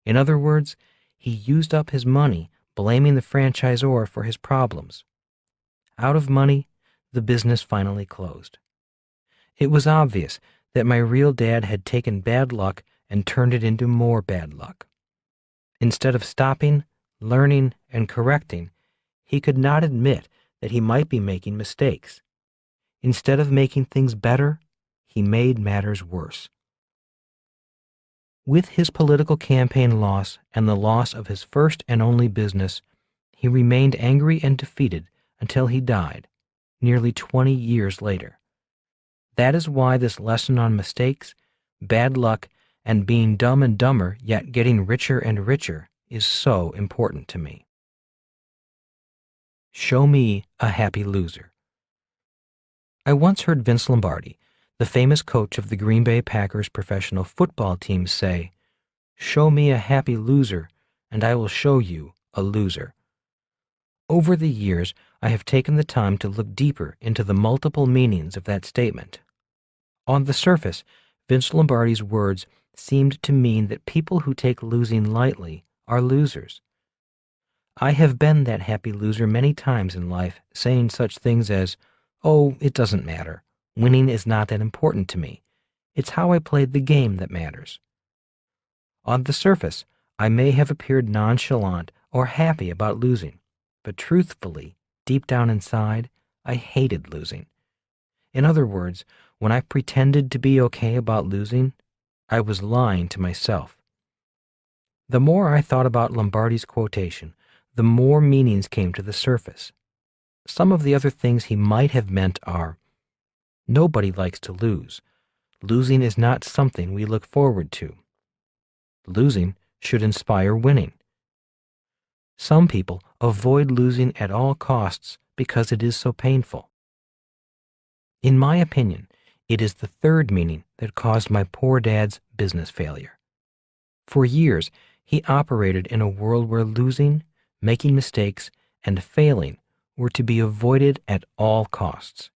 In other words, he used up his money blaming the franchisor for his problems. Out of money, the business finally closed. It was obvious that my real dad had taken bad luck and turned it into more bad luck. Instead of stopping, learning, and correcting, he could not admit that he might be making mistakes. Instead of making things better, he made matters worse. With his political campaign loss and the loss of his first and only business, he remained angry and defeated until he died, nearly 20 years later. That is why this lesson on mistakes, bad luck, and being dumb and dumber yet getting richer and richer is so important to me. Show me a happy loser. I once heard Vince Lombardi, the famous coach of the Green Bay Packers professional football team, say, "Show me a happy loser, and I will show you a loser." Over the years, I have taken the time to look deeper into the multiple meanings of that statement. On the surface, Vince Lombardi's words seemed to mean that people who take losing lightly are losers. I have been that happy loser many times in life, saying such things as, "Oh, it doesn't matter. Winning is not that important to me. It's how I played the game that matters." On the surface, I may have appeared nonchalant or happy about losing, but truthfully, deep down inside, I hated losing. In other words, when I pretended to be okay about losing, I was lying to myself. The more I thought about Lombardi's quotation, the more meanings came to the surface. Some of the other things he might have meant are, nobody likes to lose. Losing is not something we look forward to. Losing should inspire winning. Some people avoid losing at all costs because it is so painful. In my opinion, it is the third meaning that caused my poor dad's business failure. For years, he operated in a world where losing, making mistakes, and failing were to be avoided at all costs.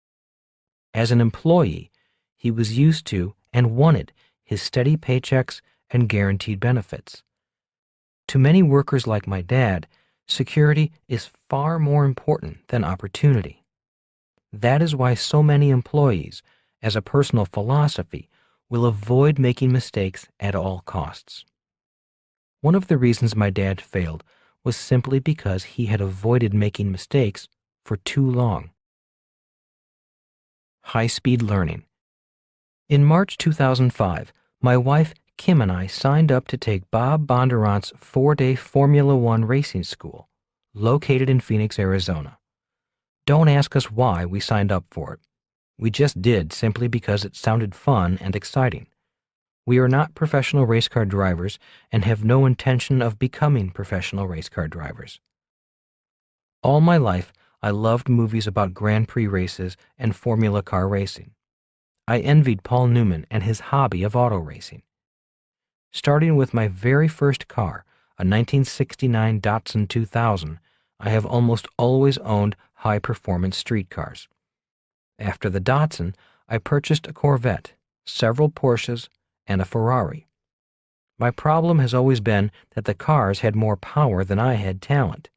As an employee, he was used to and wanted his steady paychecks and guaranteed benefits. To many workers like my dad, security is far more important than opportunity. That is why so many employees, as a personal philosophy, will avoid making mistakes at all costs. One of the reasons my dad failed was simply because he had avoided making mistakes for too long. High-speed learning. In March 2005, my wife, Kim and I signed up to take Bob Bondurant's 4-day Formula One racing school, located in Phoenix, Arizona. Don't ask us why we signed up for it. We just did simply because it sounded fun and exciting. We are not professional race car drivers and have no intention of becoming professional race car drivers. All my life, I loved movies about Grand Prix races and Formula car racing. I envied Paul Newman and his hobby of auto racing. Starting with my very first car, a 1969 Datsun 2000, I have almost always owned high-performance street cars. After the Datsun, I purchased a Corvette, several Porsches, and a Ferrari. My problem has always been that the cars had more power than I had talent.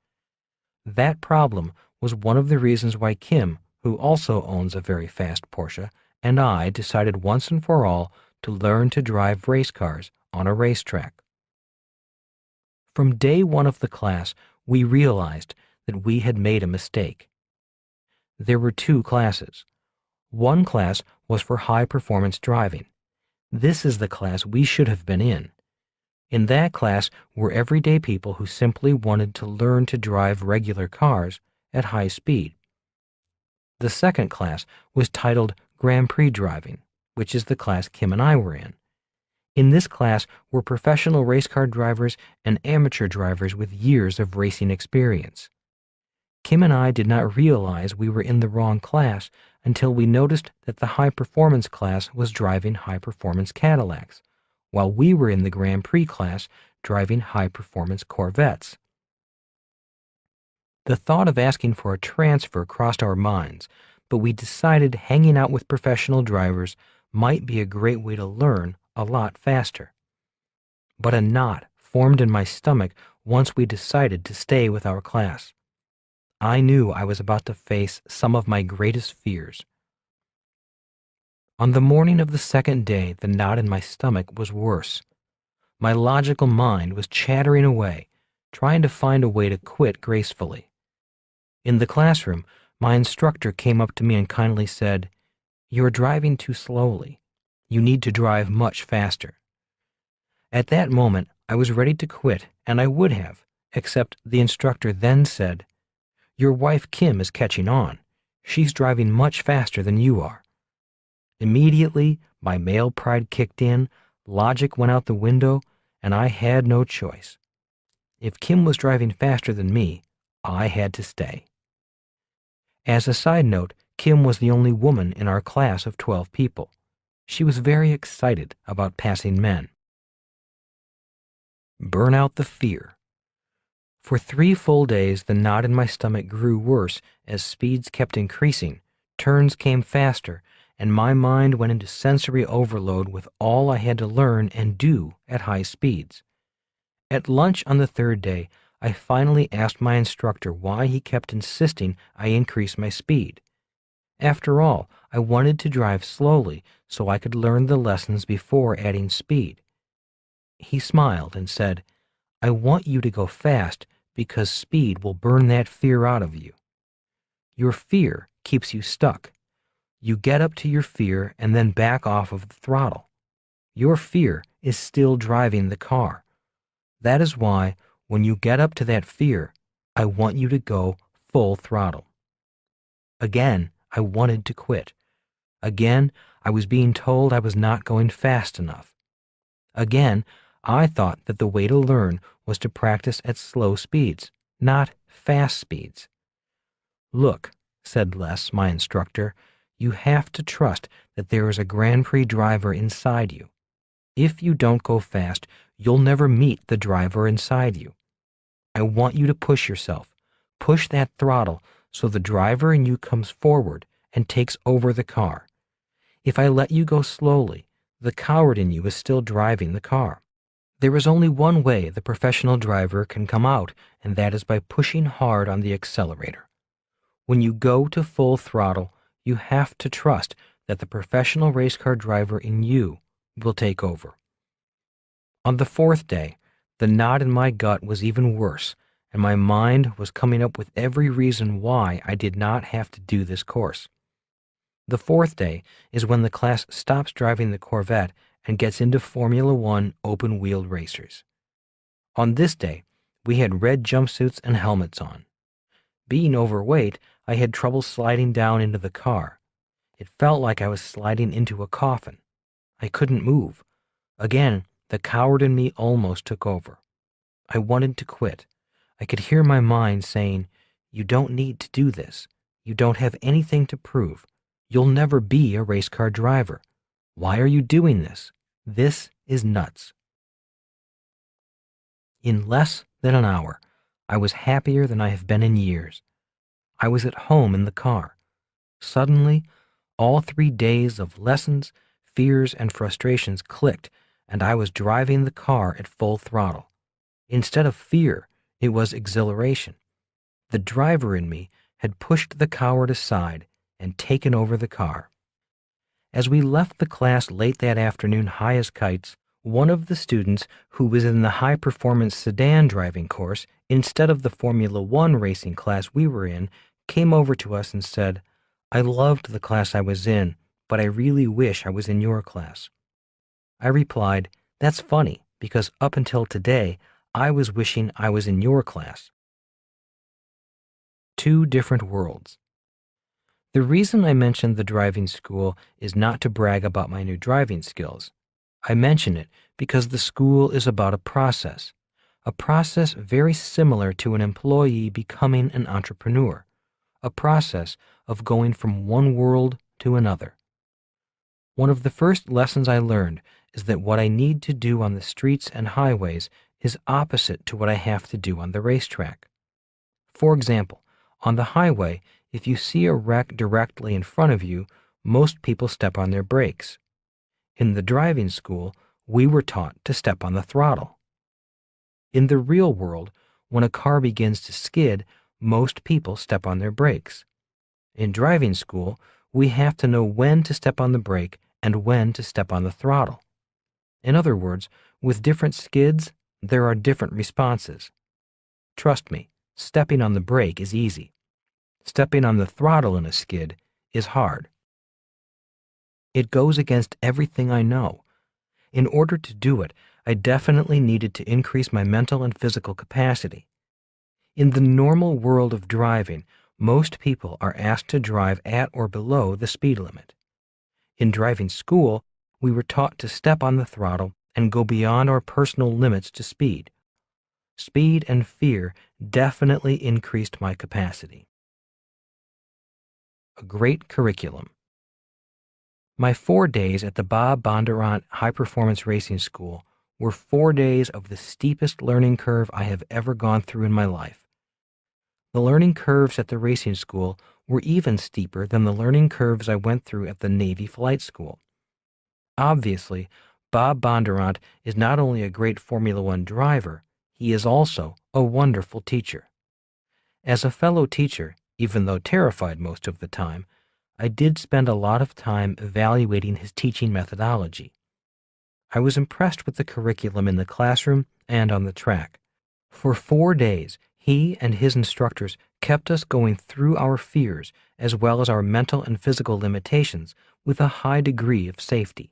That problem was one of the reasons why Kim, who also owns a very fast Porsche, and I decided once and for all to learn to drive race cars on a racetrack. From day one of the class, we realized that we had made a mistake. There were two classes. One class was for high-performance driving. This is the class we should have been in. In that class were everyday people who simply wanted to learn to drive regular cars at high speed. The second class was titled Grand Prix Driving, which is the class Kim and I were in. In this class were professional race car drivers and amateur drivers with years of racing experience. Kim and I did not realize we were in the wrong class until we noticed that the high-performance class was driving high-performance Cadillacs, while we were in the Grand Prix class driving high-performance Corvettes. The thought of asking for a transfer crossed our minds, but we decided hanging out with professional drivers might be a great way to learn a lot faster. But a knot formed in my stomach once we decided to stay with our class. I knew I was about to face some of my greatest fears. On the morning of the second day, the knot in my stomach was worse. My logical mind was chattering away, trying to find a way to quit gracefully. In the classroom, my instructor came up to me and kindly said, "You're driving too slowly. You need to drive much faster." At that moment, I was ready to quit, and I would have, except the instructor then said, "Your wife Kim is catching on. She's driving much faster than you are." Immediately, my male pride kicked in, logic went out the window, and I had no choice. If Kim was driving faster than me, I had to stay. As a side note, Kim was the only woman in our class of 12 people. She was very excited about passing men. Burn out the fear. For 3 full days, the knot in my stomach grew worse as speeds kept increasing, turns came faster, and my mind went into sensory overload with all I had to learn and do at high speeds. At lunch on the 3rd day, I finally asked my instructor why he kept insisting I increase my speed. After all, I wanted to drive slowly so I could learn the lessons before adding speed. He smiled and said, "I want you to go fast because speed will burn that fear out of you. Your fear keeps you stuck. You get up to your fear and then back off of the throttle. Your fear is still driving the car. That is why, when you get up to that fear, I want you to go full throttle." Again, I wanted to quit. Again, I was being told I was not going fast enough. Again, I thought that the way to learn was to practice at slow speeds, not fast speeds. "Look," said Les, my instructor, "you have to trust that there is a Grand Prix driver inside you. If you don't go fast, you'll never meet the driver inside you. I want you to push yourself. Push that throttle so the driver in you comes forward and takes over the car. If I let you go slowly, the coward in you is still driving the car. There is only one way the professional driver can come out, and that is by pushing hard on the accelerator. When you go to full throttle, you have to trust that the professional race car driver in you will take over." On the 4th day, the knot in my gut was even worse, and my mind was coming up with every reason why I did not have to do this course. The 4th day is when the class stops driving the Corvette and gets into Formula One open-wheeled racers. On this day, we had red jumpsuits and helmets on. Being overweight, I had trouble sliding down into the car. It felt like I was sliding into a coffin. I couldn't move. Again, the coward in me almost took over. I wanted to quit. I could hear my mind saying, "You don't need to do this. You don't have anything to prove. You'll never be a race car driver. Why are you doing this? This is nuts." In less than an hour, I was happier than I have been in years. I was at home in the car. Suddenly, all 3 days of lessons, fears, and frustrations clicked, and I was driving the car at full throttle. Instead of fear, it was exhilaration. The driver in me had pushed the coward aside and taken over the car. As we left the class late that afternoon high as kites, one of the students who was in the high-performance sedan driving course instead of the Formula One racing class we were in came over to us and said, "I loved the class I was in, but I really wish I was in your class." I replied, "That's funny, because up until today, I was wishing I was in your class." Two different worlds. The reason I mentioned the driving school is not to brag about my new driving skills. I mention it because the school is about a process very similar to an employee becoming an entrepreneur, a process of going from one world to another. One of the first lessons I learned is that what I need to do on the streets and highways is opposite to what I have to do on the racetrack. For example, on the highway, if you see a wreck directly in front of you, most people step on their brakes. In the driving school, we were taught to step on the throttle. In the real world, when a car begins to skid, most people step on their brakes. In driving school, we have to know when to step on the brake and when to step on the throttle. In other words, with different skids, there are different responses. Trust me, stepping on the brake is easy. Stepping on the throttle in a skid is hard. It goes against everything I know. In order to do it, I definitely needed to increase my mental and physical capacity. In the normal world of driving, most people are asked to drive at or below the speed limit. In driving school, we were taught to step on the throttle and go beyond our personal limits to speed. Speed and fear definitely increased my capacity. A great curriculum. My 4 days at the Bob Bondurant High Performance Racing School were 4 days of the steepest learning curve I have ever gone through in my life. The learning curves at the racing school were even steeper than the learning curves I went through at the Navy Flight School. Obviously, Bob Bondurant is not only a great Formula One driver, he is also a wonderful teacher. As a fellow teacher, even though terrified most of the time, I did spend a lot of time evaluating his teaching methodology. I was impressed with the curriculum in the classroom and on the track. For 4 days, he and his instructors kept us going through our fears as well as our mental and physical limitations with a high degree of safety.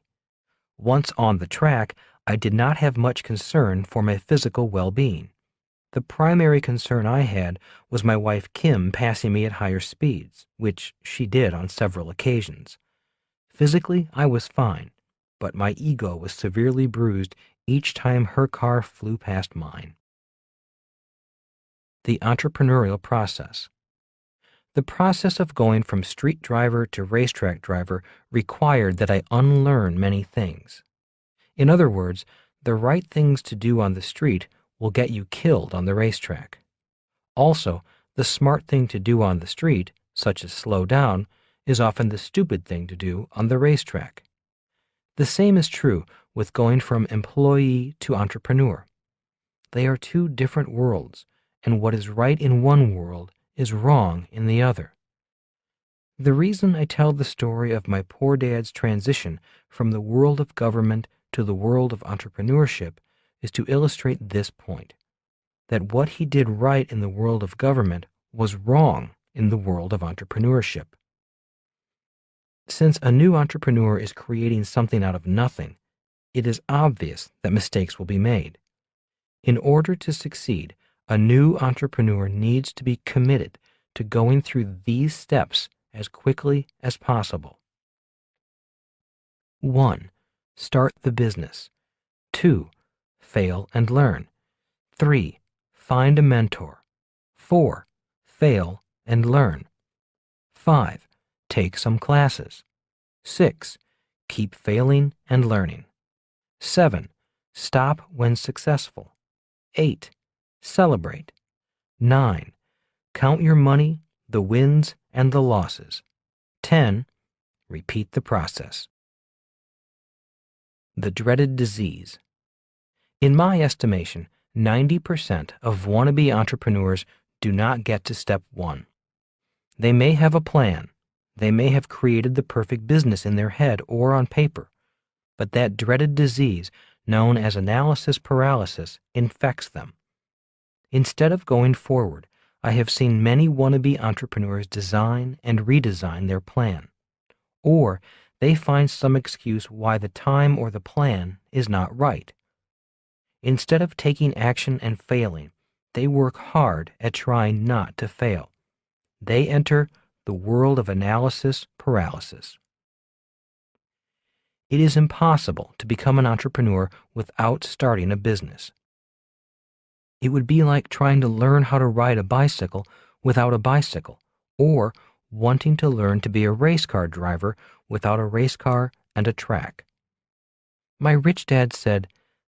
Once on the track, I did not have much concern for my physical well-being. The primary concern I had was my wife Kim passing me at higher speeds, which she did on several occasions. Physically, I was fine, but my ego was severely bruised each time her car flew past mine. The entrepreneurial process. The process of going from street driver to racetrack driver required that I unlearn many things. In other words, the right things to do on the street will get you killed on the racetrack. Also, the smart thing to do on the street, such as slow down, is often the stupid thing to do on the racetrack. The same is true with going from employee to entrepreneur. They are two different worlds, and what is right in one world is wrong in the other. The reason I tell the story of my poor dad's transition from the world of government to the world of entrepreneurship is to illustrate this point, that what he did right in the world of government was wrong in the world of entrepreneurship. Since a new entrepreneur is creating something out of nothing, It is obvious that mistakes will be made. In order to succeed, a new entrepreneur needs to be committed to going through these steps as quickly as possible. 1. Start the business. 2. Fail and learn. 3. Find a mentor. 4. Fail and learn. 5. Take some classes. 6. Keep failing and learning. 7. Stop when successful. 8. Celebrate. 9. Count your money, the wins and the losses. 10. Repeat the process. The dreaded disease. In my estimation, 90% of wannabe entrepreneurs do not get to step 1. They may have a plan. They may have created the perfect business in their head or on paper, but that dreaded disease, known as analysis paralysis, infects them. Instead of going forward, I have seen many wannabe entrepreneurs design and redesign their plan, or they find some excuse why the time or the plan is not right. Instead of taking action and failing, they work hard at trying not to fail. They enter the world of analysis paralysis. It is impossible to become an entrepreneur without starting a business. It would be like trying to learn how to ride a bicycle without a bicycle, or wanting to learn to be a race car driver without a race car and a track. My rich dad said,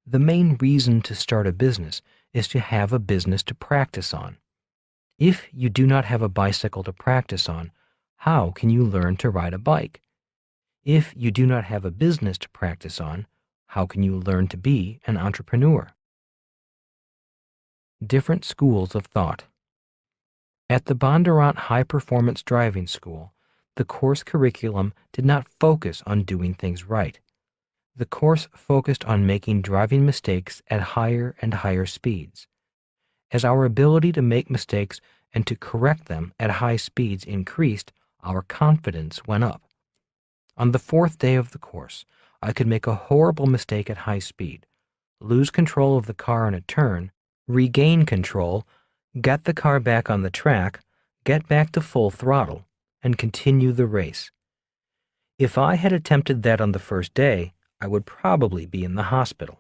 "The main reason to start a business is to have a business to practice on. If you do not have a bicycle to practice on, how can you learn to ride a bike? If you do not have a business to practice on, how can you learn to be an entrepreneur?" Different schools of thought. At the Bondurant High Performance Driving School, the course curriculum did not focus on doing things right. The course focused on making driving mistakes at higher and higher speeds. As our ability to make mistakes and to correct them at high speeds increased, our confidence went up. On the 4th day of the course, I could make a horrible mistake at high speed, lose control of the car in a turn, regain control, get the car back on the track, get back to full throttle, and continue the race. If I had attempted that on the first day, I would probably be in the hospital.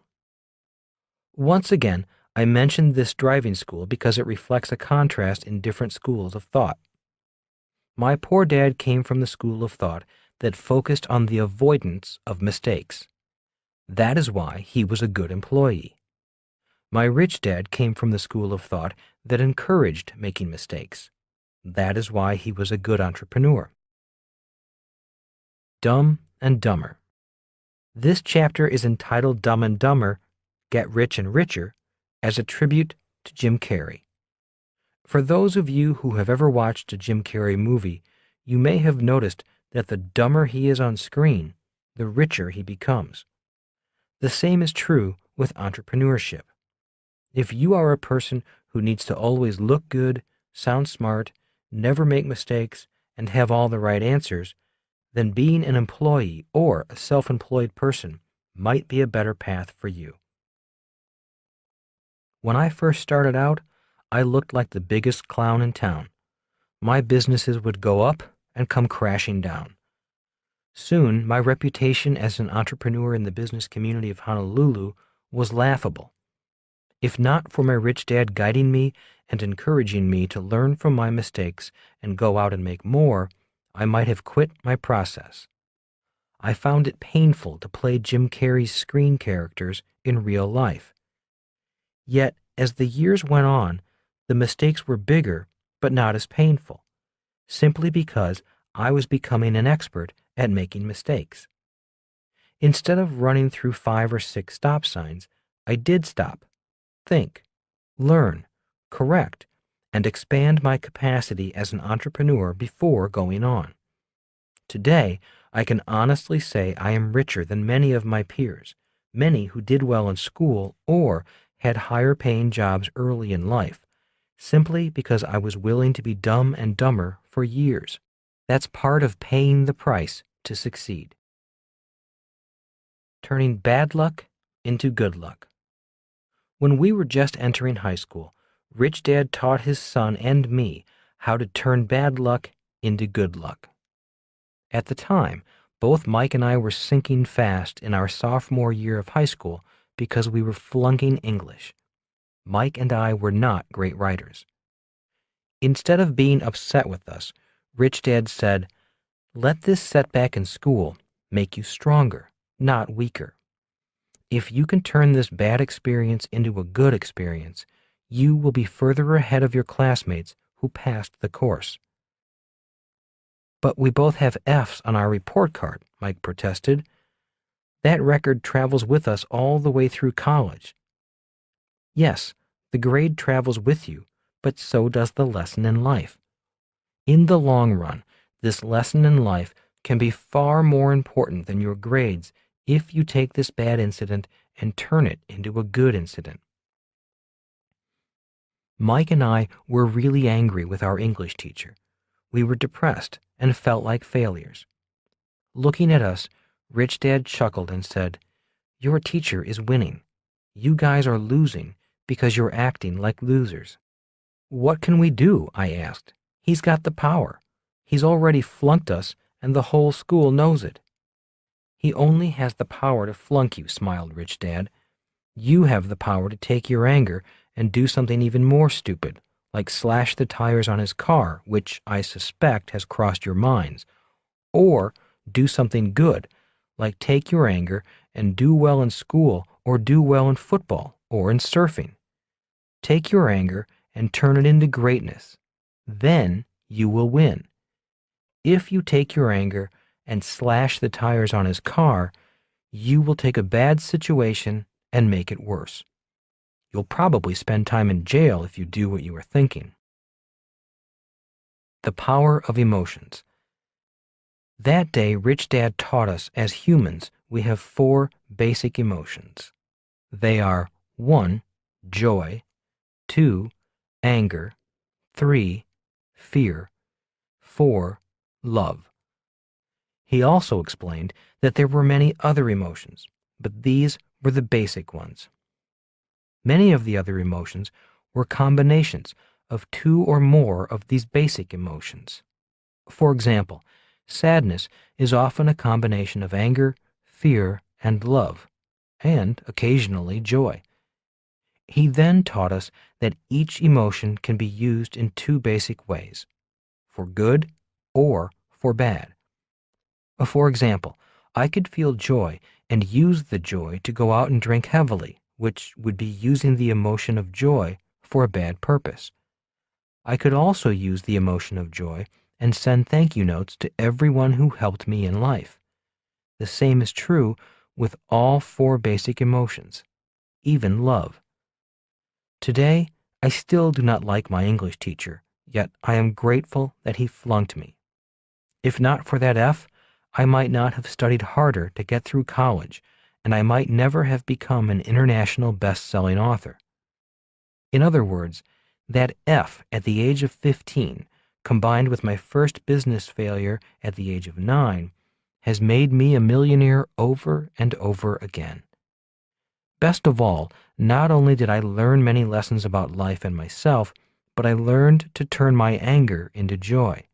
Once again, I mentioned this driving school because it reflects a contrast in different schools of thought. My poor dad came from the school of thought that focused on the avoidance of mistakes. That is why he was a good employee. My rich dad came from the school of thought that encouraged making mistakes. That is why he was a good entrepreneur. Dumb and Dumber. This chapter is entitled Dumb and Dumber, Get Rich and Richer, as a tribute to Jim Carrey. For those of you who have ever watched a Jim Carrey movie, you may have noticed that the dumber he is on screen, the richer he becomes. The same is true with entrepreneurship. If you are a person who needs to always look good, sound smart, never make mistakes, and have all the right answers, then being an employee or a self-employed person might be a better path for you. When I first started out, I looked like the biggest clown in town. My businesses would go up and come crashing down. Soon, my reputation as an entrepreneur in the business community of Honolulu was laughable. If not for my rich dad guiding me and encouraging me to learn from my mistakes and go out and make more, I might have quit my process. I found it painful to play Jim Carrey's screen characters in real life. Yet, as the years went on, the mistakes were bigger but not as painful, simply because I was becoming an expert at making mistakes. Instead of running through 5 or 6 stop signs, I did stop, think, learn, correct, and expand my capacity as an entrepreneur before going on. Today, I can honestly say I am richer than many of my peers, many who did well in school or had higher paying jobs early in life, simply because I was willing to be dumb and dumber for years. That's part of paying the price to succeed. Turning bad luck into good luck. When we were just entering high school, Rich Dad taught his son and me how to turn bad luck into good luck. At the time, both Mike and I were sinking fast in our sophomore year of high school because we were flunking English. Mike and I were not great writers. Instead of being upset with us, Rich Dad said, "Let this setback in school make you stronger, not weaker. If you can turn this bad experience into a good experience, you will be further ahead of your classmates who passed the course." "But we both have F's on our report card," Mike protested. "That record travels with us all the way through college." "Yes, the grade travels with you, but so does the lesson in life. In the long run, this lesson in life can be far more important than your grades if you take this bad incident and turn it into a good incident." Mike and I were really angry with our English teacher. We were depressed and felt like failures. Looking at us, Rich Dad chuckled and said, "Your teacher is winning. You guys are losing because you're acting like losers." "What can we do?" I asked. "He's got the power. He's already flunked us, and the whole school knows it." "He only has the power to flunk you," smiled Rich Dad. "You have the power to take your anger and do something even more stupid, like slash the tires on his car, which I suspect has crossed your minds, or do something good, like take your anger and do well in school or do well in football or in surfing. Take your anger and turn it into greatness. Then you will win. If you take your anger and slash the tires on his car, you will take a bad situation and make it worse. You'll probably spend time in jail if you do what you are thinking." The power of emotions. That day, Rich Dad taught us as humans we have 4 basic emotions. They are 1. Joy, 2. Anger, 3. Fear, 4. Love. He also explained that there were many other emotions, but these were the basic ones. Many of the other emotions were combinations of 2 or more of these basic emotions. For example, sadness is often a combination of anger, fear, and love, and occasionally joy. He then taught us that each emotion can be used in 2 basic ways, for good or for bad. For example, I could feel joy and use the joy to go out and drink heavily, which would be using the emotion of joy for a bad purpose. I could also use the emotion of joy and send thank you notes to everyone who helped me in life. The same is true with all 4 basic emotions, even love. Today, I still do not like my English teacher, yet I am grateful that he flunked me. If not for that F, I might not have studied harder to get through college, and I might never have become an international best-selling author. In other words, that F at the age of 15, combined with my first business failure at the age of 9, has made me a millionaire over and over again. Best of all, not only did I learn many lessons about life and myself, but I learned to turn my anger into joy.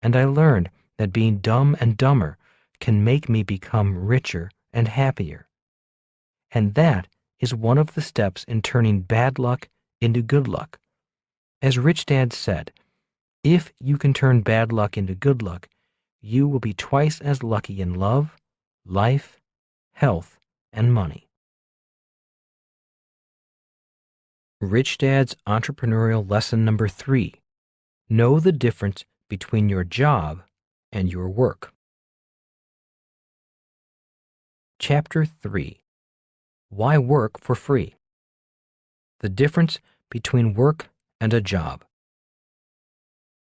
And I learned that being dumb and dumber can make me become richer and happier. And that is one of the steps in turning bad luck into good luck. As Rich Dad said, if you can turn bad luck into good luck, you will be twice as lucky in love, life, health, and money. Rich Dad's entrepreneurial lesson number 3. Know the difference between your job and your work. Chapter 3. Why work for free? The difference between work and a job.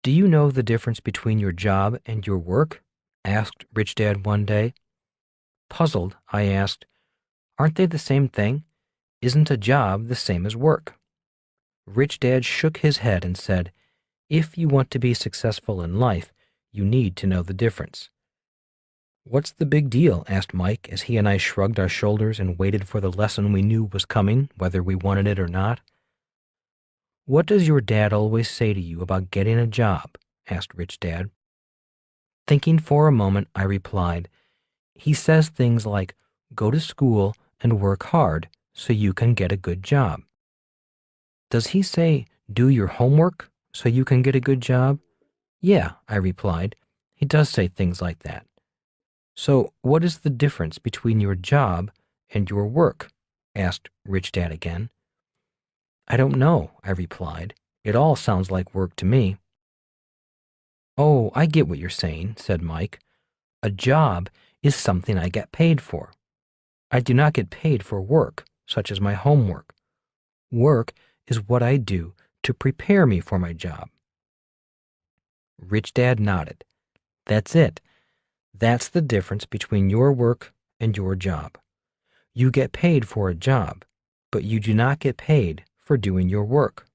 "Do you know the difference between your job and your work?" asked Rich Dad one day. Puzzled, I asked, "Aren't they the same thing? Isn't a job the same as work?" Rich Dad shook his head and said, "If you want to be successful in life, you need to know the difference. "What's the big deal?" asked Mike as he and I shrugged our shoulders and waited for the lesson we knew was coming, whether we wanted it or not. "What does your dad always say to you about getting a job?" asked Rich Dad. Thinking for a moment, I replied, "He says things like, go to school and work hard so you can get a good job." "Does he say, do your homework so you can get a good job?" "Yeah," I replied, "he does say things like that." "So what is the difference between your job and your work?" asked Rich Dad again. "I don't know," I replied. "It all sounds like work to me." "Oh, I get what you're saying," said Mike. "A job is something I get paid for. I do not get paid for work, such as my homework. Work is what I do to prepare me for my job." Rich Dad nodded. "That's it. That's the difference between your work and your job. You get paid for a job, but you do not get paid for doing your work."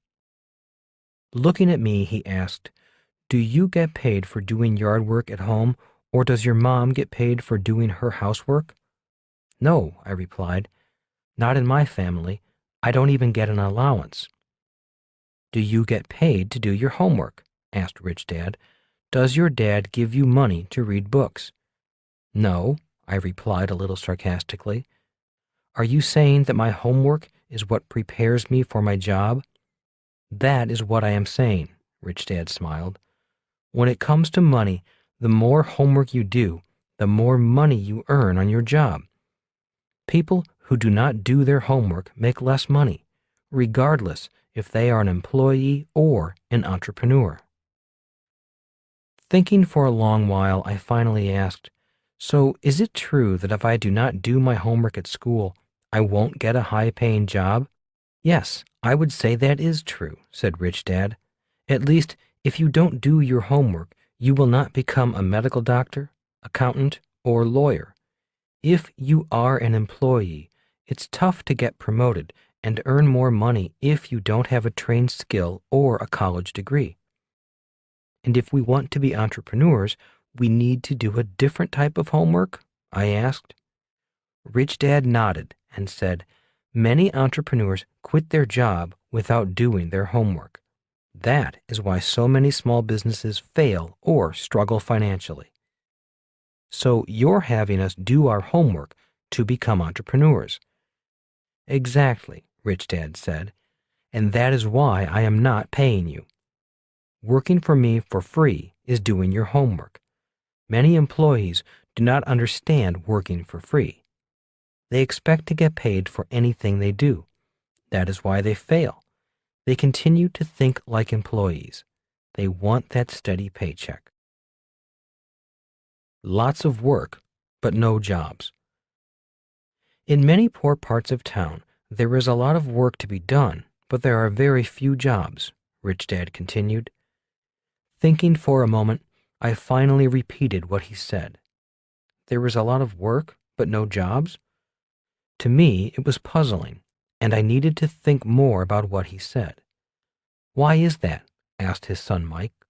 Looking at me, he asked, "Do you get paid for doing yard work at home, or does your mom get paid for doing her housework?" "No," I replied. "Not in my family. I don't even get an allowance." "Do you get paid to do your homework?" asked Rich Dad. "Does your dad give you money to read books?" "No," I replied a little sarcastically. "Are you saying that my homework is what prepares me for my job?" "That is what I am saying," Rich Dad smiled. "When it comes to money, the more homework you do, the more money you earn on your job. People who do not do their homework make less money, regardless if they are an employee or an entrepreneur." Thinking for a long while, I finally asked, "So is it true that if I do not do my homework at school, I won't get a high-paying job?" "Yes, I would say that is true," said Rich Dad. "At least, if you don't do your homework, you will not become a medical doctor, accountant, or lawyer. If you are an employee, it's tough to get promoted and earn more money if you don't have a trained skill or a college degree. And if we want to be entrepreneurs, we need to do a different type of homework?" I asked. Rich Dad nodded and said, "Many entrepreneurs quit their job without doing their homework. That is why so many small businesses fail or struggle financially. So you're having us do our homework to become entrepreneurs." "Exactly," Rich Dad said, "and that is why I am not paying you. Working for me for free is doing your homework. Many employees do not understand working for free. They expect to get paid for anything they do. That is why they fail. They continue to think like employees. They want that steady paycheck." Lots of work, but no jobs. In many poor parts of town, there is a lot of work to be done, but there are very few jobs, Rich Dad continued. Thinking for a moment, I finally repeated what he said. There is a lot of work, but no jobs? To me, it was puzzling, and I needed to think more about what he said. "Why is that?" asked his son Mike.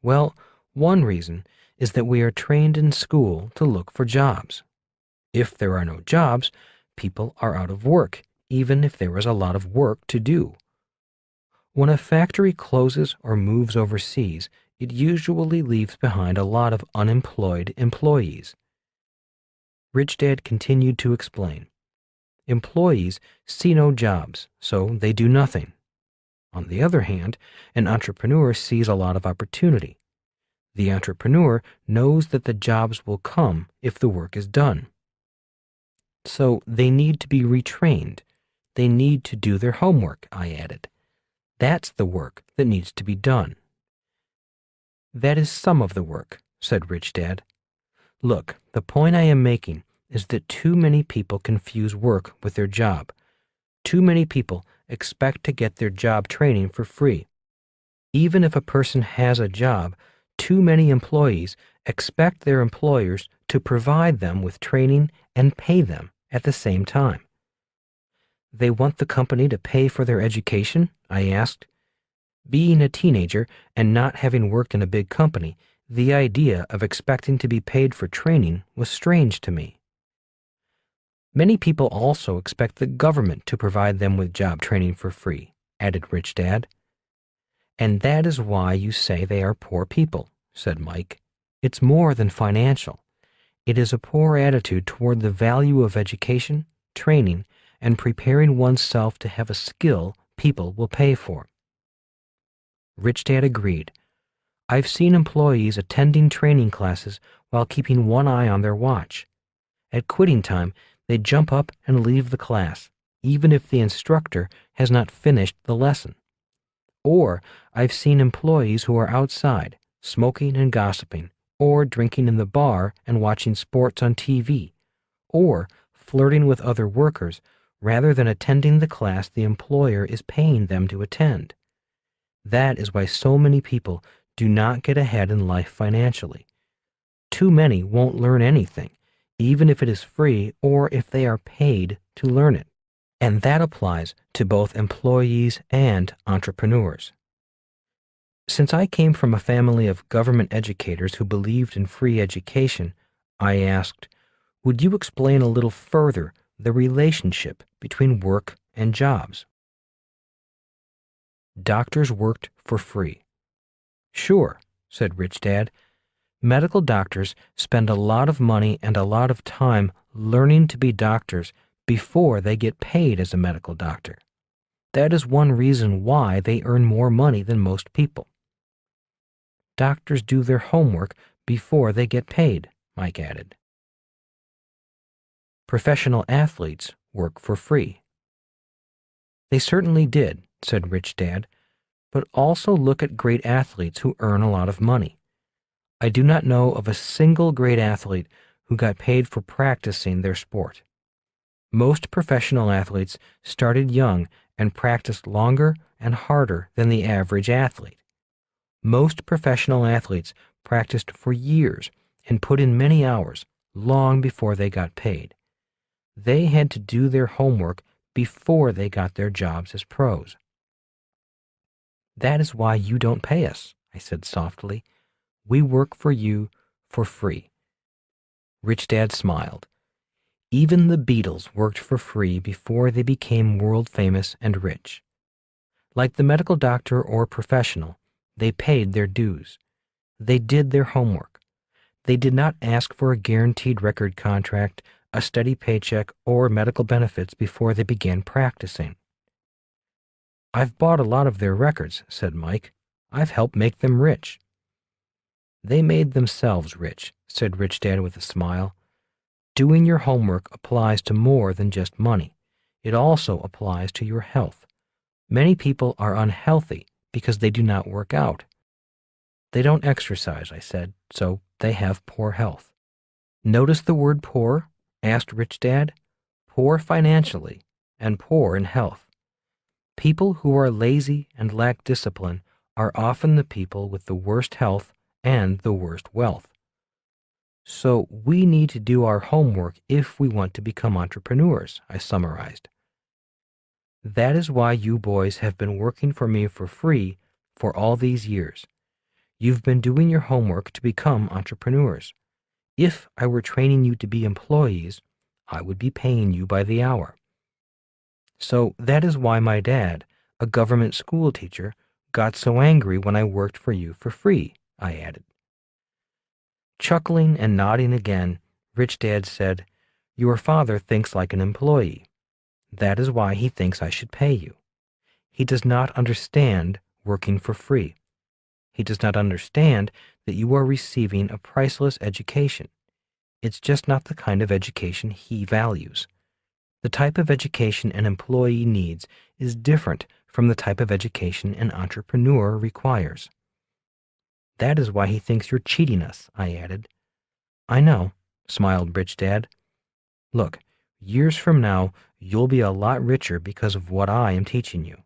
"Well, one reason is that we are trained in school to look for jobs. If there are no jobs, people are out of work, even if there is a lot of work to do. When a factory closes or moves overseas, it usually leaves behind a lot of unemployed employees." Rich Dad continued to explain. "Employees see no jobs, so they do nothing. On the other hand, an entrepreneur sees a lot of opportunity. The entrepreneur knows that the jobs will come if the work is done. So they need to be retrained. They need to do their homework," I added. "That's the work that needs to be done." "That is some of the work," said Rich Dad. "Look, the point I am making is that too many people confuse work with their job. Too many people expect to get their job training for free. Even if a person has a job, too many employees expect their employers to provide them with training and pay them at the same time." "They want the company to pay for their education?" I asked. Being a teenager and not having worked in a big company, The idea of expecting to be paid for training was strange to me. Many people also expect the government to provide them with job training for free, added Rich Dad. And that is why you say they are poor people, said Mike. It's more than financial. It is a poor attitude toward the value of education, training, and preparing oneself to have a skill people will pay for. Rich Dad agreed. I've seen employees attending training classes while keeping one eye on their watch. At quitting time, they jump up and leave the class, even if the instructor has not finished the lesson. Or I've seen employees who are outside, smoking and gossiping, or drinking in the bar and watching sports on TV, or flirting with other workers rather than attending the class the employer is paying them to attend. That is why so many people do not get ahead in life financially. Too many won't learn anything, even if it is free or if they are paid to learn it. And that applies to both employees and entrepreneurs. Since I came from a family of government educators who believed in free education, I asked, would you explain a little further the relationship between work and jobs? Doctors worked for free. Sure, said Rich Dad. Medical doctors spend a lot of money and a lot of time learning to be doctors before they get paid as a medical doctor. That is one reason why they earn more money than most people. Doctors do their homework before they get paid, Mike added. Professional athletes work for free. They certainly did, said Rich Dad, but also look at great athletes who earn a lot of money. I do not know of a single great athlete who got paid for practicing their sport. Most professional athletes started young and practiced longer and harder than the average athlete. Most professional athletes practiced for years and put in many hours long before they got paid. They had to do their homework before they got their jobs as pros. That is why you don't pay us, I said softly. We work for you for free. Rich Dad smiled. Even the Beatles worked for free before they became world famous and rich. Like the medical doctor or professional, they paid their dues. They did their homework. They did not ask for a guaranteed record contract, a steady paycheck, or medical benefits before they began practicing. I've bought a lot of their records, said Mike. I've helped make them rich. They made themselves rich, said Rich Dad with a smile. Doing your homework applies to more than just money. It also applies to your health. Many people are unhealthy because they do not work out. They don't exercise, I said, so they have poor health. Notice the word poor? Asked Rich Dad. Poor financially and poor in health. People who are lazy and lack discipline are often the people with the worst health and the worst wealth. So we need to do our homework if we want to become entrepreneurs, I summarized. That is why you boys have been working for me for free for all these years. You've been doing your homework to become entrepreneurs. If I were training you to be employees, I would be paying you by the hour. So that is why my dad, a government school teacher, got so angry when I worked for you for free, I added. Chuckling and nodding again, Rich Dad said, Your father thinks like an employee. That is why he thinks I should pay you. He does not understand working for free. He does not understand that you are receiving a priceless education. It's just not the kind of education he values. The type of education an employee needs is different from the type of education an entrepreneur requires. That is why he thinks you're cheating us, I added. I know, smiled Rich Dad. Look, years from now, you'll be a lot richer because of what I am teaching you.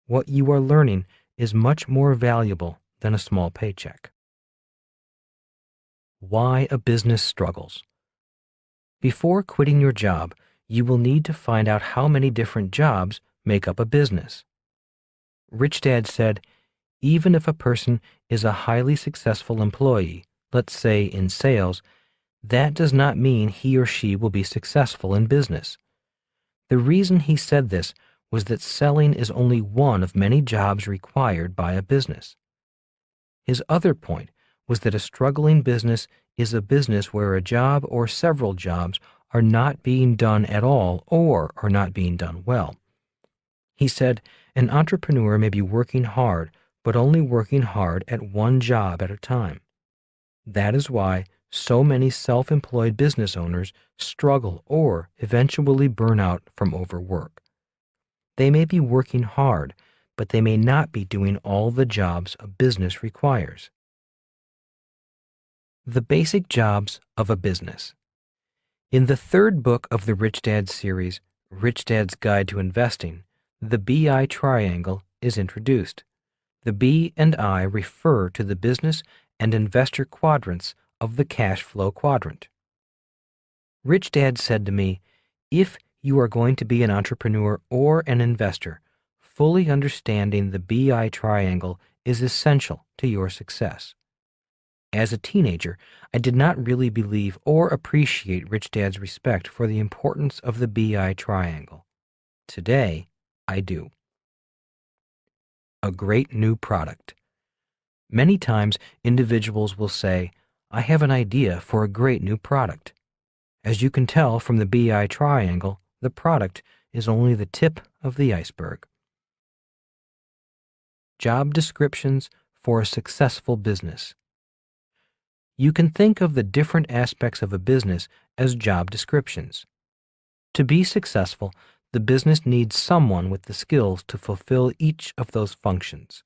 What you are learning is much more valuable than a small paycheck. Why a business struggles. Before quitting your job, you will need to find out how many different jobs make up a business. Rich Dad said, Even if a person is a highly successful employee, let's say in sales, that does not mean he or she will be successful in business. The reason he said this was that selling is only one of many jobs required by a business. His other point was that a struggling business is a business where a job or several jobs are not being done at all or are not being done well. He said an entrepreneur may be working hard, but only working hard at one job at a time. That is why so many self-employed business owners struggle or eventually burn out from overwork. They may be working hard, but they may not be doing all the jobs a business requires. The basic jobs of a business. In the third book of the Rich Dad series, Rich Dad's Guide to Investing, the BI triangle is introduced. The B and I refer to the business and investor quadrants of the cash flow quadrant. Rich Dad said to me, if you are going to be an entrepreneur or an investor, fully understanding the BI triangle is essential to your success. As a teenager, I did not really believe or appreciate Rich Dad's respect for the importance of the BI triangle. Today, I do. A great new product. Many times, individuals will say, I have an idea for a great new product. As you can tell from the BI triangle, the product is only the tip of the iceberg. Job descriptions for a successful business. You can think of the different aspects of a business as job descriptions. To be successful, the business needs someone with the skills to fulfill each of those functions.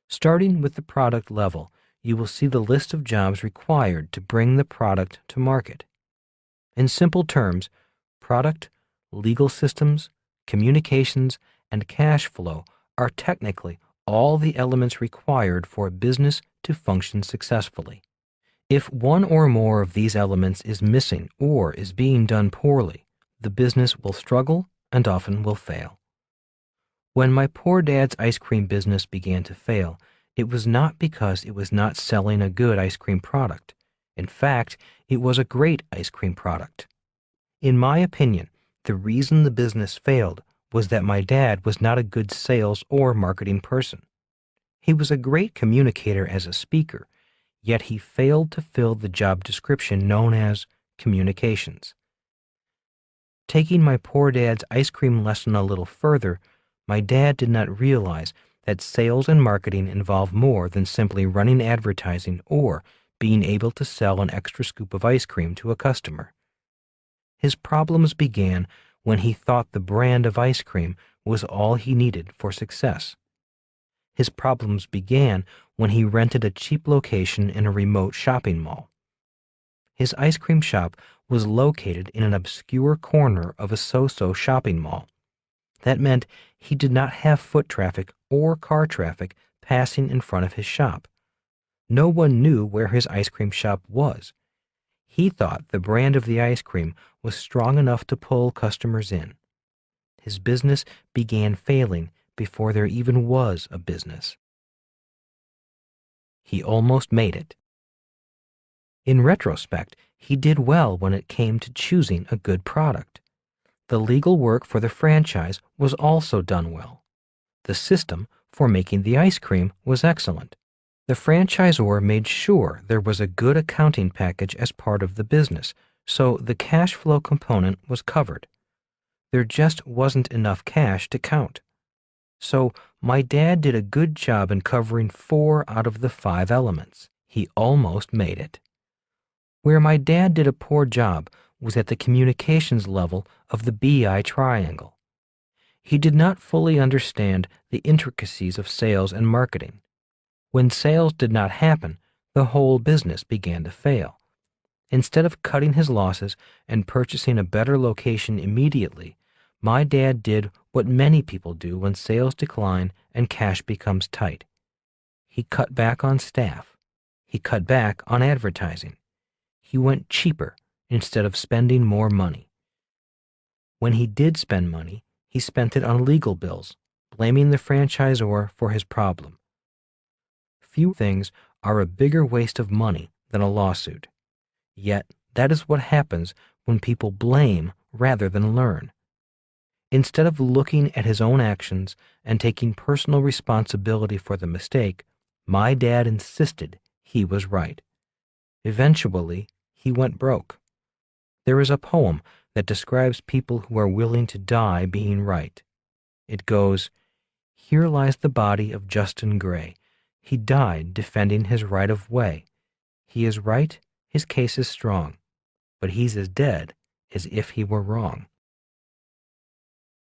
Starting with the product level, you will see the list of jobs required to bring the product to market. In simple terms, product, legal systems, communications, and cash flow are technically all the elements required for a business to function successfully. If one or more of these elements is missing or is being done poorly, the business will struggle and often will fail. When my poor dad's ice cream business began to fail, it was not because it was not selling a good ice cream product. In fact, it was a great ice cream product. In my opinion, the reason the business failed was that my dad was not a good sales or marketing person. He was a great communicator as a speaker, yet he failed to fill the job description known as communications. Taking my poor dad's ice cream lesson a little further, my dad did not realize that sales and marketing involve more than simply running advertising or being able to sell an extra scoop of ice cream to a customer. His problems began when he thought the brand of ice cream was all he needed for success. His problems began when he rented a cheap location in a remote shopping mall. His ice cream shop was located in an obscure corner of a so-so shopping mall. That meant he did not have foot traffic or car traffic passing in front of his shop. No one knew where his ice cream shop was. He thought the brand of the ice cream was strong enough to pull customers in. His business began failing before there even was a business. He almost made it. In retrospect, he did well when it came to choosing a good product. The legal work for the franchise was also done well. The system for making the ice cream was excellent. The franchisor made sure there was a good accounting package as part of the business, so the cash flow component was covered. There just wasn't enough cash to count. So my dad did a good job in covering 4 out of the 5 elements. He almost made it. Where my dad did a poor job was at the communications level of the BI triangle. He did not fully understand the intricacies of sales and marketing. When sales did not happen, the whole business began to fail. Instead of cutting his losses and purchasing a better location immediately, my dad did what many people do when sales decline and cash becomes tight. He cut back on staff. He cut back on advertising. He went cheaper instead of spending more money. When he did spend money, he spent it on legal bills, blaming the franchisor for his problem. few things are a bigger waste of money than a lawsuit. Yet, that is what happens when people blame rather than learn. Instead of looking at his own actions and taking personal responsibility for the mistake, my dad insisted he was right. Eventually, he went broke. There is a poem that describes people who are willing to die being right. It goes, "Here lies the body of Justin Gray. He died defending his right of way. He is right, his case is strong, but he's as dead as if he were wrong."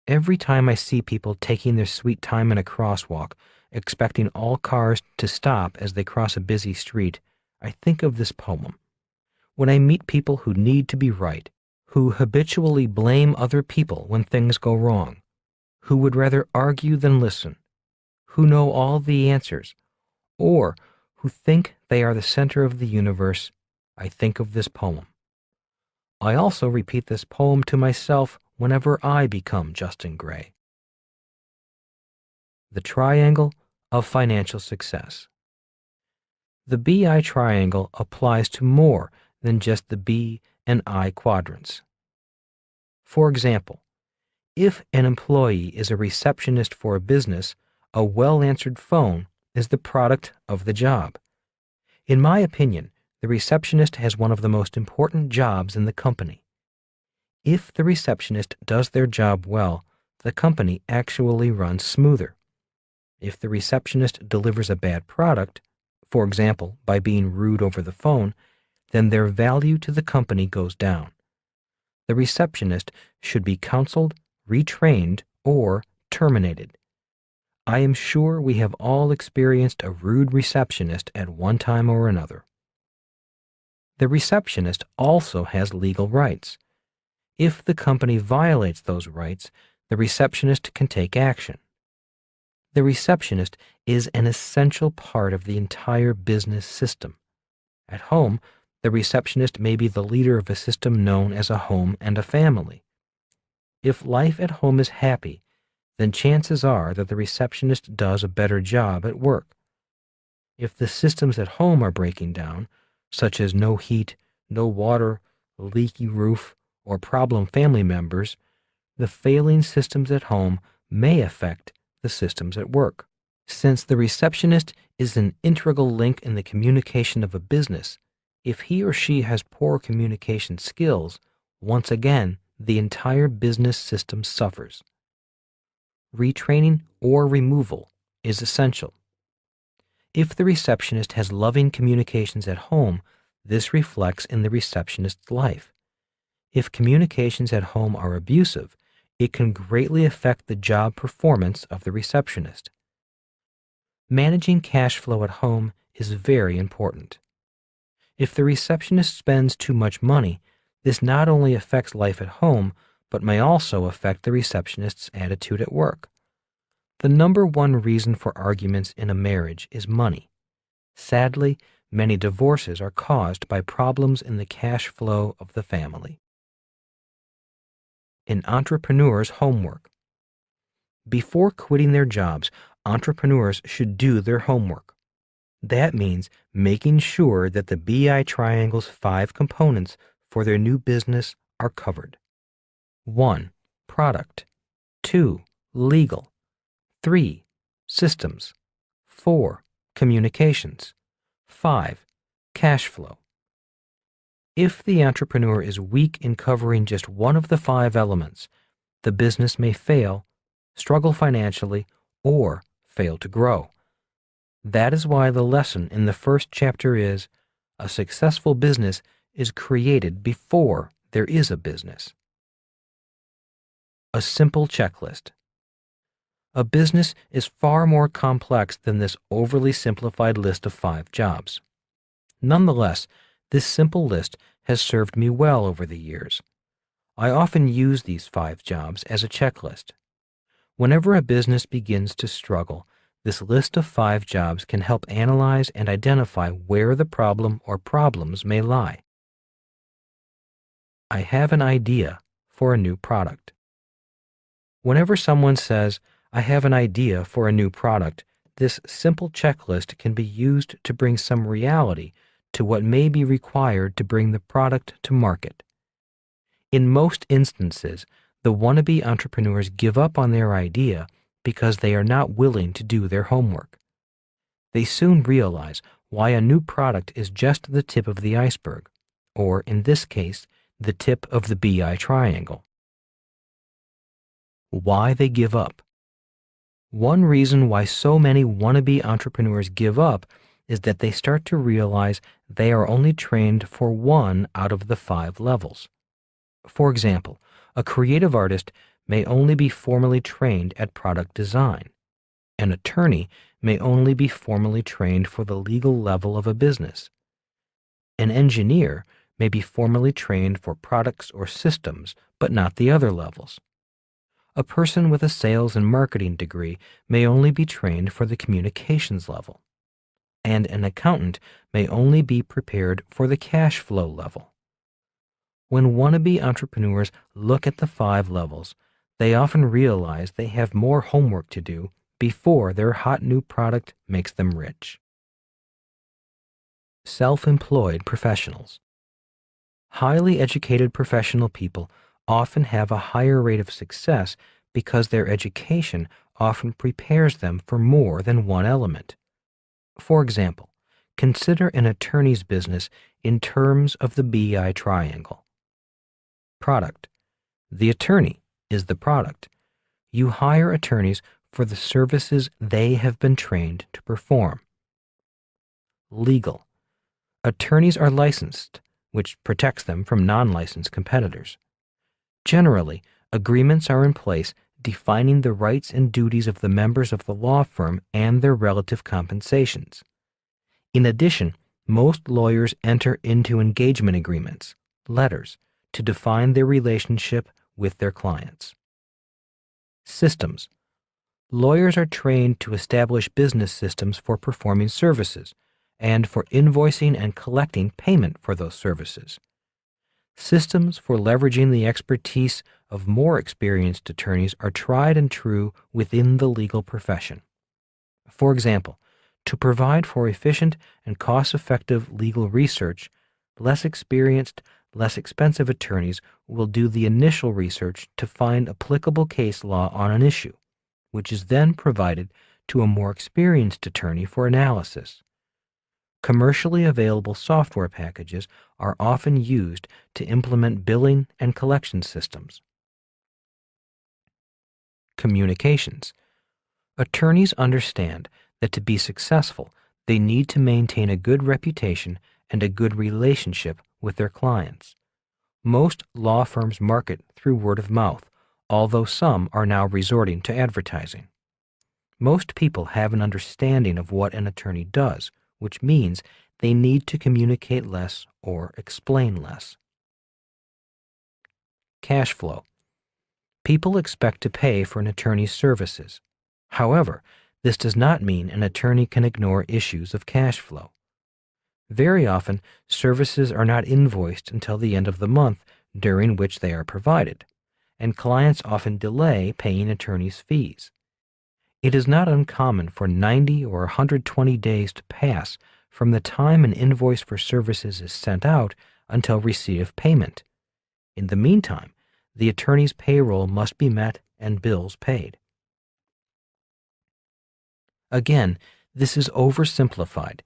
Every time I see people taking their sweet time in a crosswalk, expecting all cars to stop as they cross a busy street, I think of this poem. When I meet people who need to be right, who habitually blame other people when things go wrong, who would rather argue than listen, who know all the answers, or who think they are the center of the universe, I think of this poem. I also repeat this poem to myself whenever I become Justin Gray. The triangle of financial success. The BI triangle applies to more than just the B and I quadrants. For example, if an employee is a receptionist for a business, a well-answered phone is the product of the job. In my opinion, the receptionist has one of the most important jobs in the company. If the receptionist does their job well, the company actually runs smoother. If the receptionist delivers a bad product, for example, by being rude over the phone, then their value to the company goes down. The receptionist should be counseled, retrained, or terminated. I am sure we have all experienced a rude receptionist at one time or another. The receptionist also has legal rights. If the company violates those rights, the receptionist can take action. The receptionist is an essential part of the entire business system. At home, the receptionist may be the leader of a system known as a home and a family. If life at home is happy, then chances are that the receptionist does a better job at work. If the systems at home are breaking down, such as no heat, no water, leaky roof, or problem family members, the failing systems at home may affect the systems at work. Since the receptionist is an integral link in the communication of a business, if he or she has poor communication skills, once again, the entire business system suffers. Retraining or removal is essential. If the receptionist has loving communications at home, this reflects in the receptionist's life. If communications at home are abusive, it can greatly affect the job performance of the receptionist. Managing cash flow at home is very important. If the receptionist spends too much money, this not only affects life at home, but may also affect the receptionist's attitude at work. The number one reason for arguments in a marriage is money. Sadly, many divorces are caused by problems in the cash flow of the family. An entrepreneur's homework. Before quitting their jobs, entrepreneurs should do their homework. That means making sure that the BI Triangle's 5 components for their new business are covered. 1. Product. 2. Legal. 3. Systems. 4. Communications. 5. Cash flow. If the entrepreneur is weak in covering just one of the 5 elements, the business may fail, struggle financially, or fail to grow. That is why the lesson in the first chapter is, a successful business is created before there is a business. A simple checklist. A business is far more complex than this overly simplified list of 5 jobs. Nonetheless, this simple list has served me well over the years. I often use these 5 jobs as a checklist. Whenever a business begins to struggle, this list of 5 jobs can help analyze and identify where the problem or problems may lie. I have an idea for a new product. Whenever someone says, "I have an idea for a new product," This simple checklist can be used to bring some reality to what may be required to bring the product to market. In most instances, the wannabe entrepreneurs give up on their idea because they are not willing to do their homework. They soon realize why a new product is just the tip of the iceberg, or in this case, the tip of the BI triangle. Why they give up. One reason why so many wannabe entrepreneurs give up is that they start to realize they are only trained for one out of the 5 levels. For example, a creative artist may only be formally trained at product design. An attorney may only be formally trained for the legal level of a business. An engineer may be formally trained for products or systems, but not the other levels. A person with a sales and marketing degree may only be trained for the communications level. And an accountant may only be prepared for the cash flow level. When wannabe entrepreneurs look at the 5 levels, they often realize they have more homework to do before their hot new product makes them rich. Self-employed professionals. Highly educated professional people often have a higher rate of success because their education often prepares them for more than one element. For example, consider an attorney's business in terms of the BI triangle. Product. The attorney is the product. You hire attorneys for the services they have been trained to perform. Legal. Attorneys are licensed, which protects them from non-licensed competitors. Generally, agreements are in place defining the rights and duties of the members of the law firm and their relative compensations. In addition, most lawyers enter into engagement agreements, letters, to define their relationship with their clients. Systems. Lawyers are trained to establish business systems for performing services and for invoicing and collecting payment for those services. Systems for leveraging the expertise of more experienced attorneys are tried and true within the legal profession. For example, to provide for efficient and cost-effective legal research, less experienced, less expensive attorneys will do the initial research to find applicable case law on an issue, which is then provided to a more experienced attorney for analysis. Commercially available software packages are often used to implement billing and collection systems. Communications. Attorneys understand that to be successful, they need to maintain a good reputation and a good relationship with their clients. Most law firms market through word of mouth, although some are now resorting to advertising. Most people have an understanding of what an attorney does, which means they need to communicate less or explain less. Cash flow. People expect to pay for an attorney's services. However, this does not mean an attorney can ignore issues of cash flow. Very often, services are not invoiced until the end of the month during which they are provided, and clients often delay paying attorneys' fees. It is not uncommon for 90 or 120 days to pass from the time an invoice for services is sent out until receipt of payment. In the meantime, the attorney's payroll must be met and bills paid. Again, this is oversimplified,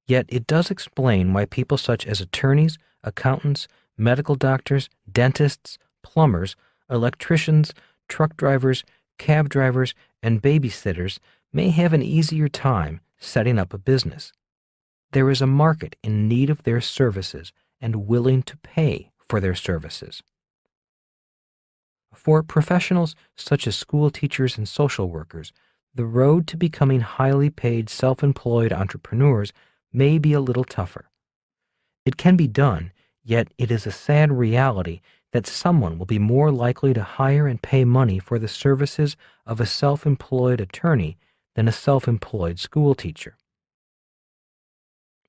yet it does explain why people such as attorneys, accountants, medical doctors, dentists, plumbers, electricians, truck drivers, cab drivers, and babysitters may have an easier time setting up a business. There is a market in need of their services and willing to pay for their services. For professionals such as school teachers and social workers, the road to becoming highly paid self-employed entrepreneurs may be a little tougher. It can be done, yet it is a sad reality that someone will be more likely to hire and pay money for the services of a self-employed attorney than a self-employed school teacher.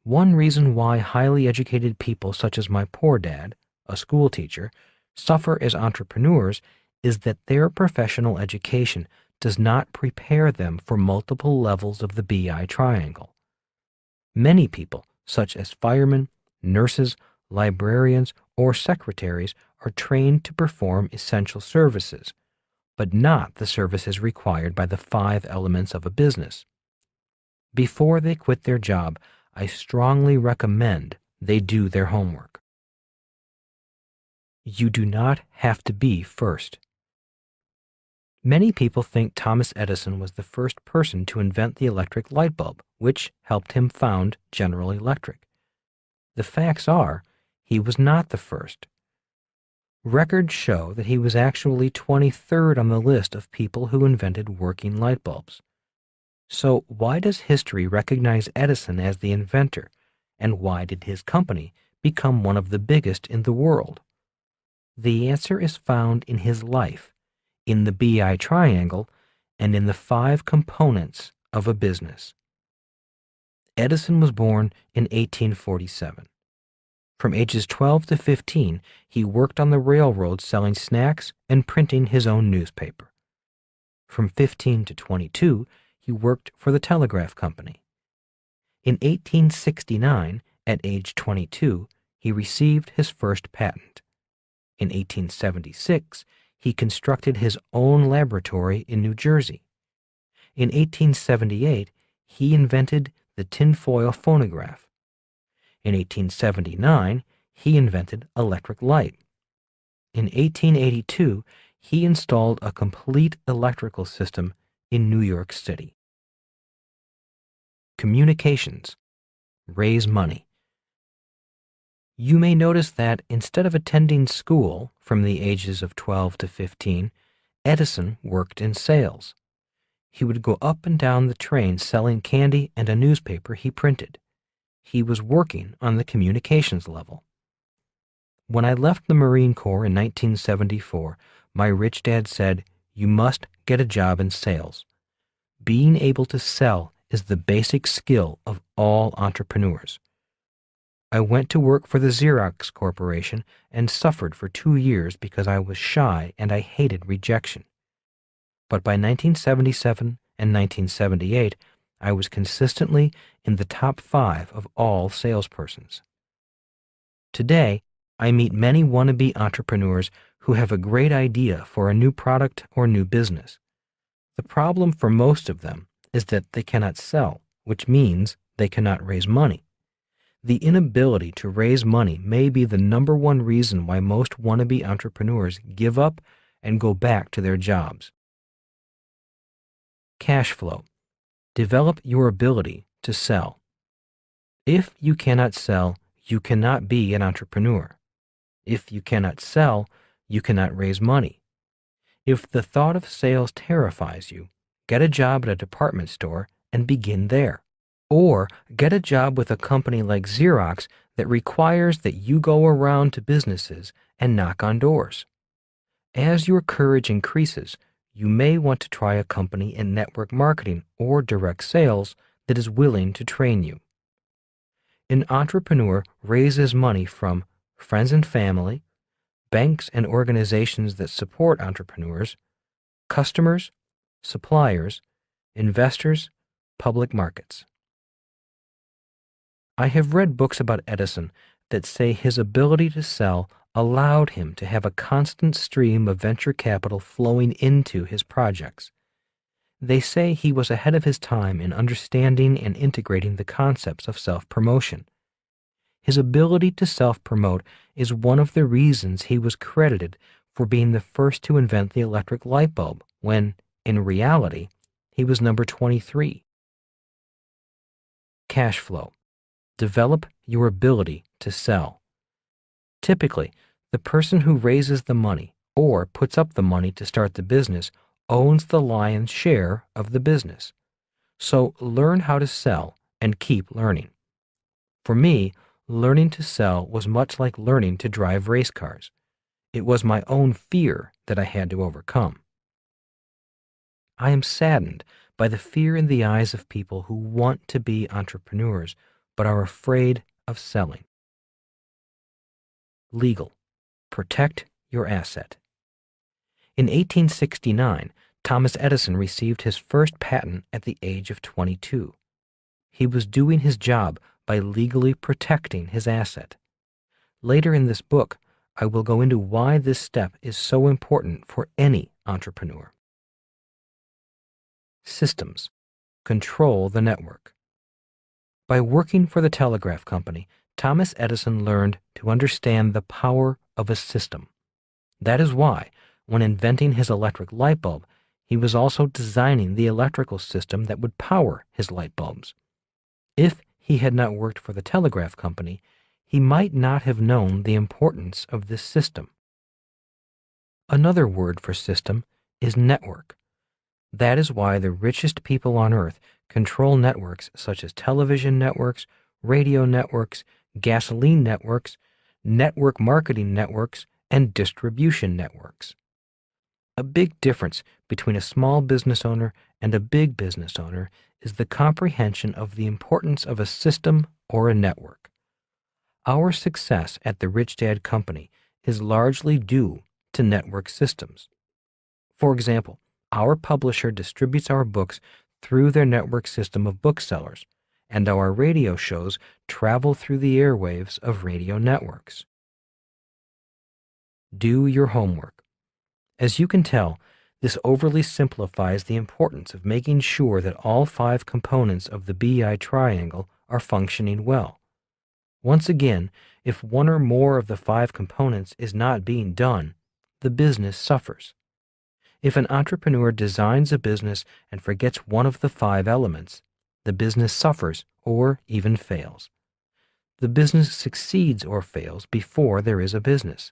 One reason why highly educated people such as my poor dad, a school teacher, suffer as entrepreneurs is that their professional education does not prepare them for multiple levels of the BI triangle. Many people, such as firemen, nurses, librarians, or secretaries, are trained to perform essential services, but not the services required by the 5 elements of a business. Before they quit their job, I strongly recommend they do their homework. You do not have to be first. Many people think Thomas Edison was the first person to invent the electric light bulb, which helped him found General Electric. The facts are, he was not the first. Records show that he was actually 23rd on the list of people who invented working light bulbs. So why does history recognize Edison as the inventor, and why did his company become one of the biggest in the world? The answer is found in his life, in the BI triangle, and in the 5 components of a business. Edison was born in 1847. From ages 12 to 15, he worked on the railroad selling snacks and printing his own newspaper. From 15 to 22, he worked for the telegraph company. In 1869, at age 22, he received his first patent. In 1876, he constructed his own laboratory in New Jersey. In 1878, he invented the tinfoil phonograph. In 1879, he invented electric light. In 1882, he installed a complete electrical system in New York City. Communications. Raise money. You may notice that instead of attending school from the ages of 12 to 15, Edison worked in sales. He would go up and down the train selling candy and a newspaper he printed. He was working on the communications level. When I left the Marine Corps in 1974, my rich dad said, "You must get a job in sales." Being able to sell is the basic skill of all entrepreneurs. I went to work for the Xerox Corporation and suffered for 2 years because I was shy and I hated rejection. But by 1977 and 1978, I was consistently in the top 5 of all salespersons. Today, I meet many wannabe entrepreneurs who have a great idea for a new product or new business. The problem for most of them is that they cannot sell, which means they cannot raise money. The inability to raise money may be the #1 reason why most wannabe entrepreneurs give up and go back to their jobs. Cash flow. Develop your ability to sell. If you cannot sell, you cannot be an entrepreneur. If you cannot sell, you cannot raise money. If the thought of sales terrifies you, get a job at a department store and begin there. Or get a job with a company like Xerox that requires that you go around to businesses and knock on doors. As your courage increases, you may want to try a company in network marketing or direct sales that is willing to train you. An entrepreneur raises money from friends and family, banks and organizations that support entrepreneurs, customers, suppliers, investors, public markets. I have read books about Edison that say his ability to sell allowed him to have a constant stream of venture capital flowing into his projects. They say he was ahead of his time in understanding and integrating the concepts of self-promotion. His ability to self-promote is one of the reasons he was credited for being the first to invent the electric light bulb, when, in reality, he was number 23. Cash flow. Develop your ability to sell. Typically, the person who raises the money or puts up the money to start the business owns the lion's share of the business. So learn how to sell and keep learning. For me, learning to sell was much like learning to drive race cars. It was my own fear that I had to overcome. I am saddened by the fear in the eyes of people who want to be entrepreneurs but are afraid of selling. Legal. Protect your asset. In 1869, Thomas Edison received his first patent at the age of 22. He was doing his job by legally protecting his asset. Later in this book, I will go into why this step is so important for any entrepreneur. Systems. Control the network. By working for the telegraph company, Thomas Edison learned to understand the power of a system. That is why, when inventing his electric light bulb, he was also designing the electrical system that would power his light bulbs. If he had not worked for the telegraph company, he might not have known the importance of this system. Another word for system is network. That is why the richest people on earth control networks such as television networks, radio networks, gasoline networks, network marketing networks, and distribution networks. A big difference between a small business owner and a big business owner is the comprehension of the importance of a system or a network. Our success at the Rich Dad Company is largely due to network systems. For example, our publisher distributes our books through their network system of booksellers, and our radio shows travel through the airwaves of radio networks. Do your homework. As you can tell, this overly simplifies the importance of making sure that all 5 components of the BI triangle are functioning well. Once again, if one or more of the 5 components is not being done, the business suffers. If an entrepreneur designs a business and forgets one of the 5 elements, the business suffers or even fails. The business succeeds or fails before there is a business.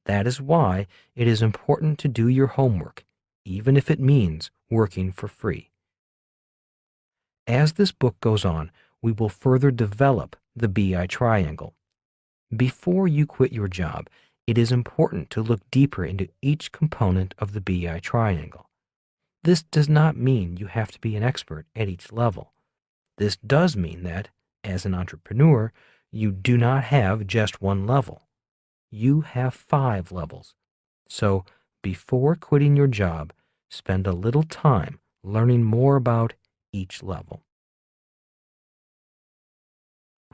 That is why it is important to do your homework, even if it means working for free. As this book goes on, we will further develop the BI triangle. Before you quit your job, it is important to look deeper into each component of the BI triangle. This does not mean you have to be an expert at each level. This does mean that, as an entrepreneur, you do not have just one level. You have 5 levels. So, before quitting your job, spend a little time learning more about each level.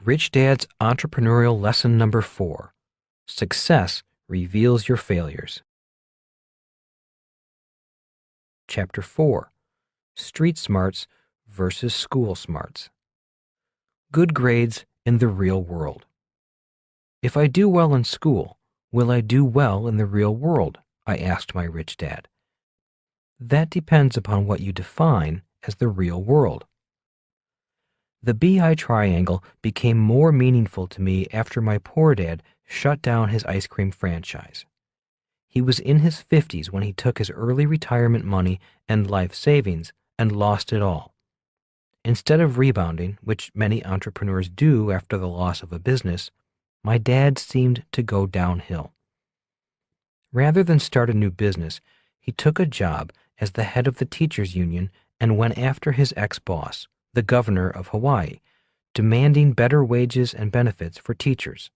Rich Dad's Entrepreneurial Lesson Number 4. Success reveals your failures. Chapter 4. Street Smarts versus School Smarts. Good grades in the real world. If I do well in school, will I do well in the real world? I asked my rich dad. That depends upon what you define as the real world. The BI triangle became more meaningful to me after my poor dad shut down his ice cream franchise. He was in his 50s when he took his early retirement money and life savings and lost it all. Instead of rebounding, which many entrepreneurs do after the loss of a business, my dad seemed to go downhill. Rather than start a new business, he took a job as the head of the teachers union and went after his ex-boss, the governor of Hawaii, demanding better wages and benefits for teachers.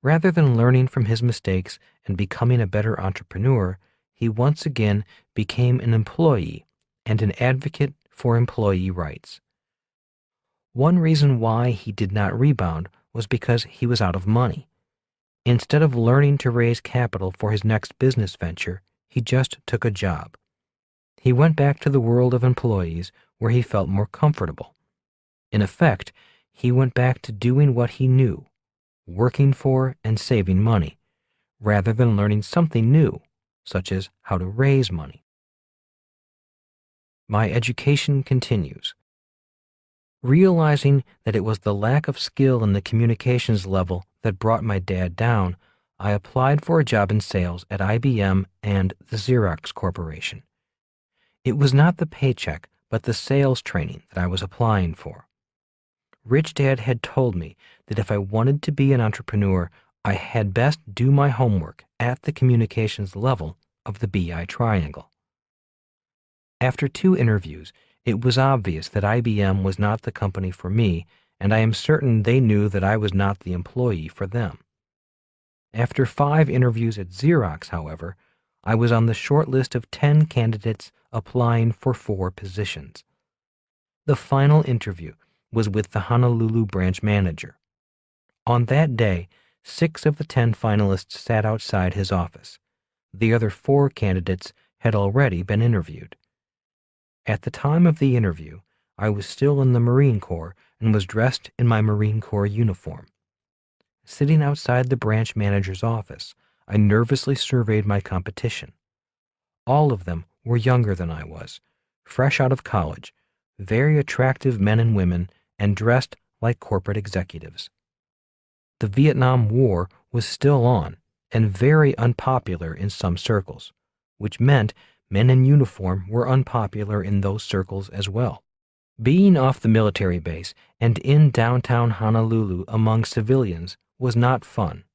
Rather than learning from his mistakes and becoming a better entrepreneur, he once again became an employee and an advocate for employee rights. One reason why he did not rebound was because he was out of money. Instead of learning to raise capital for his next business venture, he just took a job. He went back to the world of employees where he felt more comfortable. In effect, he went back to doing what he knew, working for and saving money, rather than learning something new, such as how to raise money. My education continues. Realizing that it was the lack of skill in the communications level that brought my dad down, I applied for a job in sales at IBM and the Xerox Corporation. It was not the paycheck, but the sales training that I was applying for. Rich Dad had told me that if I wanted to be an entrepreneur, I had best do my homework at the communications level of the BI triangle. After 2 interviews, it was obvious that IBM was not the company for me, and I am certain they knew that I was not the employee for them. After 5 interviews at Xerox, however, I was on the short list of 10 candidates applying for 4 positions. The final interview was with the Honolulu branch manager. On that day, 6 of the 10 finalists sat outside his office. The other 4 candidates had already been interviewed. At the time of the interview, I was still in the Marine Corps and was dressed in my Marine Corps uniform. Sitting outside the branch manager's office, I nervously surveyed my competition. All of them were younger than I was, fresh out of college, very attractive men and women, and dressed like corporate executives. The Vietnam War was still on and very unpopular in some circles, which meant men in uniform were unpopular in those circles as well. Being off the military base and in downtown Honolulu among civilians was not fun.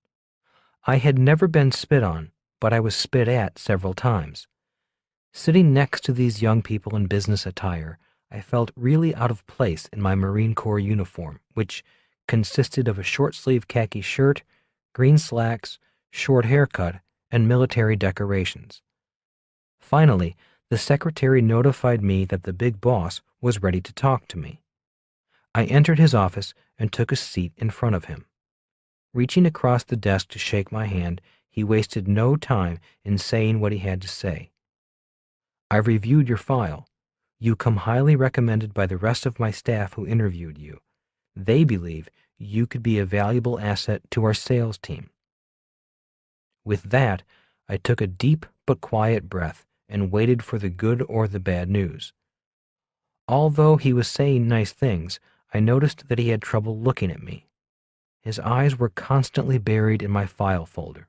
I had never been spit on, but I was spit at several times. Sitting next to these young people in business attire, I felt really out of place in my Marine Corps uniform, which consisted of a short-sleeve khaki shirt, green slacks, short haircut, and military decorations. Finally, the secretary notified me that the big boss was ready to talk to me. I entered his office and took a seat in front of him. Reaching across the desk to shake my hand, he wasted no time in saying what he had to say. "I've reviewed your file. You come highly recommended by the rest of my staff who interviewed you. They believe you could be a valuable asset to our sales team." With that, I took a deep but quiet breath and waited for the good or the bad news. Although he was saying nice things, I noticed that he had trouble looking at me. His eyes were constantly buried in my file folder.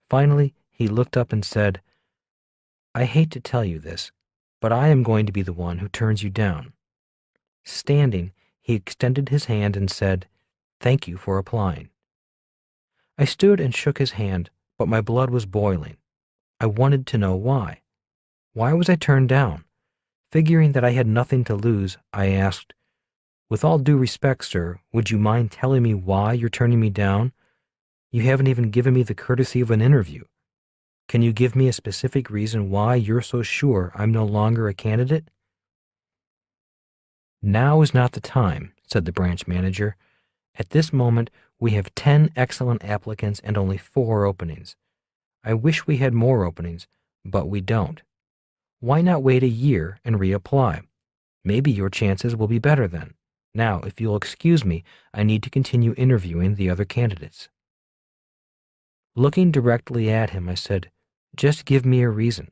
Finally, he looked up and said, "I hate to tell you this, but I am going to be the one who turns you down." Standing, he extended his hand and said, "Thank you for applying." I stood and shook his hand, but my blood was boiling. I wanted to know why. Why was I turned down? Figuring that I had nothing to lose, I asked, "With all due respect, sir, would you mind telling me why you're turning me down? You haven't even given me the courtesy of an interview. Can you give me a specific reason why you're so sure I'm no longer a candidate?" "Now is not the time," said the branch manager. "At this moment, we have 10 excellent applicants and only 4 openings. I wish we had more openings, but we don't. Why not wait a year and reapply? Maybe your chances will be better then. Now, if you'll excuse me, I need to continue interviewing the other candidates." Looking directly at him, I said, "Just give me a reason.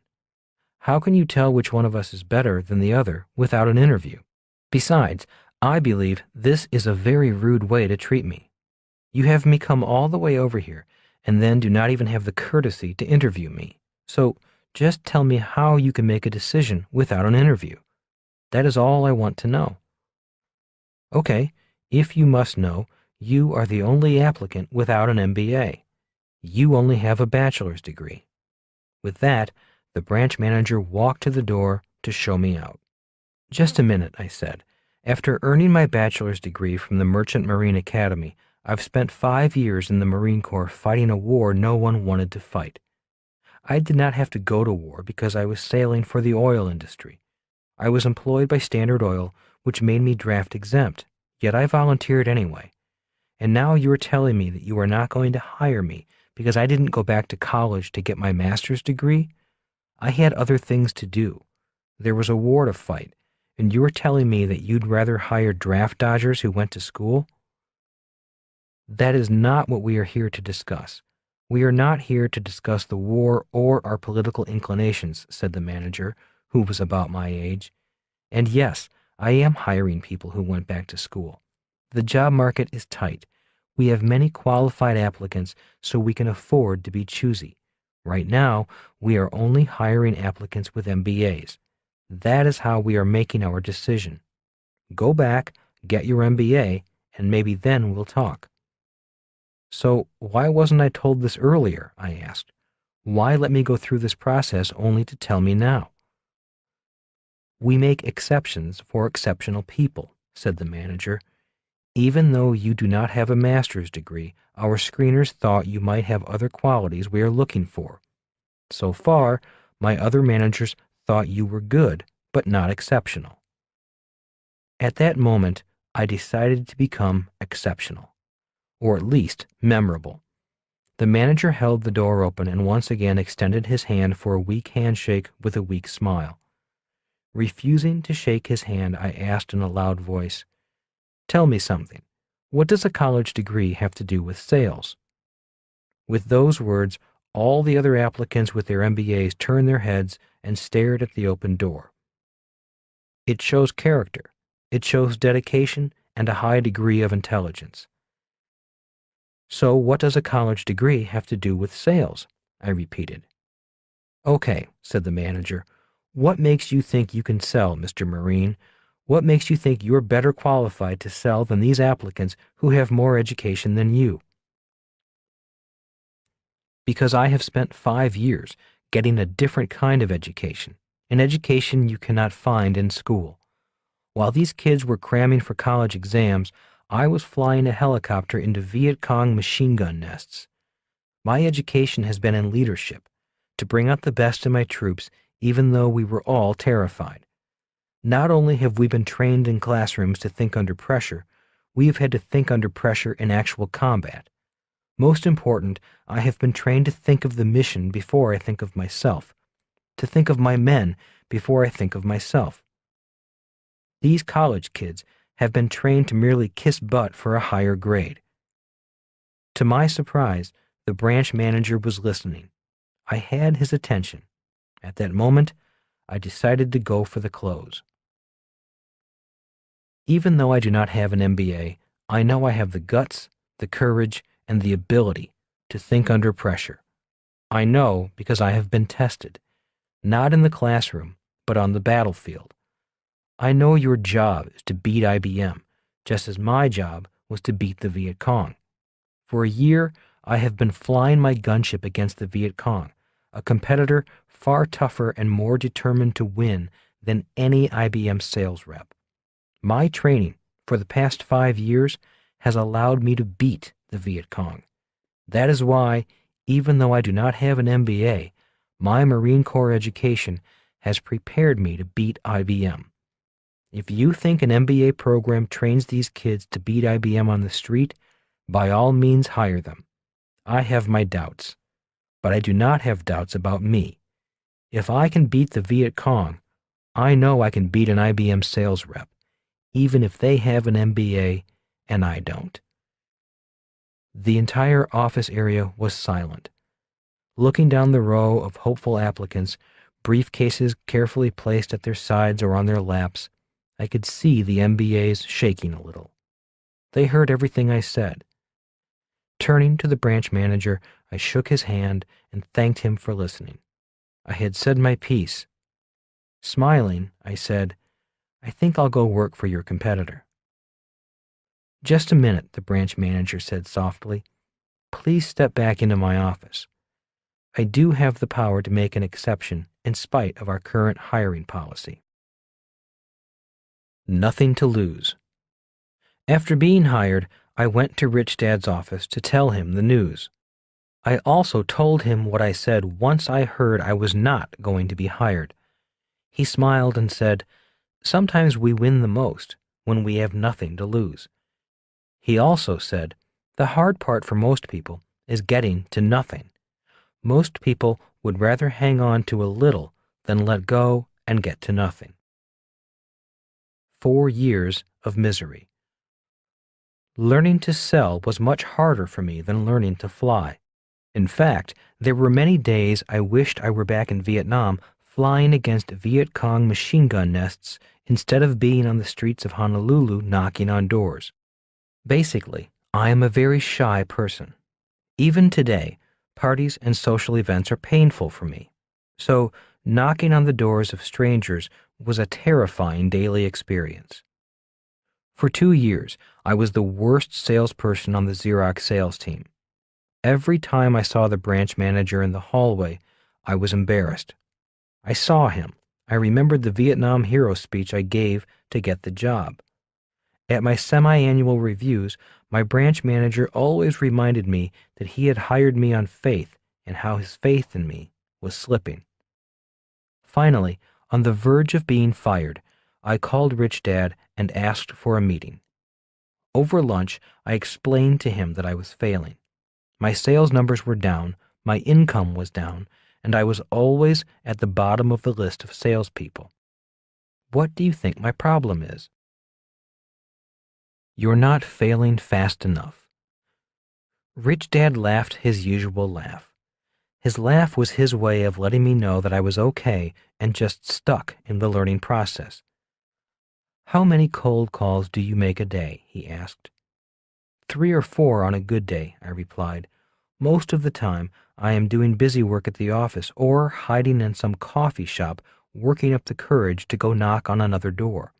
How can you tell which one of us is better than the other without an interview? Besides, I believe this is a very rude way to treat me. You have me come all the way over here and then do not even have the courtesy to interview me. So just tell me how you can make a decision without an interview. That is all I want to know." "Okay, if you must know, you are the only applicant without an MBA. You only have a bachelor's degree." With that, the branch manager walked to the door to show me out. "Just a minute," I said. "After earning my bachelor's degree from the Merchant Marine Academy, I've spent 5 years in the Marine Corps fighting a war no one wanted to fight. I did not have to go to war because I was sailing for the oil industry. I was employed by Standard Oil, which made me draft exempt, yet I volunteered anyway. And now you are telling me that you are not going to hire me because I didn't go back to college to get my master's degree? I had other things to do. There was a war to fight, and you are telling me that you'd rather hire draft dodgers who went to school?" "That is not what we are here to discuss. We are not here to discuss the war or our political inclinations," said the manager, who was about my age. "And yes, I am hiring people who went back to school. The job market is tight. We have many qualified applicants, so we can afford to be choosy. Right now, we are only hiring applicants with MBAs. That is how we are making our decision. Go back, get your MBA, and maybe then we'll talk." "So why wasn't I told this earlier?" I asked. "Why let me go through this process only to tell me now?" "We make exceptions for exceptional people," said the manager. "Even though you do not have a master's degree, our screeners thought you might have other qualities we are looking for. So far, my other managers thought you were good, but not exceptional. At that moment, I decided to become exceptional, or at least memorable. The manager held the door open and once again extended his hand for a weak handshake with a weak smile. Refusing to shake his hand, I asked in a loud voice, "Tell me something. What does a college degree have to do with sales?" With those words, all the other applicants with their MBAs turned their heads and stared at the open door. It shows character. It shows dedication and a high degree of intelligence. "So what does a college degree have to do with sales?" I repeated. "Okay," said the manager. "What makes you think you can sell, Mr. Marine? What makes you think you're better qualified to sell than these applicants who have more education than you?" "Because I have spent 5 years getting a different kind of education, an education you cannot find in school. While these kids were cramming for college exams, I was flying a helicopter into Viet Cong machine gun nests. My education has been in leadership, to bring out the best in my troops even though we were all terrified. Not only have we been trained in classrooms to think under pressure, we have had to think under pressure in actual combat. Most important, I have been trained to think of the mission before I think of myself, to think of my men before I think of myself. These college kids have been trained to merely kiss butt for a higher grade." To my surprise, the branch manager was listening. I had his attention. At that moment, I decided to go for the close. Even though I do not have an MBA, I know I have the guts, the courage, and the ability to think under pressure. I know because I have been tested, not in the classroom, but on the battlefield. I know your job is to beat IBM, just as my job was to beat the Viet Cong. For a year, I have been flying my gunship against the Viet Cong, a competitor far tougher and more determined to win than any IBM sales rep. My training for the past 5 years has allowed me to beat the Viet Cong. That is why, even though I do not have an MBA, my Marine Corps education has prepared me to beat IBM. If you think an MBA program trains these kids to beat IBM on the street, by all means hire them. I have my doubts, but I do not have doubts about me. If I can beat the Viet Cong, I know I can beat an IBM sales rep, even if they have an MBA and I don't. The entire office area was silent. Looking down the row of hopeful applicants, briefcases carefully placed at their sides or on their laps, I could see the MBAs shaking a little. They heard everything I said. Turning to the branch manager, I shook his hand and thanked him for listening. I had said my piece. Smiling, I said, "I think I'll go work for your competitor." "Just a minute," the branch manager said softly. "Please step back into my office. I do have the power to make an exception in spite of our current hiring policy." Nothing to lose. After being hired, I went to Rich Dad's office to tell him the news. I also told him what I said once I heard I was not going to be hired. He smiled and said, "Sometimes we win the most when we have nothing to lose." He also said, "The hard part for most people is getting to nothing. Most people would rather hang on to a little than let go and get to nothing." 4 years of misery. Learning to sell was much harder for me than learning to fly. In fact, there were many days I wished I were back in Vietnam flying against Viet Cong machine gun nests instead of being on the streets of Honolulu knocking on doors. Basically, I am a very shy person. Even today, parties and social events are painful for me. So, knocking on the doors of strangers was a terrifying daily experience. For 2 years, I was the worst salesperson on the Xerox sales team. Every time I saw the branch manager in the hallway, I was embarrassed. I saw him. I remembered the Vietnam hero speech I gave to get the job. At my semi-annual reviews, my branch manager always reminded me that he had hired me on faith and how his faith in me was slipping. Finally, On the verge of being fired, I called Rich Dad and asked for a meeting. Over lunch, I explained to him that I was failing. My sales numbers were down, my income was down, and I was always at the bottom of the list of salespeople. What do you think my problem is? You're not failing fast enough. Rich Dad laughed his usual laugh. His laugh was his way of letting me know that I was okay and just stuck in the learning process. How many cold calls do you make a day? He asked. 3 or 4 on a good day, I replied. Most of the time, I am doing busy work at the office or hiding in some coffee shop working up the courage to go knock on another door.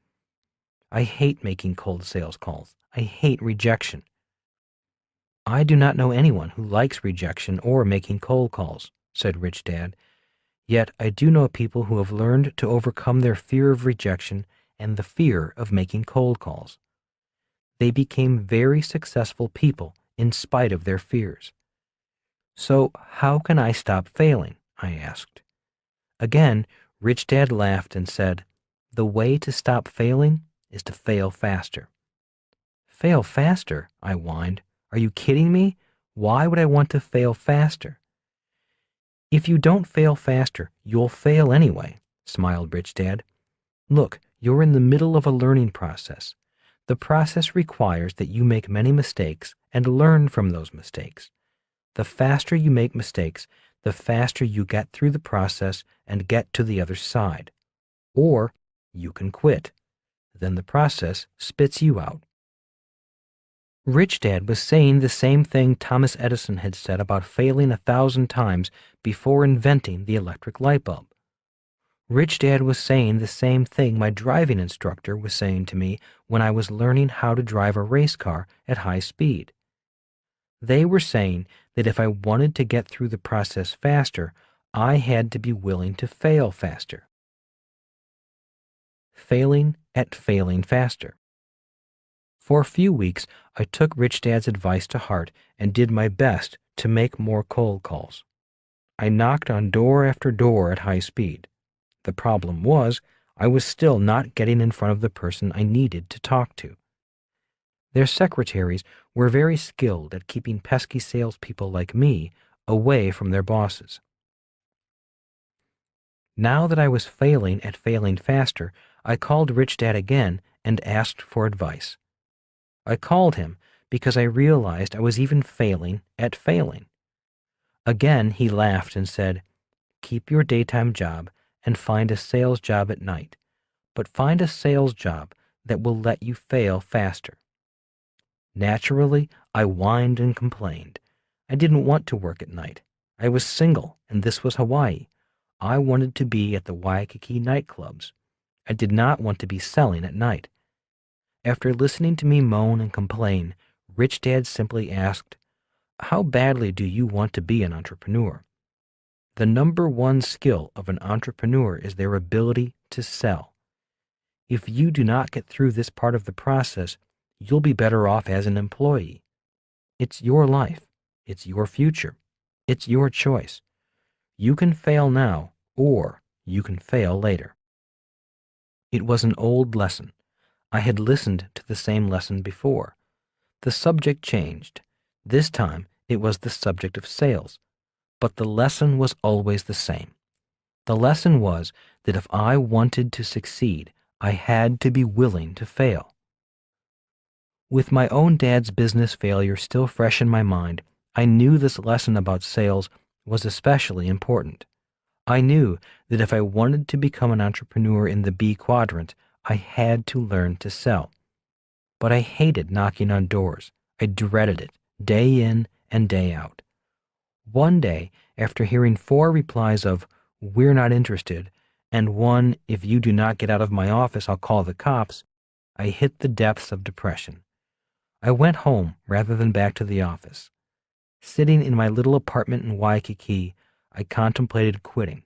I hate making cold sales calls. I hate rejection. I do not know anyone who likes rejection or making cold calls, said Rich Dad. Yet I do know people who have learned to overcome their fear of rejection and the fear of making cold calls. They became very successful people in spite of their fears. So how can I stop failing? I asked. Again, Rich Dad laughed and said, the way to stop failing is to fail faster. Fail faster? I whined. Are you kidding me? Why would I want to fail faster? If you don't fail faster, you'll fail anyway, smiled Rich Dad. Look, you're in the middle of a learning process. The process requires that you make many mistakes and learn from those mistakes. The faster you make mistakes, the faster you get through the process and get to the other side. Or you can quit. Then the process spits you out. Rich Dad was saying the same thing Thomas Edison had said about failing 1,000 times before inventing the electric light bulb. Rich Dad was saying the same thing my driving instructor was saying to me when I was learning how to drive a race car at high speed. They were saying that if I wanted to get through the process faster, I had to be willing to fail faster. Failing at failing faster. For a few weeks, I took Rich Dad's advice to heart and did my best to make more cold calls. I knocked on door after door at high speed. The problem was, I was still not getting in front of the person I needed to talk to. Their secretaries were very skilled at keeping pesky salespeople like me away from their bosses. Now that I was failing at failing faster, I called Rich Dad again and asked for advice. I called him because I realized I was even failing at failing. Again, he laughed and said, keep your daytime job and find a sales job at night, but find a sales job that will let you fail faster. Naturally, I whined and complained. I didn't want to work at night. I was single, and this was Hawaii. I wanted to be at the Waikiki nightclubs. I did not want to be selling at night. After listening to me moan and complain, Rich Dad simply asked, how badly do you want to be an entrepreneur? The number one skill of an entrepreneur is their ability to sell. If you do not get through this part of the process, you'll be better off as an employee. It's your life. It's your future. It's your choice. You can fail now, or you can fail later. It was an old lesson. I had listened to the same lesson before. The subject changed. This time, it was the subject of sales. But the lesson was always the same. The lesson was that if I wanted to succeed, I had to be willing to fail. With my own dad's business failure still fresh in my mind, I knew this lesson about sales was especially important. I knew that if I wanted to become an entrepreneur in the B quadrant, I had to learn to sell. But I hated knocking on doors. I dreaded it, day in and day out. One day, after hearing 4 replies of, "We're not interested," and one, "If you do not get out of my office, I'll call the cops," I hit the depths of depression. I went home rather than back to the office. Sitting in my little apartment in Waikiki, I contemplated quitting.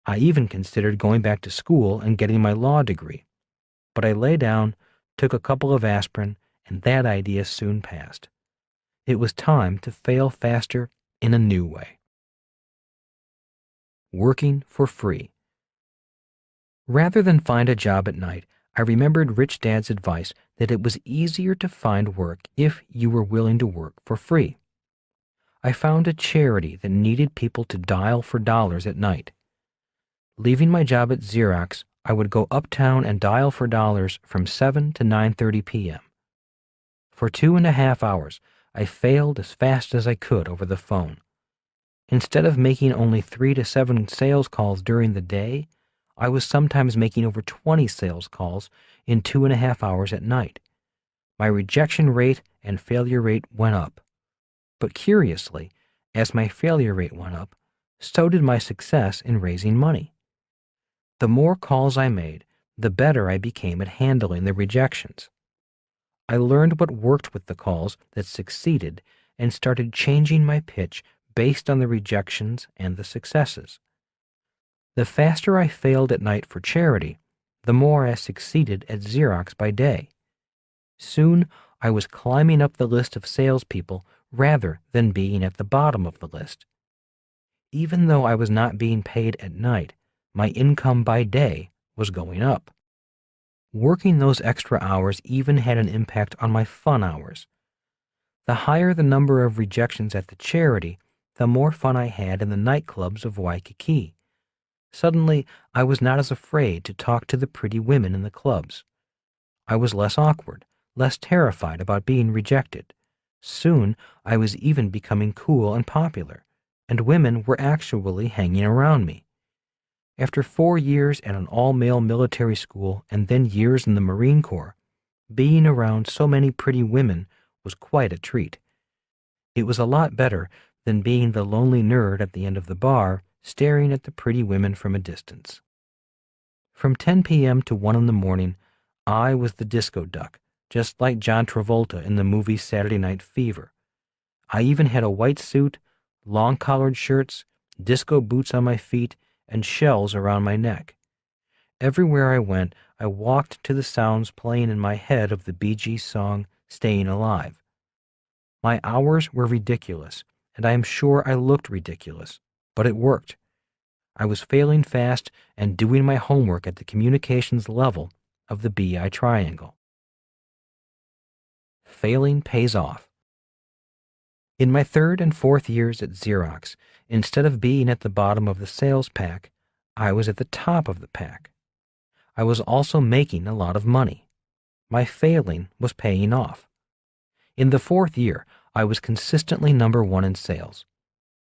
I even considered going back to school and getting my law degree. But I lay down, took a couple of aspirin, and that idea soon passed. It was time to fail faster in a new way. Working for free. Rather than find a job at night, I remembered Rich Dad's advice that it was easier to find work if you were willing to work for free. I found a charity that needed people to dial for dollars at night. Leaving my job at Xerox, I would go uptown and dial for dollars from 7 to 9:30 p.m. For 2.5 hours, I failed as fast as I could over the phone. Instead of making only 3 to 7 sales calls during the day, I was sometimes making over 20 sales calls in 2.5 hours at night. My rejection rate and failure rate went up. But curiously, as my failure rate went up, so did my success in raising money. The more calls I made, the better I became at handling the rejections. I learned what worked with the calls that succeeded and started changing my pitch based on the rejections and the successes. The faster I failed at night for charity, the more I succeeded at Xerox by day. Soon, I was climbing up the list of salespeople rather than being at the bottom of the list. Even though I was not being paid at night, my income by day was going up. Working those extra hours even had an impact on my fun hours. The higher the number of rejections at the charity, the more fun I had in the nightclubs of Waikiki. Suddenly, I was not as afraid to talk to the pretty women in the clubs. I was less awkward, less terrified about being rejected. Soon, I was even becoming cool and popular, and women were actually hanging around me. After 4 years at an all-male military school and then years in the Marine Corps, being around so many pretty women was quite a treat. It was a lot better than being the lonely nerd at the end of the bar, staring at the pretty women from a distance. From 10 p.m. to 1 in the morning, I was the disco duck, just like John Travolta in the movie Saturday Night Fever. I even had a white suit, long-collared shirts, disco boots on my feet, and shells around my neck. Everywhere I went, I walked to the sounds playing in my head of the Bee Gees song, Staying Alive. My hours were ridiculous, and I am sure I looked ridiculous, but it worked. I was failing fast and doing my homework at the communications level of the BI triangle. Failing pays off. In my 3rd and 4th years at Xerox, instead of being at the bottom of the sales pack, I was at the top of the pack. I was also making a lot of money. My failing was paying off. In the 4th year, I was consistently number 1 in sales.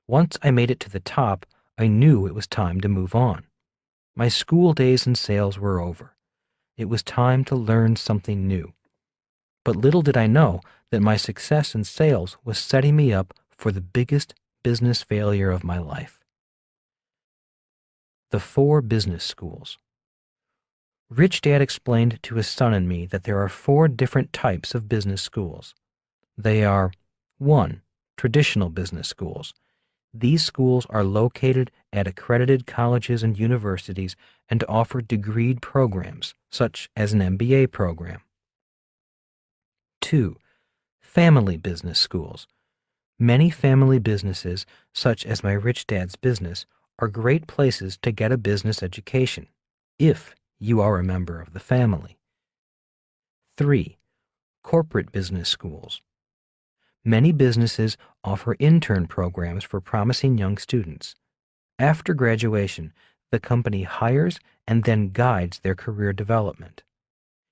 Once I made it to the top, I knew it was time to move on. My school days in sales were over. It was time to learn something new. But little did I know that my success in sales was setting me up for the biggest business failure of my life. The 4 business schools. Rich Dad explained to his son and me that there are 4 different types of business schools. They are 1. Traditional business schools. These schools are located at accredited colleges and universities and offer degreed programs, such as an MBA program. 2. Family business schools. Many family businesses, such as my Rich Dad's business, are great places to get a business education, if you are a member of the family. 3. Corporate business schools. Many businesses offer intern programs for promising young students. After graduation, the company hires and then guides their career development.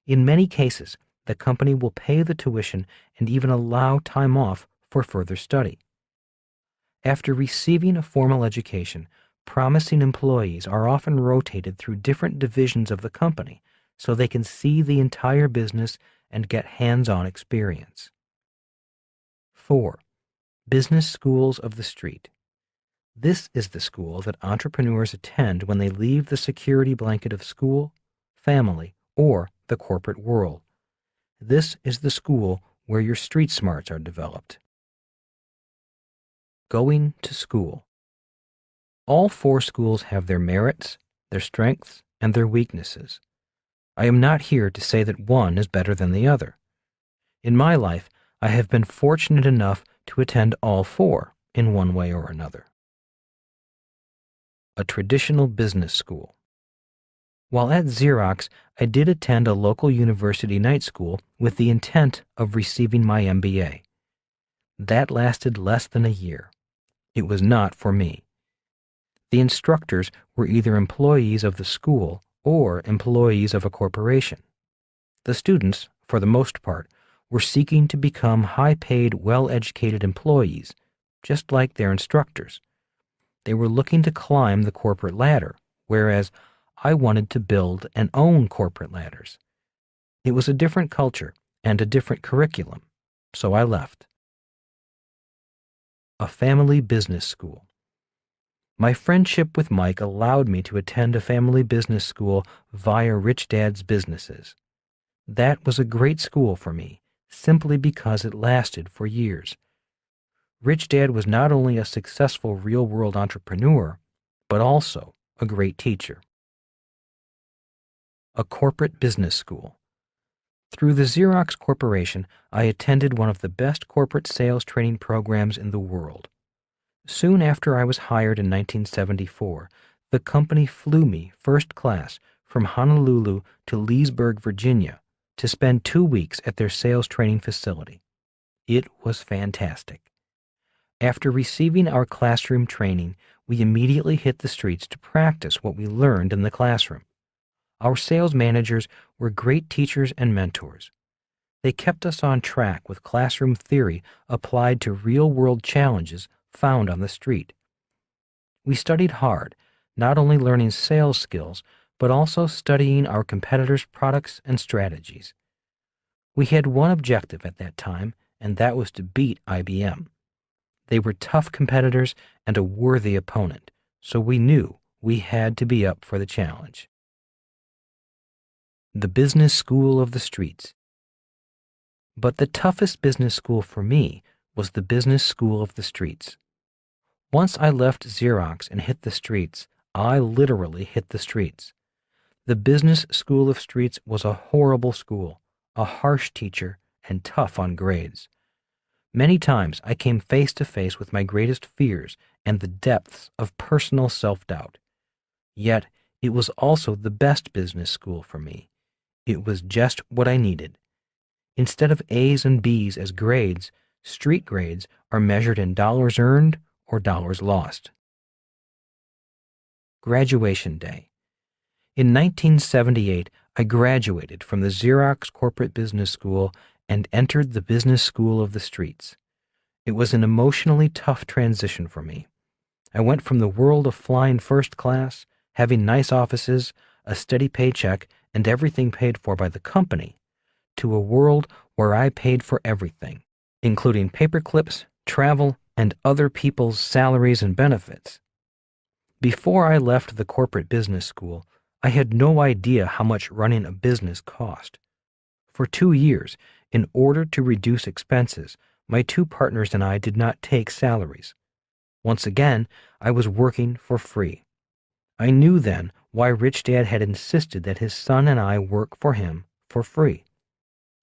In many cases, the company will pay the tuition and even allow time off for further study. After receiving a formal education, promising employees are often rotated through different divisions of the company so they can see the entire business and get hands-on experience. 4. Business schools of the street. This is the school that entrepreneurs attend when they leave the security blanket of school, family, or the corporate world. This is the school where your street smarts are developed. Going to school. All 4 schools have their merits, their strengths, and their weaknesses. I am not here to say that one is better than the other. In my life, I have been fortunate enough to attend all 4 in one way or another. A traditional business school. While at Xerox, I did attend a local university night school with the intent of receiving my MBA. That lasted less than a year. It was not for me. The instructors were either employees of the school or employees of a corporation. The students, for the most part, were seeking to become high-paid, well-educated employees, just like their instructors. They were looking to climb the corporate ladder, whereas I wanted to build and own corporate ladders. It was a different culture and a different curriculum, so I left. A family business school. My friendship with Mike allowed me to attend a family business school via Rich Dad's Businesses. That was a great school for me, simply because it lasted for years. Rich Dad was not only a successful real-world entrepreneur, but also a great teacher. A corporate business school. Through the Xerox Corporation, I attended one of the best corporate sales training programs in the world. Soon after I was hired in 1974, the company flew me first class from Honolulu to Leesburg, Virginia, to spend 2 weeks at their sales training facility. It was fantastic. After receiving our classroom training, we immediately hit the streets to practice what we learned in the classroom. Our sales managers were great teachers and mentors. They kept us on track with classroom theory applied to real-world challenges found on the street. We studied hard, not only learning sales skills, but also studying our competitors' products and strategies. We had one objective at that time, and that was to beat IBM. They were tough competitors and a worthy opponent, so we knew we had to be up for the challenge. The business school of the streets. But the toughest business school for me was the business school of the streets. Once I left Xerox and hit the streets, I literally hit the streets. The business school of streets was a horrible school, a harsh teacher, and tough on grades. Many times I came face to face with my greatest fears and the depths of personal self-doubt. Yet it was also the best business school for me. It was just what I needed. Instead of A's and B's as grades, street grades are measured in dollars earned or dollars lost. Graduation Day. In 1978, I graduated from the Xerox Corporate Business School and entered the business school of the streets. It was an emotionally tough transition for me. I went from the world of flying first class, having nice offices, a steady paycheck, and everything paid for by the company, to a world where I paid for everything, including paper clips, travel, and other people's salaries and benefits. Before I left the corporate business school, I had no idea how much running a business cost. For 2 years, in order to reduce expenses, my 2 partners and I did not take salaries. Once again, I was working for free. I knew then why Rich Dad had insisted that his son and I work for him for free.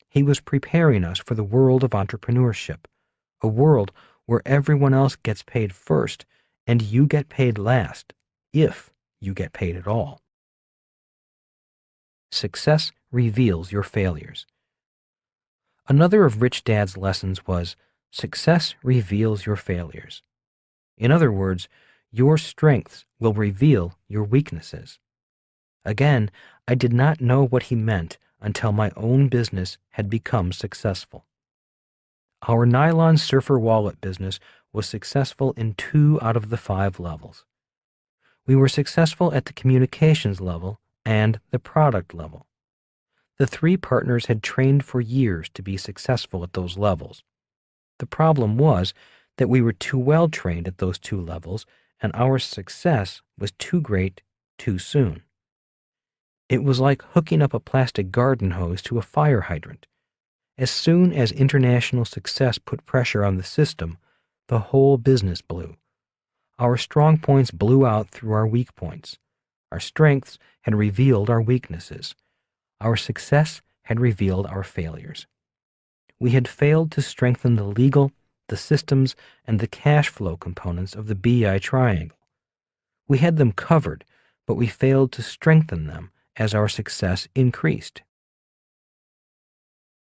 He was preparing us for the world of entrepreneurship, a world where everyone else gets paid first and you get paid last, if you get paid at all. Success reveals your failures. Another of Rich Dad's lessons was, success reveals your failures. In other words, your strengths will reveal your weaknesses. Again, I did not know what he meant until my own business had become successful. Our nylon surfer wallet business was successful in 2 out of the 5 levels. We were successful at the communications level and the product level. The 3 partners had trained for years to be successful at those levels. The problem was that we were too well trained at those 2 levels, and our success was too great too soon. It was like hooking up a plastic garden hose to a fire hydrant. As soon as international success put pressure on the system, the whole business blew. Our strong points blew out through our weak points. Our strengths had revealed our weaknesses. Our success had revealed our failures. We had failed to strengthen the legal, the systems, and the cash flow components of the BI triangle. We had them covered, but we failed to strengthen them as our success increased.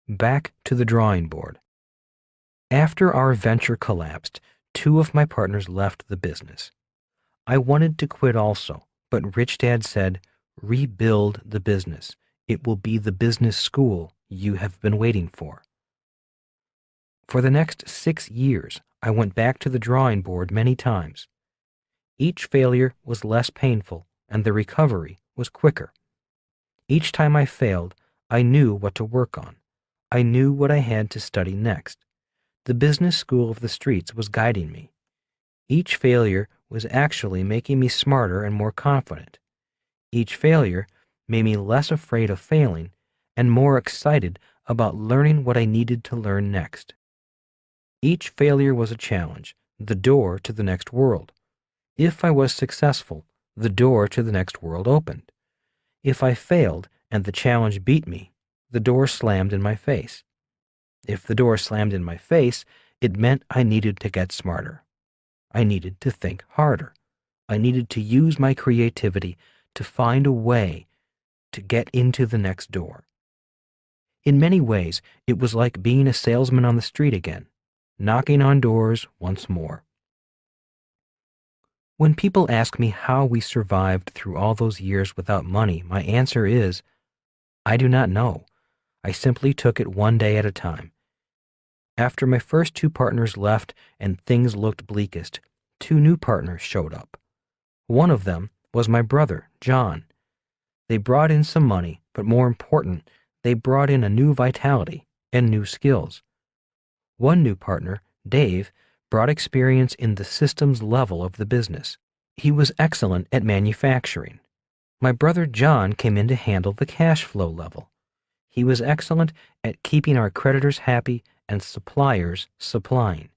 Back to the drawing board. After our venture collapsed, 2 of my partners left the business. I wanted to quit also, but Rich Dad said, "Rebuild the business. It will be the business school you have been waiting for." For the next 6 years, I went back to the drawing board many times. Each failure was less painful, and the recovery was quicker. Each time I failed, I knew what to work on. I knew what I had to study next. The business school of the streets was guiding me. Each failure was actually making me smarter and more confident. Each failure made me less afraid of failing and more excited about learning what I needed to learn next. Each failure was a challenge, the door to the next world. If I was successful, the door to the next world opened. If I failed and the challenge beat me, the door slammed in my face. If the door slammed in my face, it meant I needed to get smarter. I needed to think harder. I needed to use my creativity to find a way to get into the next door. In many ways, it was like being a salesman on the street again, knocking on doors once more. When people ask me how we survived through all those years without money, my answer is, I do not know. I simply took it one day at a time. After my first 2 partners left and things looked bleakest, 2 new partners showed up. One of them was my brother, John. They brought in some money, but more important, they brought in a new vitality and new skills. One new partner, Dave, brought experience in the systems level of the business. He was excellent at manufacturing. My brother John came in to handle the cash flow level. He was excellent at keeping our creditors happy and suppliers supplying.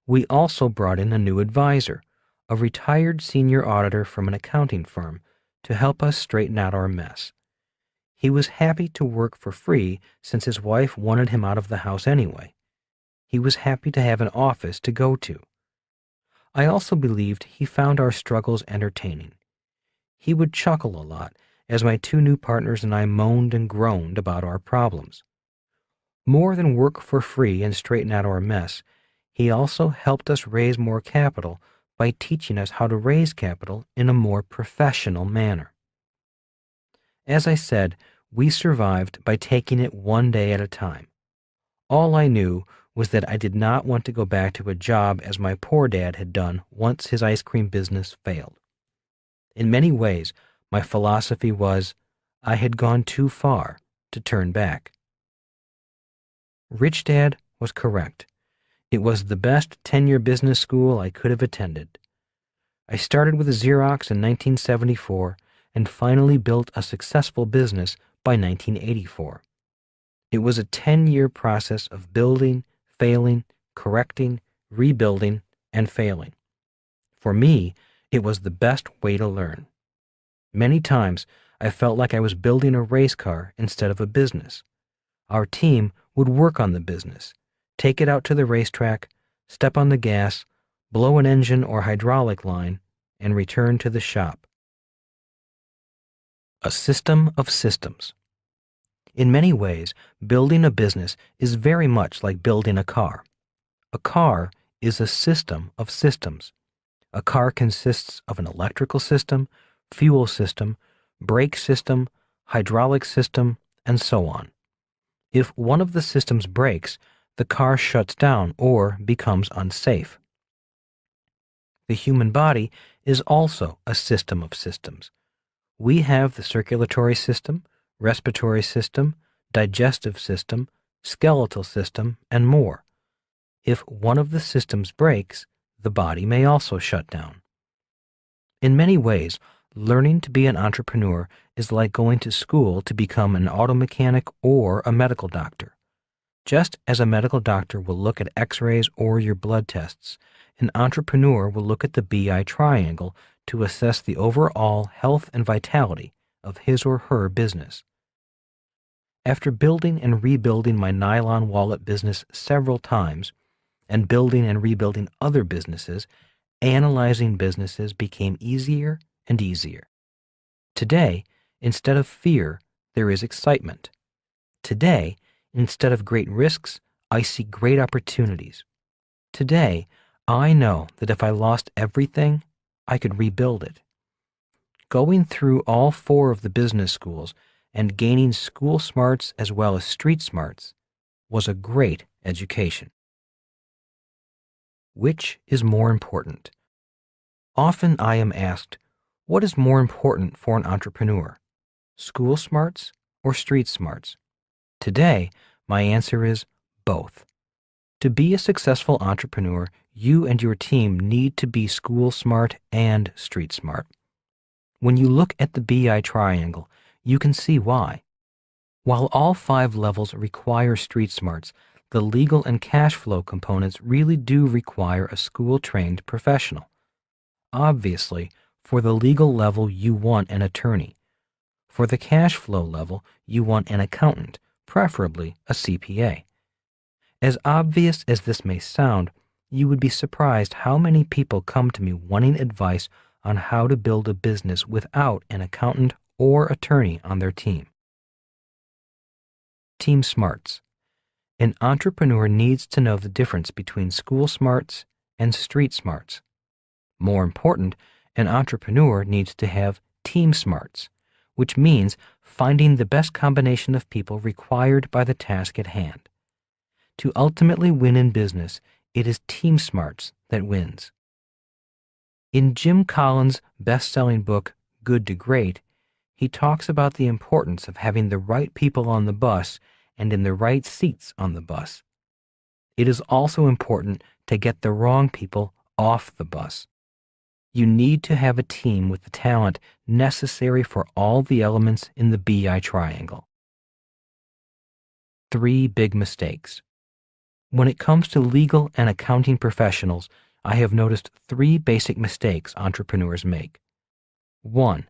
We also brought in a new advisor, a retired senior auditor from an accounting firm, to help us straighten out our mess. He was happy to work for free since his wife wanted him out of the house anyway. He was happy to have an office to go to. I also believed he found our struggles entertaining. He would chuckle a lot as my 2 new partners and I moaned and groaned about our problems. More than work for free and straighten out our mess, he also helped us raise more capital by teaching us how to raise capital in a more professional manner. As I said, we survived by taking it one day at a time. All I knew was that I did not want to go back to a job as my poor dad had done once his ice cream business failed. In many ways, my philosophy was, I had gone too far to turn back. Rich Dad was correct. It was the best 10-year business school I could have attended. I started with Xerox in 1974 and finally built a successful business by 1984. It was a 10-year process of building, failing, correcting, rebuilding, and failing. For me, it was the best way to learn. Many times, I felt like I was building a race car instead of a business. Our team would work on the business, take it out to the racetrack, step on the gas, blow an engine or hydraulic line, and return to the shop. A system of systems. In many ways, building a business is very much like building a car. A car is a system of systems. A car consists of an electrical system, fuel system, brake system, hydraulic system, and so on. If one of the systems breaks, the car shuts down or becomes unsafe. The human body is also a system of systems. We have the circulatory system, respiratory system, digestive system, skeletal system, and more. If one of the systems breaks, the body may also shut down. In many ways, learning to be an entrepreneur is like going to school to become an auto mechanic or a medical doctor. Just as a medical doctor will look at x-rays or your blood tests, an entrepreneur will look at the BI triangle to assess the overall health and vitality of his or her business. After building and rebuilding my nylon wallet business several times, and building and rebuilding other businesses, analyzing businesses became easier and easier. Today, Instead of fear, there is excitement. Today, instead of great risks, I see great opportunities. Today, I know that if I lost everything, I could rebuild it. Going through all 4 of the business schools and gaining school smarts as well as street smarts was a great education. Which is more important? Often I am asked, what is more important for an entrepreneur, school smarts or street smarts? Today, my answer is both. To be a successful entrepreneur, you and your team need to be school smart and street smart. When you look at the BI triangle, you can see why. While all 5 levels require street smarts, the legal and cash flow components really do require a school-trained professional. Obviously, for the legal level, you want an attorney. For the cash flow level, you want an accountant, preferably a CPA. As obvious as this may sound, you would be surprised how many people come to me wanting advice on how to build a business without an accountant or attorney on their team. Team smarts. An entrepreneur needs to know the difference between school smarts and street smarts. More important, an entrepreneur needs to have team smarts, which means finding the best combination of people required by the task at hand. To ultimately win in business, it is team smarts that wins. In Jim Collins' best-selling book, Good to Great, he talks about the importance of having the right people on the bus and in the right seats on the bus. It is also important to get the wrong people off the bus. You need to have a team with the talent necessary for all the elements in the BI triangle. 3 big mistakes. When it comes to legal and accounting professionals, I have noticed 3 basic mistakes entrepreneurs make. 1.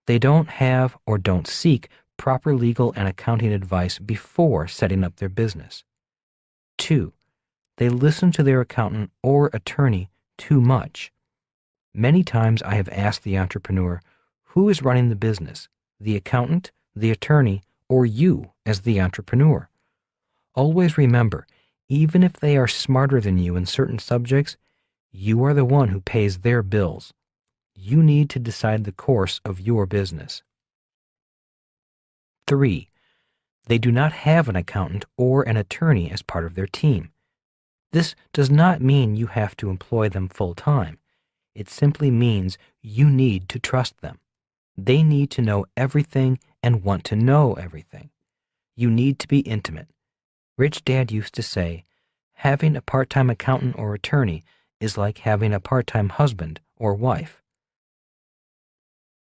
They don't have or don't seek proper legal and accounting advice before setting up their business. 2. They listen to their accountant or attorney too much. Many times I have asked the entrepreneur, who is running the business, the accountant, the attorney, or you as the entrepreneur? Always remember, even if they are smarter than you in certain subjects, you are the one who pays their bills. You need to decide the course of your business. 3. They do not have an accountant or an attorney as part of their team. This does not mean you have to employ them full-time. It simply means you need to trust them. They need to know everything and want to know everything. You need to be intimate. Rich Dad used to say, having a part-time accountant or attorney is like having a part-time husband or wife.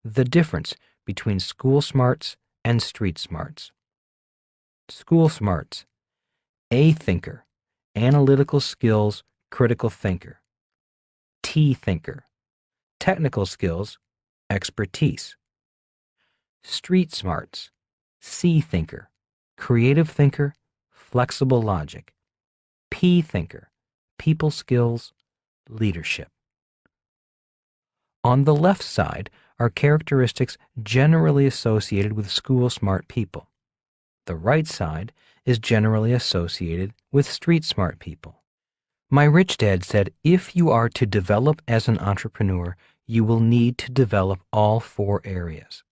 The difference between school smarts and street smarts. School smarts. A thinker, analytical skills, critical thinker. T thinker, technical skills, expertise. Street smarts. C thinker, creative thinker, flexible logic. P thinker, people skills, leadership. On the left side are characteristics generally associated with school smart people. The right side is generally associated with street smart people. My rich dad said, if you are to develop as an entrepreneur, you will need to develop all 4 areas.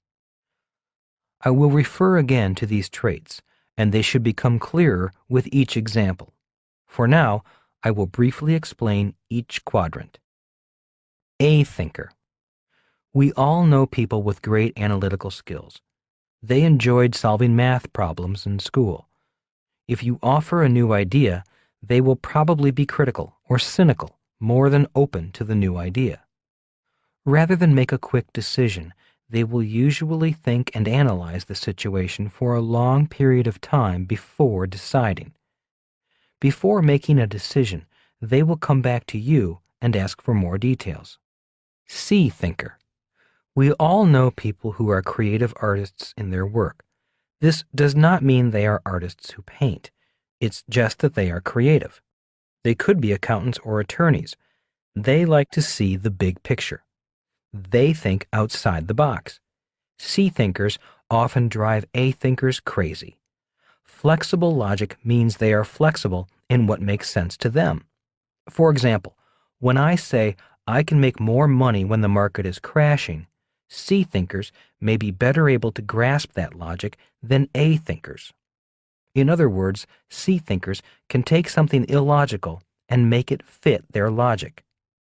I will refer again to these traits, and they should become clearer with each example. For now, I will briefly explain each quadrant. A thinker. We all know people with great analytical skills. They enjoyed solving math problems in school. If you offer a new idea, they will probably be critical or cynical more than open to the new idea. Rather than make a quick decision, they will usually think and analyze the situation for a long period of time before deciding. Before making a decision, they will come back to you and ask for more details. C thinker. We all know people who are creative artists in their work. This does not mean they are artists who paint. It's just that they are creative. They could be accountants or attorneys. They like to see the big picture. They think outside the box. C thinkers often drive A thinkers crazy. Flexible logic means they are flexible in what makes sense to them. For example, when I say I can make more money when the market is crashing, C thinkers may be better able to grasp that logic than A thinkers. In other words, C thinkers can take something illogical and make it fit their logic.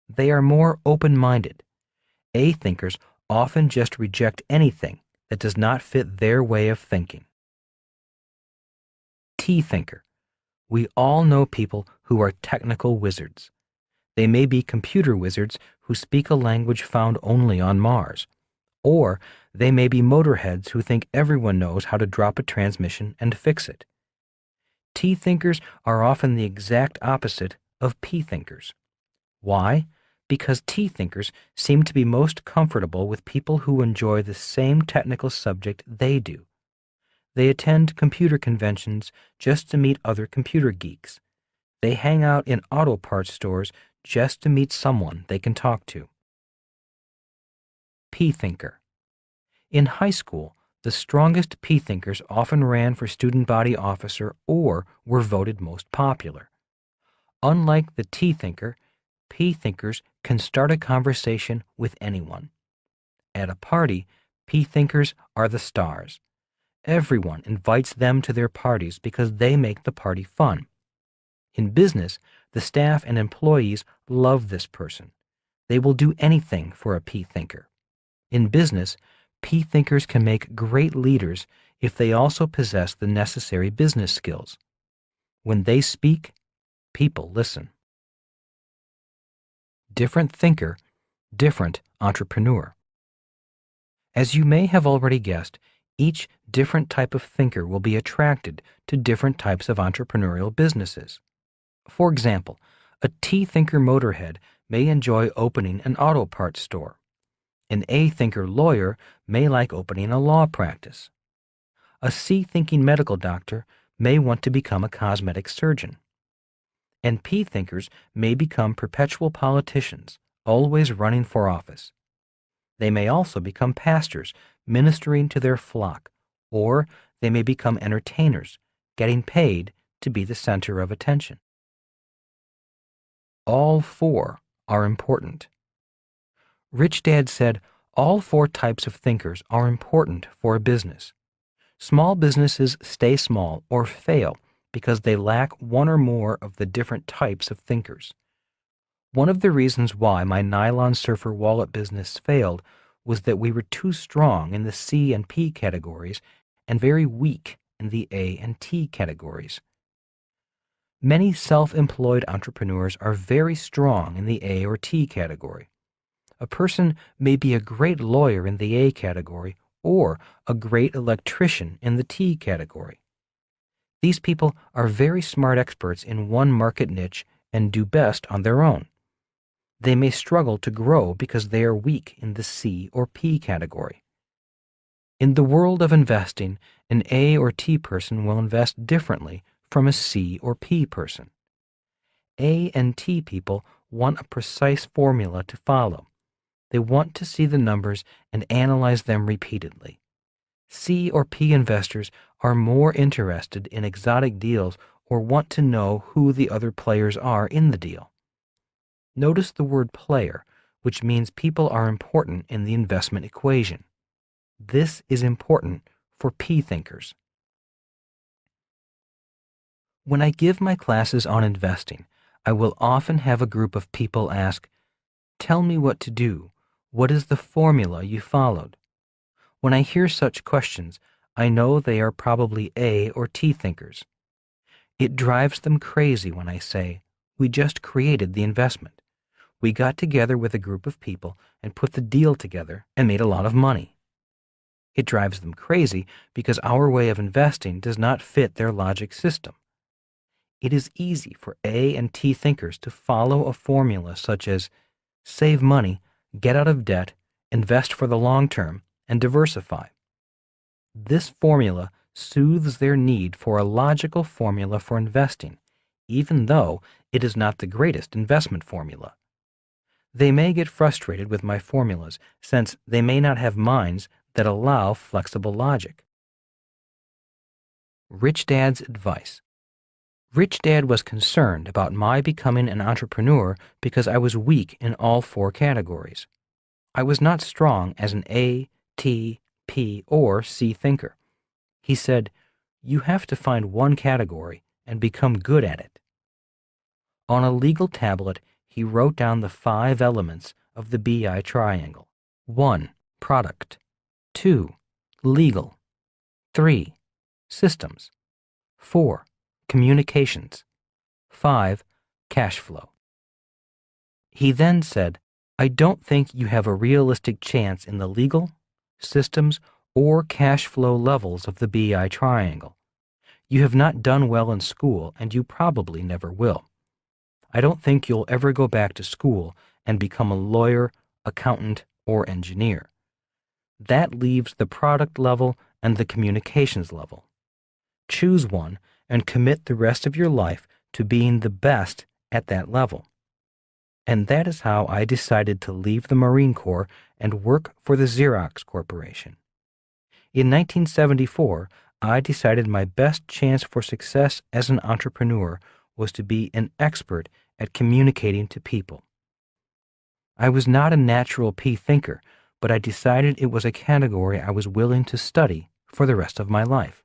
They are more open-minded. A thinkers often just reject anything that does not fit their way of thinking. T thinker. We all know people who are technical wizards. They may be computer wizards who speak a language found only on Mars. Or they may be motorheads who think everyone knows how to drop a transmission and fix it. T thinkers are often the exact opposite of P thinkers. Why? Because T thinkers seem to be most comfortable with people who enjoy the same technical subject they do. They attend computer conventions just to meet other computer geeks. They hang out in auto parts stores just to meet someone they can talk to. P thinker. In high school, the strongest P thinkers often ran for student body officer or were voted most popular. Unlike the T thinker, P thinkers can start a conversation with anyone. At a party, P thinkers are the stars. Everyone invites them to their parties because they make the party fun. In business, the staff and employees love this person. They will do anything for a P thinker. In business, P thinkers can make great leaders if they also possess the necessary business skills. When they speak, people listen. Different thinker, different entrepreneur. As you may have already guessed, each different type of thinker will be attracted to different types of entrepreneurial businesses. For example, a T thinker motorhead may enjoy opening an auto parts store. An A thinker lawyer may like opening a law practice. A C thinking medical doctor may want to become a cosmetic surgeon. And P thinkers may become perpetual politicians, always running for office. They may also become pastors, ministering to their flock, or they may become entertainers, getting paid to be the center of attention. All four are important. Rich Dad said, all four types of thinkers are important for a business. Small businesses stay small or fail because they lack one or more of the different types of thinkers. One of the reasons why my nylon surfer wallet business failed was that we were too strong in the C and P categories and very weak in the A and T categories. Many self-employed entrepreneurs are very strong in the A or T category. A person may be a great lawyer in the A category or a great electrician in the T category. These people are very smart experts in one market niche and do best on their own. They may struggle to grow because they are weak in the C or P category. In the world of investing, an A or T person will invest differently from a C or P person. A and T people want a precise formula to follow. They want to see the numbers and analyze them repeatedly. C or P investors are more interested in exotic deals or want to know who the other players are in the deal. Notice the word player, which means people are important in the investment equation. This is important for P thinkers. When I give my classes on investing, I will often have a group of people ask, "Tell me what to do. What is the formula you followed?" When I hear such questions, I know they are probably A or T thinkers. It drives them crazy when I say, "We just created the investment. We got together with a group of people and put the deal together and made a lot of money." It drives them crazy because our way of investing does not fit their logic system. It is easy for A and T thinkers to follow a formula such as save money, get out of debt, invest for the long term, and diversify. This formula soothes their need for a logical formula for investing, even though it is not the greatest investment formula. They may get frustrated with my formulas since they may not have minds that allow flexible logic. Rich Dad's advice. Rich Dad was concerned about my becoming an entrepreneur because I was weak in all 4 categories. I was not strong as an A, T, P, or C thinker. He said, "You have to find one category and become good at it." On a legal tablet, he wrote down the 5 elements of the BI triangle. 1. Product. 2. Legal. 3. Systems. 4. Communications. 5. Cash flow. He then said, "I don't think you have a realistic chance in the legal, systems, or cash flow levels of the BI triangle. You have not done well in school, and you probably never will. I don't think you'll ever go back to school and become a lawyer, accountant, or engineer. That leaves the product level and the communications level. Choose one and commit the rest of your life to being the best at that level." And that is how I decided to leave the Marine Corps and work for the Xerox Corporation. In 1974, I decided my best chance for success as an entrepreneur was to be an expert at communicating to people. I was not a natural P thinker, but I decided it was a category I was willing to study for the rest of my life.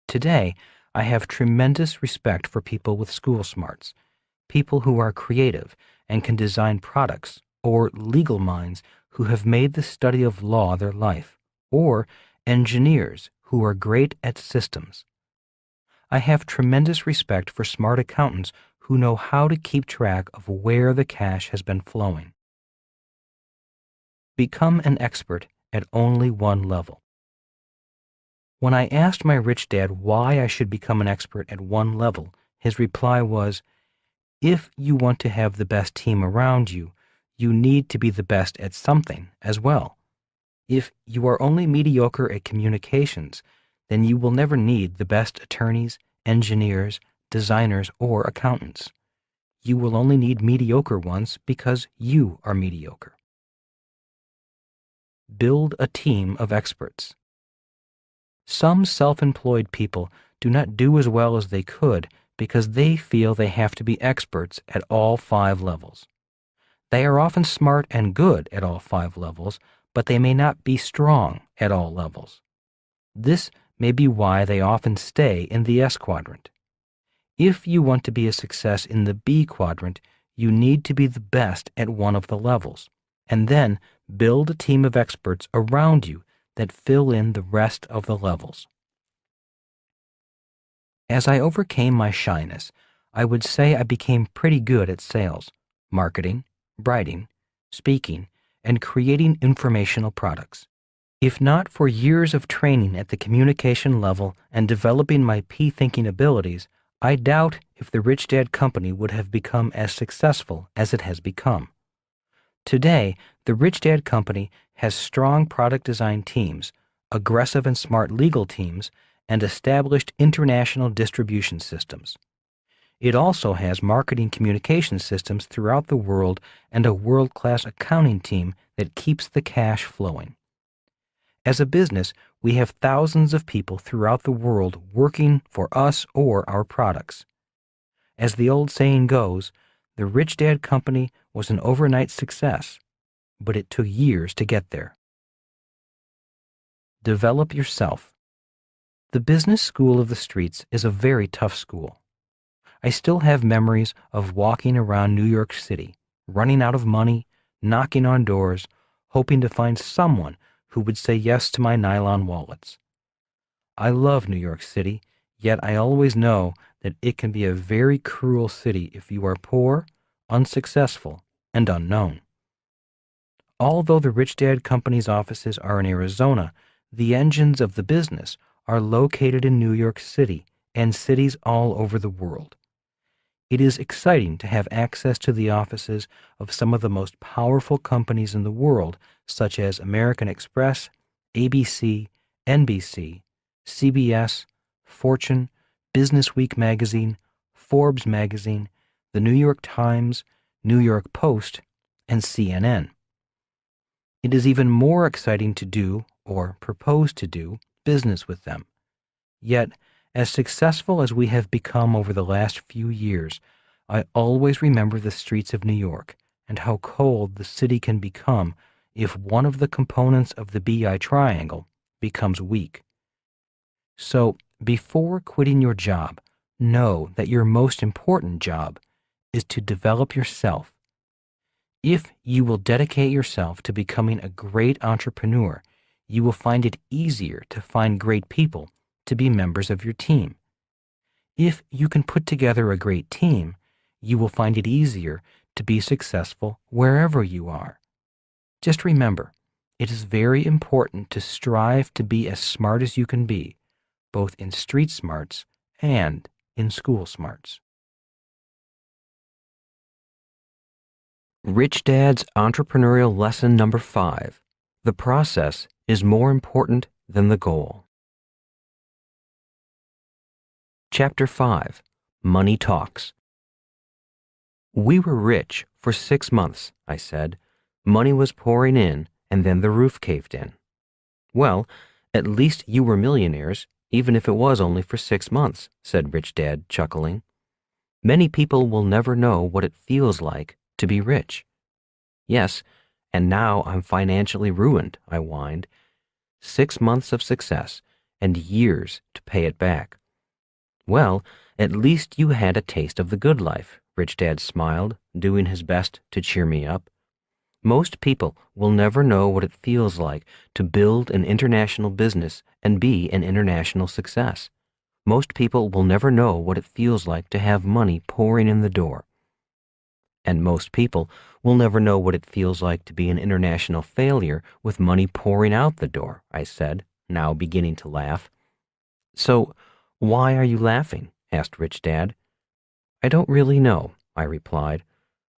Today, I have tremendous respect for people with school smarts, people who are creative and can design products, or legal minds who have made the study of law their life, or engineers who are great at systems. I have tremendous respect for smart accountants who know how to keep track of where the cash has been flowing. Become an expert at only one level. When I asked my rich dad why I should become an expert at one level, his reply was, "If you want to have the best team around you, you need to be the best at something as well. If you are only mediocre at communications, then you will never need the best attorneys, engineers, designers, or accountants. You will only need mediocre ones because you are mediocre." Build a team of experts. Some self-employed people do not do as well as they could because they feel they have to be experts at all 5 levels. They are often smart and good at all 5 levels, but they may not be strong at all levels. This may be why they often stay in the S quadrant. If you want to be a success in the B quadrant, you need to be the best at one of the levels, and then build a team of experts around you that fill in the rest of the levels. As I overcame my shyness, I would say I became pretty good at sales, marketing, writing, speaking, and creating informational products. If not for years of training at the communication level and developing my P-thinking abilities, I doubt if the Rich Dad Company would have become as successful as it has become. Today, the Rich Dad Company has strong product design teams, aggressive and smart legal teams, and established international distribution systems. It also has marketing communication systems throughout the world and a world-class accounting team that keeps the cash flowing. As a business, we have thousands of people throughout the world working for us or our products. As the old saying goes, the Rich Dad Company was an overnight success, but it took years to get there. Develop yourself. The business school of the streets is a very tough school. I still have memories of walking around New York City, running out of money, knocking on doors, hoping to find someone who would say yes to my nylon wallets. I love New York City, yet I always know that it can be a very cruel city if you are poor, unsuccessful, and unknown. Although the Rich Dad Company's offices are in Arizona, the engines of the business are located in New York City and cities all over the world. It is exciting to have access to the offices of some of the most powerful companies in the world, such as American Express, ABC, NBC, CBS, Fortune, Business Week magazine, Forbes magazine, the New York Times, New York Post, and CNN. It is even more exciting to do, or propose to do, business with them. Yet, as successful as we have become over the last few years, I always remember the streets of New York and how cold the city can become if one of the components of the BI triangle becomes weak. So, before quitting your job, know that your most important job is to develop yourself. If you will dedicate yourself to becoming a great entrepreneur, you will find it easier to find great people to be members of your team. If you can put together a great team, you will find it easier to be successful wherever you are. Just remember, it is very important to strive to be as smart as you can be, both in street smarts and in school smarts. Rich Dad's Entrepreneurial Lesson Number 5. The process is more important than the goal. Chapter 5. Money Talks. We were rich for 6 months, I said. Money was pouring in, and then the roof caved in. Well, at least you were millionaires, even if it was only for 6 months, said Rich Dad, chuckling. Many people will never know what it feels like to be rich. Yes, and now I'm financially ruined, I whined. 6 months of success, and years to pay it back. Well, at least you had a taste of the good life, Rich Dad smiled, doing his best to cheer me up. Most people will never know what it feels like to build an international business and be an international success. Most people will never know what it feels like to have money pouring in the door. And most people will never know what it feels like to be an international failure with money pouring out the door, I said, now beginning to laugh. So, why are you laughing? Asked Rich Dad. I don't really know, I replied.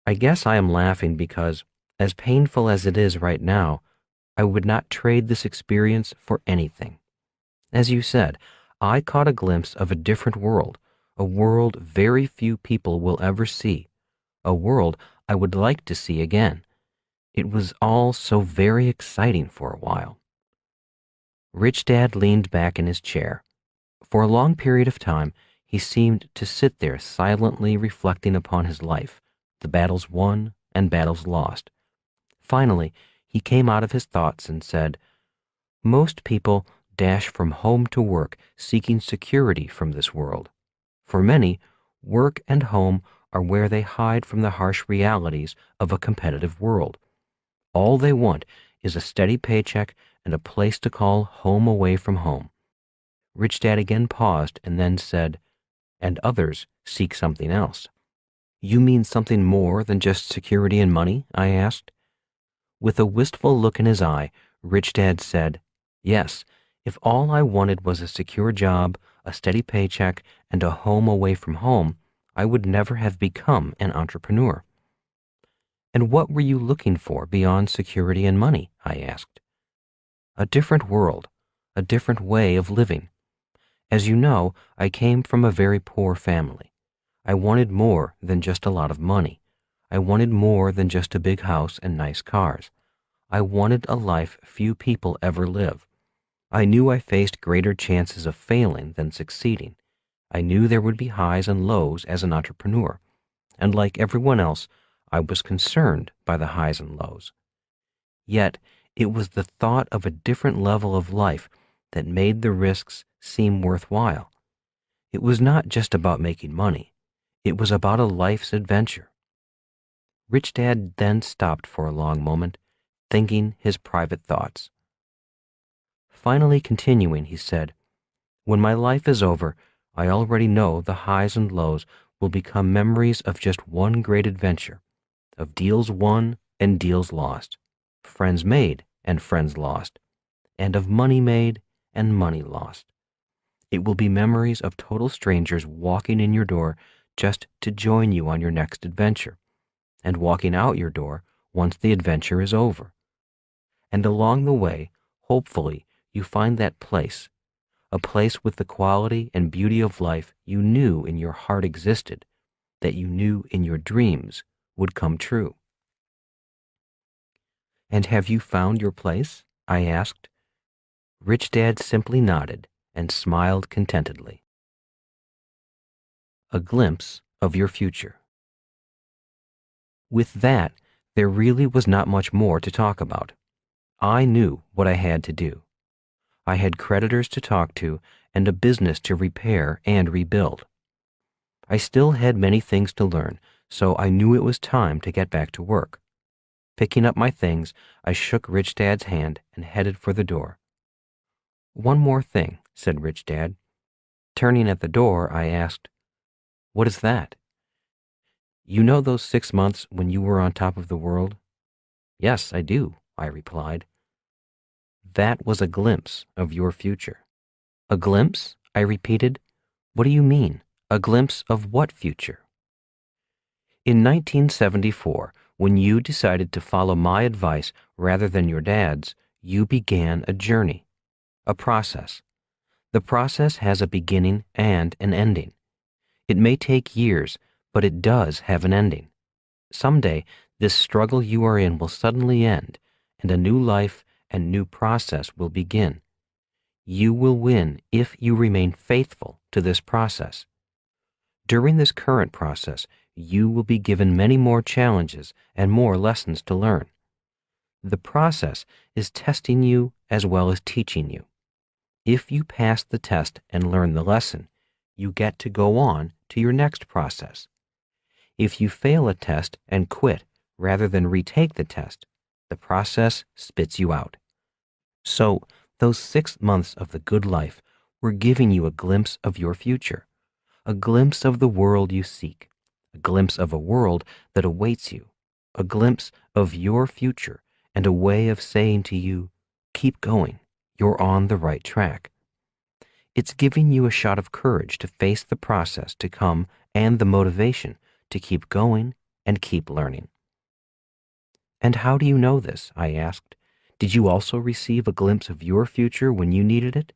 I guess I am laughing because, as painful as it is right now, I would not trade this experience for anything. As you said, I caught a glimpse of a different world, a world very few people will ever see, a world I would like to see again. It was all so very exciting for a while. Rich Dad leaned back in his chair. For a long period of time, he seemed to sit there silently reflecting upon his life, the battles won and battles lost. Finally, he came out of his thoughts and said, Most people dash from home to work seeking security from this world. For many, work and home are where they hide from the harsh realities of a competitive world. All they want is a steady paycheck and a place to call home away from home. Rich Dad again paused and then said, and others seek something else. You mean something more than just security and money? I asked. With a wistful look in his eye, Rich Dad said, yes, if all I wanted was a secure job, a steady paycheck, and a home away from home, I would never have become an entrepreneur. And what were you looking for beyond security and money? I asked. A different world, a different way of living. As you know, I came from a very poor family. I wanted more than just a lot of money. I wanted more than just a big house and nice cars. I wanted a life few people ever live. I knew I faced greater chances of failing than succeeding. I knew there would be highs and lows as an entrepreneur. And like everyone else, I was concerned by the highs and lows. Yet, it was the thought of a different level of life that made the risks seem worthwhile. It was not just about making money. It was about a life's adventure. Rich Dad then stopped for a long moment, thinking his private thoughts. Finally continuing, he said, when my life is over, I already know the highs and lows will become memories of just one great adventure, of deals won and deals lost, friends made and friends lost, and of money made and money lost. It will be memories of total strangers walking in your door just to join you on your next adventure, and walking out your door once the adventure is over. And along the way, hopefully, you find that place, a place with the quality and beauty of life you knew in your heart existed, that you knew in your dreams would come true. "And have you found your place?" I asked. Rich Dad simply nodded and smiled contentedly. A glimpse of your future. With that, there really was not much more to talk about. I knew what I had to do. I had creditors to talk to and a business to repair and rebuild. I still had many things to learn, so I knew it was time to get back to work. Picking up my things, I shook Rich Dad's hand and headed for the door. "One more thing," said Rich Dad. Turning at the door, I asked, "What is that?" "You know those 6 months when you were on top of the world?" "Yes, I do," I replied. "That was a glimpse of your future." "A glimpse?" I repeated. "What do you mean? A glimpse of what future?" "In 1974, when you decided to follow my advice rather than your dad's, you began a journey, a process. The process has a beginning and an ending. It may take years, but it does have an ending. Someday, this struggle you are in will suddenly end, and a new life and new process will begin. You will win if you remain faithful to this process. During this current process, you will be given many more challenges and more lessons to learn. The process is testing you as well as teaching you. If you pass the test and learn the lesson, you get to go on to your next process. If you fail a test and quit rather than retake the test, the process spits you out. So, those 6 months of the good life were giving you a glimpse of your future, a glimpse of the world you seek, a glimpse of a world that awaits you, a glimpse of your future, and a way of saying to you, keep going, you're on the right track. It's giving you a shot of courage to face the process to come and the motivation to keep going and keep learning. "And how do you know this?" I asked. "Did you also receive a glimpse of your future when you needed it?"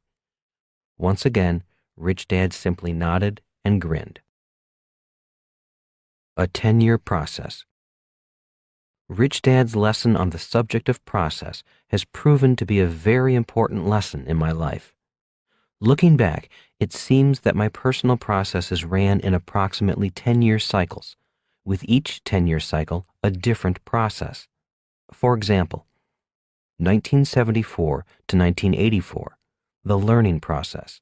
Once again, Rich Dad simply nodded and grinned. A 10-year process. Rich Dad's lesson on the subject of process has proven to be a very important lesson in my life. Looking back, it seems that my personal processes ran in approximately 10-year cycles, with each 10-year cycle a different process. For example, 1974 to 1984, the learning process.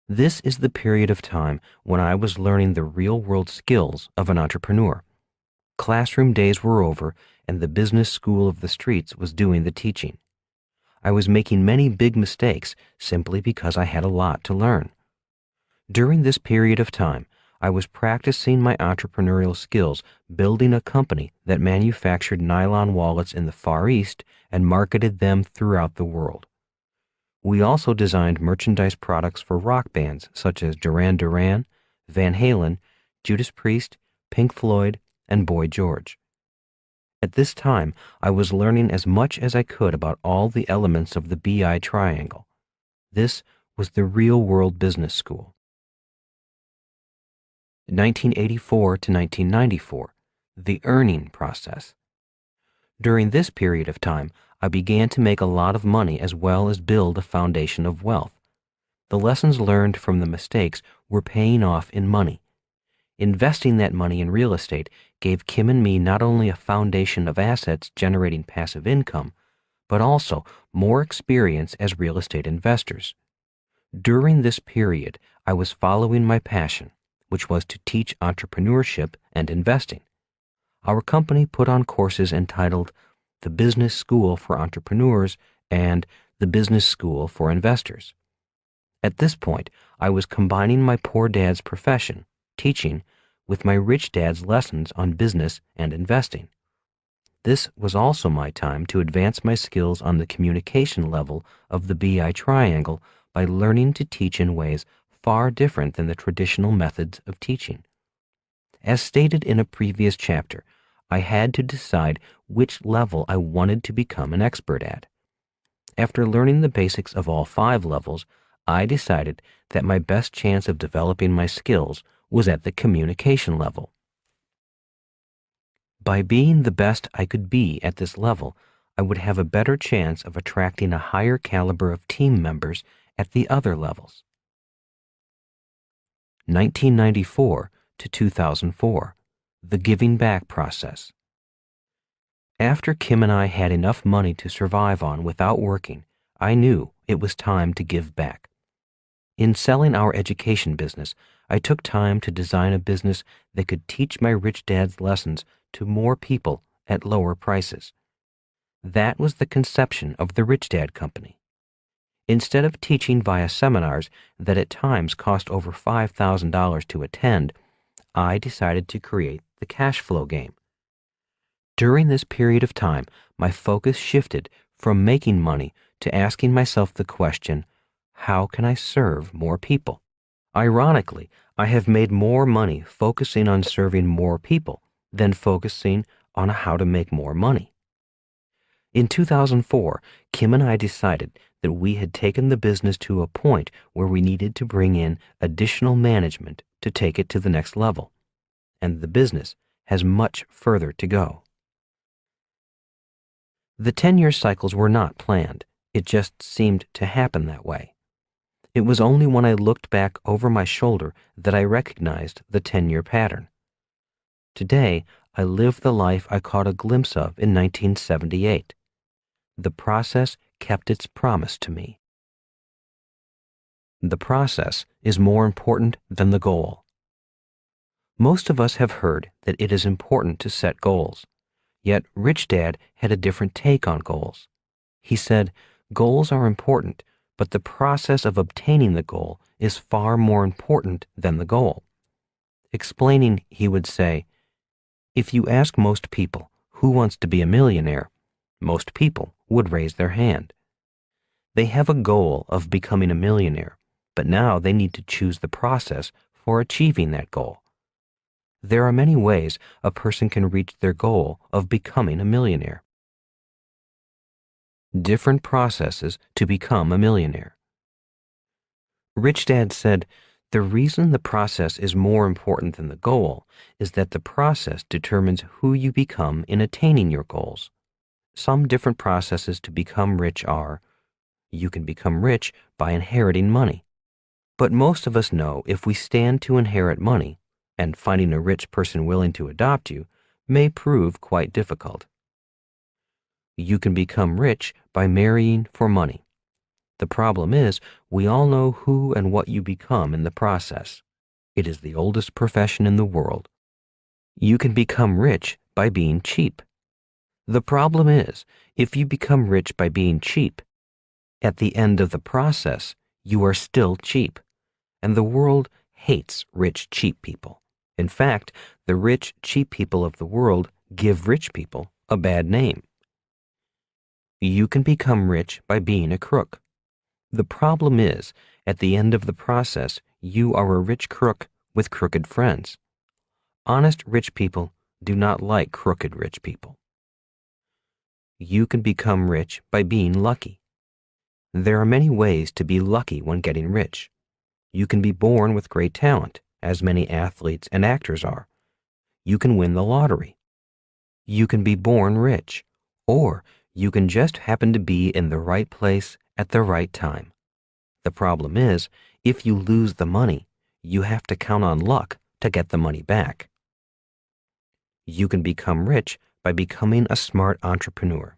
This is the period of time when I was learning the real-world skills of an entrepreneur. Classroom days were over, and the business school of the streets was doing the teaching. I was making many big mistakes simply because I had a lot to learn. During this period of time, I was practicing my entrepreneurial skills, building a company that manufactured nylon wallets in the Far East and marketed them throughout the world. We also designed merchandise products for rock bands such as Duran Duran, Van Halen, Judas Priest, Pink Floyd, and Boy George. At this time, I was learning as much as I could about all the elements of the BI triangle. This was the real-world business school. 1984 to 1994, the earning process. During this period of time, I began to make a lot of money as well as build a foundation of wealth. The lessons learned from the mistakes were paying off in money. Investing that money in real estate gave Kim and me not only a foundation of assets generating passive income, but also more experience as real estate investors. During this period, I was following my passion, which was to teach entrepreneurship and investing. Our company put on courses entitled The Business School for Entrepreneurs and The Business School for Investors. At this point, I was combining my poor dad's profession, teaching, with my rich dad's lessons on business and investing. This was also my time to advance my skills on the communication level of the BI triangle by learning to teach in ways far different than the traditional methods of teaching. As stated in a previous chapter, I had to decide which level I wanted to become an expert at. After learning the basics of all 5 levels, I decided that my best chance of developing my skills was at the communication level. By being the best I could be at this level, I would have a better chance of attracting a higher caliber of team members at the other levels. 1994 to 2004, the giving back process. After Kim and I had enough money to survive on without working, I knew it was time to give back. In selling our education business, I took time to design a business that could teach my rich dad's lessons to more people at lower prices. That was the conception of the Rich Dad Company. Instead of teaching via seminars that at times cost over $5,000 to attend, I decided to create the cash flow game. During this period of time, my focus shifted from making money to asking myself the question, how can I serve more people? Ironically, I have made more money focusing on serving more people than focusing on how to make more money. In 2004, Kim and I decided that we had taken the business to a point where we needed to bring in additional management to take it to the next level, and the business has much further to go. The 10-year cycles were not planned. It just seemed to happen that way. It was only when I looked back over my shoulder that I recognized the 10-year pattern. Today, I live the life I caught a glimpse of in 1978. The process kept its promise to me. The process is more important than the goal. Most of us have heard that it is important to set goals. Yet Rich Dad had a different take on goals. He said, goals are important, but the process of obtaining the goal is far more important than the goal. Explaining, he would say, if you ask most people who wants to be a millionaire, most people would raise their hand. They have a goal of becoming a millionaire, but now they need to choose the process for achieving that goal. There are many ways a person can reach their goal of becoming a millionaire. Different processes to become a millionaire. Rich Dad said, the reason the process is more important than the goal is that the process determines who you become in attaining your goals. Some different processes to become rich are, you can become rich by inheriting money. But most of us know if we stand to inherit money, and finding a rich person willing to adopt you may prove quite difficult. You can become rich by marrying for money. The problem is, we all know who and what you become in the process. It is the oldest profession in the world. You can become rich by being cheap. The problem is, if you become rich by being cheap, at the end of the process, you are still cheap, and the world hates rich, cheap people. In fact, the rich, cheap people of the world give rich people a bad name. You can become rich by being a crook. The problem is, at the end of the process, you are a rich crook with crooked friends. Honest rich people do not like crooked rich people. You can become rich by being lucky. There are many ways to be lucky when getting rich. You can be born with great talent, as many athletes and actors are. You can win the lottery. You can be born rich, or you can just happen to be in the right place at the right time. The problem is, if you lose the money, you have to count on luck to get the money back. You can become rich by becoming a smart entrepreneur.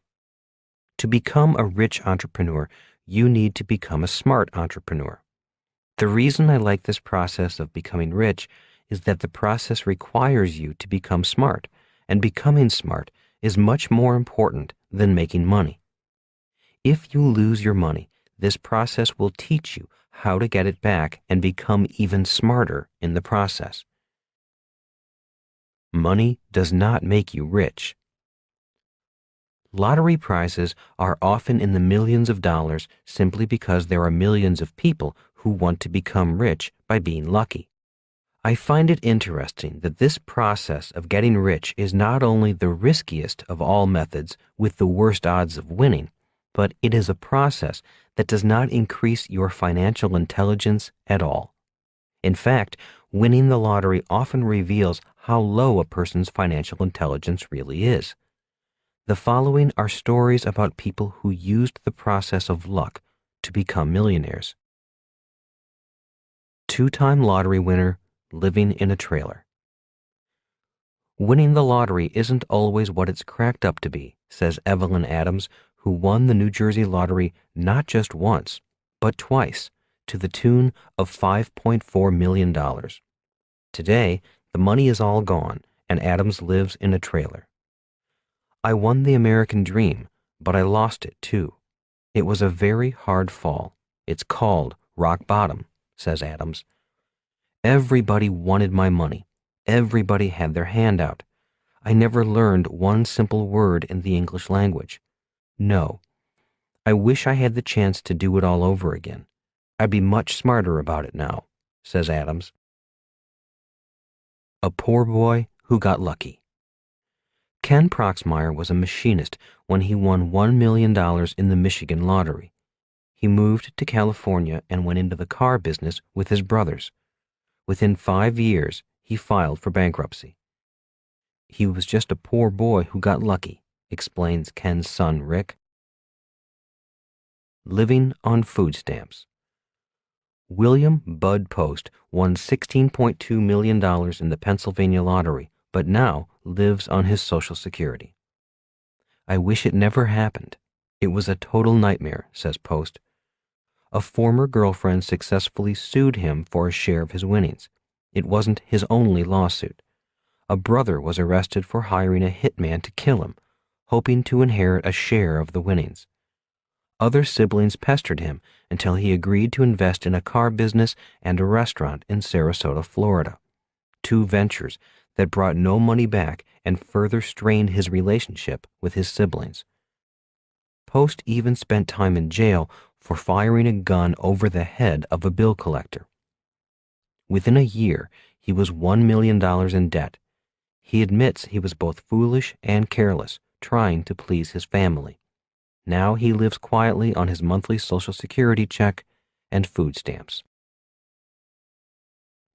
To become a rich entrepreneur, you need to become a smart entrepreneur. The reason I like this process of becoming rich is that the process requires you to become smart, and becoming smart is much more important than making money. If you lose your money, this process will teach you how to get it back and become even smarter in the process. Money does not make you rich. Lottery prizes are often in the millions of dollars simply because there are millions of people who want to become rich by being lucky. I find it interesting that this process of getting rich is not only the riskiest of all methods with the worst odds of winning, but it is a process that does not increase your financial intelligence at all. In fact, winning the lottery often reveals how low a person's financial intelligence really is. The following are stories about people who used the process of luck to become millionaires. Two-time lottery winner living in a trailer. Winning the lottery isn't always what it's cracked up to be, says Evelyn Adams, who won the New Jersey lottery not just once, but twice, to the tune of $5.4 million. Today, the money is all gone, and Adams lives in a trailer. I won the American dream, but I lost it too. It was a very hard fall. It's called rock bottom, says Adams. Everybody wanted my money. Everybody had their hand out. I never learned one simple word in the English language. No. I wish I had the chance to do it all over again. I'd be much smarter about it now, says Adams. A poor boy who got lucky. Ken Proxmire was a machinist when he won $1 million in the Michigan lottery. He moved to California and went into the car business with his brothers. Within 5 years, he filed for bankruptcy. He was just a poor boy who got lucky, explains Ken's son, Rick. Living on food stamps. William Bud Post won $16.2 million in the Pennsylvania lottery, but now lives on his Social Security. I wish it never happened. It was a total nightmare, says Post. A former girlfriend successfully sued him for a share of his winnings. It wasn't his only lawsuit. A brother was arrested for hiring a hitman to kill him, hoping to inherit a share of the winnings. Other siblings pestered him until he agreed to invest in a car business and a restaurant in Sarasota, Florida. Two ventures that brought no money back and further strained his relationship with his siblings. Post even spent time in jail for firing a gun over the head of a bill collector. Within a year, he was $1 million in debt. He admits he was both foolish and careless, trying to please his family. Now he lives quietly on his monthly Social Security check and food stamps.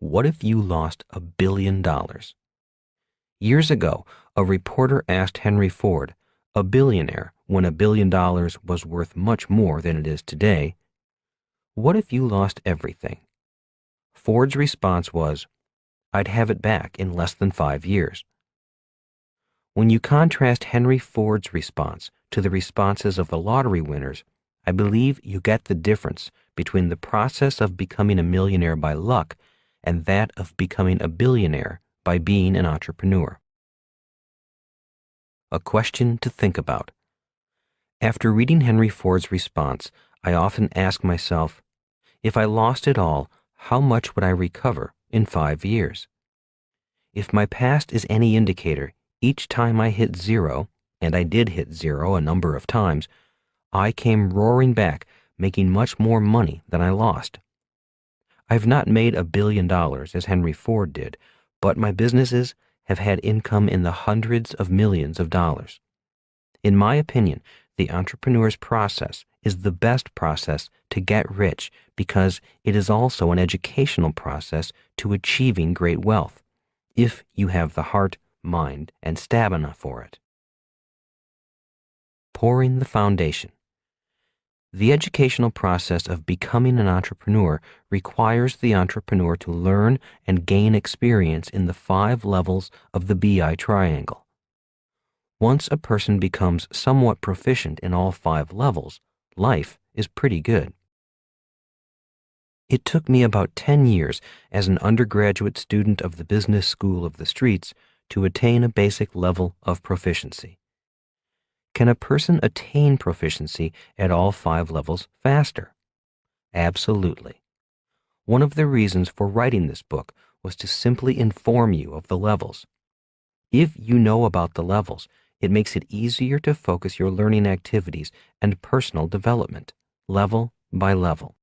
What if you lost $1 billion? Years ago, a reporter asked Henry Ford, a billionaire when $1 billion was worth much more than it is today, what if you lost everything? Ford's response was, I'd have it back in less than 5 years. When you contrast Henry Ford's response to the responses of the lottery winners, I believe you get the difference between the process of becoming a millionaire by luck and that of becoming a billionaire by being an entrepreneur. A question to think about. After reading Henry Ford's response, I often ask myself, if I lost it all, how much would I recover in 5 years? If my past is any indicator, each time I hit zero, and I did hit zero a number of times, I came roaring back, making much more money than I lost. I've not made $1 billion as Henry Ford did, but my businesses have had income in the hundreds of millions of dollars. In my opinion, the entrepreneur's process is the best process to get rich because it is also an educational process to achieving great wealth, if you have the heart, mind, and stamina for it. Pouring the foundation. The educational process of becoming an entrepreneur requires the entrepreneur to learn and gain experience in the 5 levels of the BI triangle. Once a person becomes somewhat proficient in all 5 levels, life is pretty good. It took me about 10 years as an undergraduate student of the business school of the streets to attain a basic level of proficiency. Can a person attain proficiency at all 5 levels faster? Absolutely. One of the reasons for writing this book was to simply inform you of the levels. If you know about the levels, it makes it easier to focus your learning activities and personal development, level by level.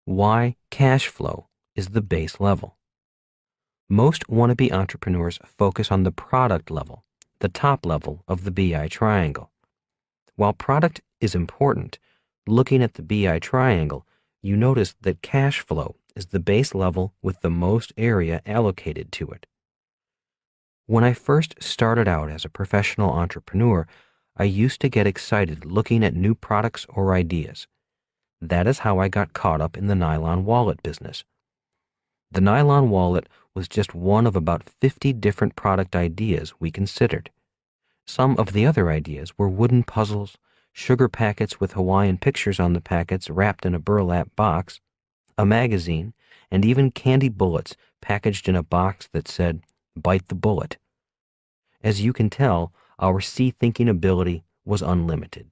Why cash flow is the base level. Most wannabe entrepreneurs focus on the product level, the top level of the BI triangle. While product is important, looking at the BI triangle, you notice that cash flow is the base level with the most area allocated to it. When I first started out as a professional entrepreneur, I used to get excited looking at new products or ideas. That is how I got caught up in the nylon wallet business. The nylon wallet was just one of about 50 different product ideas we considered. Some of the other ideas were wooden puzzles, sugar packets with Hawaiian pictures on the packets wrapped in a burlap box, a magazine, and even candy bullets packaged in a box that said, "Bite the bullet." As you can tell, our thinking ability was unlimited.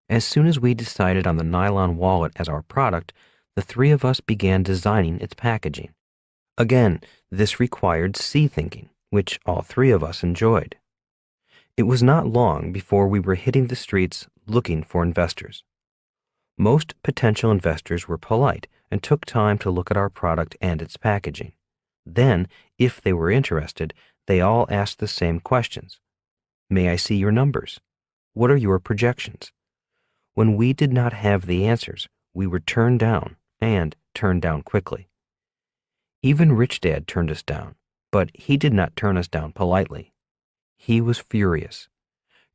As soon as we decided on the nylon wallet as our product, the three of us began designing its packaging. Again, this required thinking, which all three of us enjoyed. It was not long before we were hitting the streets looking for investors. Most potential investors were polite and took time to look at our product and its packaging. Then, if they were interested, they all asked the same questions. May I see your numbers? What are your projections? When we did not have the answers, we were turned down, and turned down quickly. Even Rich Dad turned us down, but he did not turn us down politely. He was furious.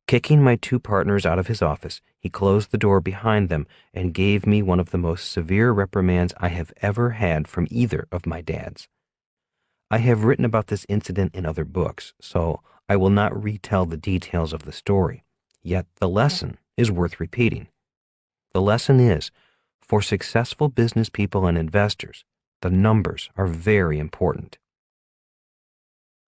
Kicking my two partners out of his office, he closed the door behind them and gave me one of the most severe reprimands I have ever had from either of my dads. I have written about this incident in other books, so I will not retell the details of the story, yet the lesson is worth repeating. The lesson is, for successful business people and investors, the numbers are very important.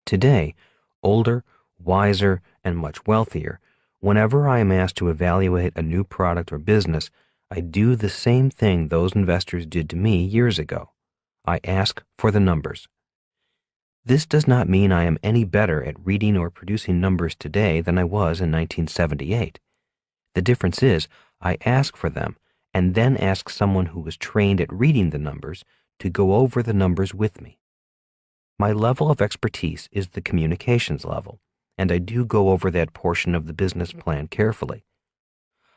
Today, older, wiser, and much wealthier, whenever I am asked to evaluate a new product or business, I do the same thing those investors did to me years ago. I ask for the numbers. This does not mean I am any better at reading or producing numbers today than I was in 1978. The difference is, I ask for them and then ask someone who was trained at reading the numbers to go over the numbers with me. My level of expertise is the communications level, and I do go over that portion of the business plan carefully.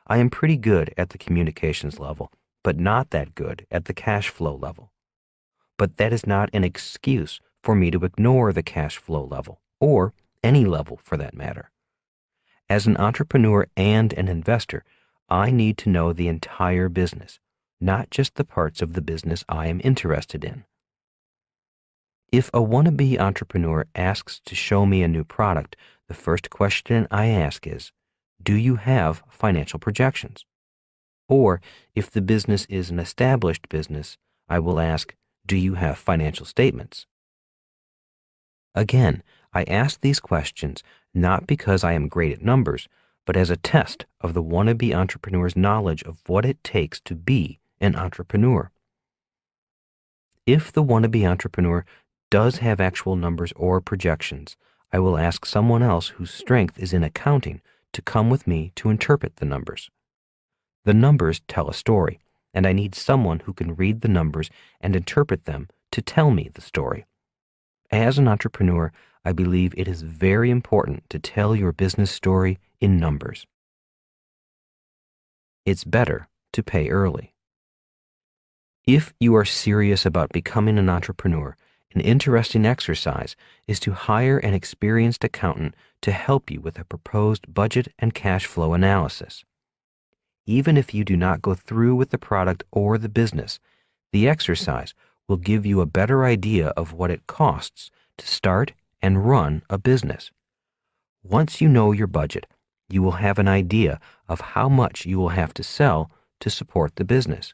I am pretty good at the communications level, but not that good at the cash flow level. But that is not an excuse for me to ignore the cash flow level, or any level for that matter. As an entrepreneur and an investor, I need to know the entire business, not just the parts of the business I am interested in. If a wannabe entrepreneur asks to show me a new product, the first question I ask is, do you have financial projections? Or, if the business is an established business, I will ask, do you have financial statements? Again, I ask these questions not because I am great at numbers, but as a test of the wannabe entrepreneur's knowledge of what it takes to be an entrepreneur. If the wannabe entrepreneur does have actual numbers or projections, I will ask someone else whose strength is in accounting to come with me to interpret the numbers. The numbers tell a story, and I need someone who can read the numbers and interpret them to tell me the story. As an entrepreneur, I believe it is very important to tell your business story in numbers. It's better to pay early. If you are serious about becoming an entrepreneur, an interesting exercise is to hire an experienced accountant to help you with a proposed budget and cash flow analysis. Even if you do not go through with the product or the business, the exercise will give you a better idea of what it costs to start and run a business. Once you know your budget, you will have an idea of how much you will have to sell to support the business.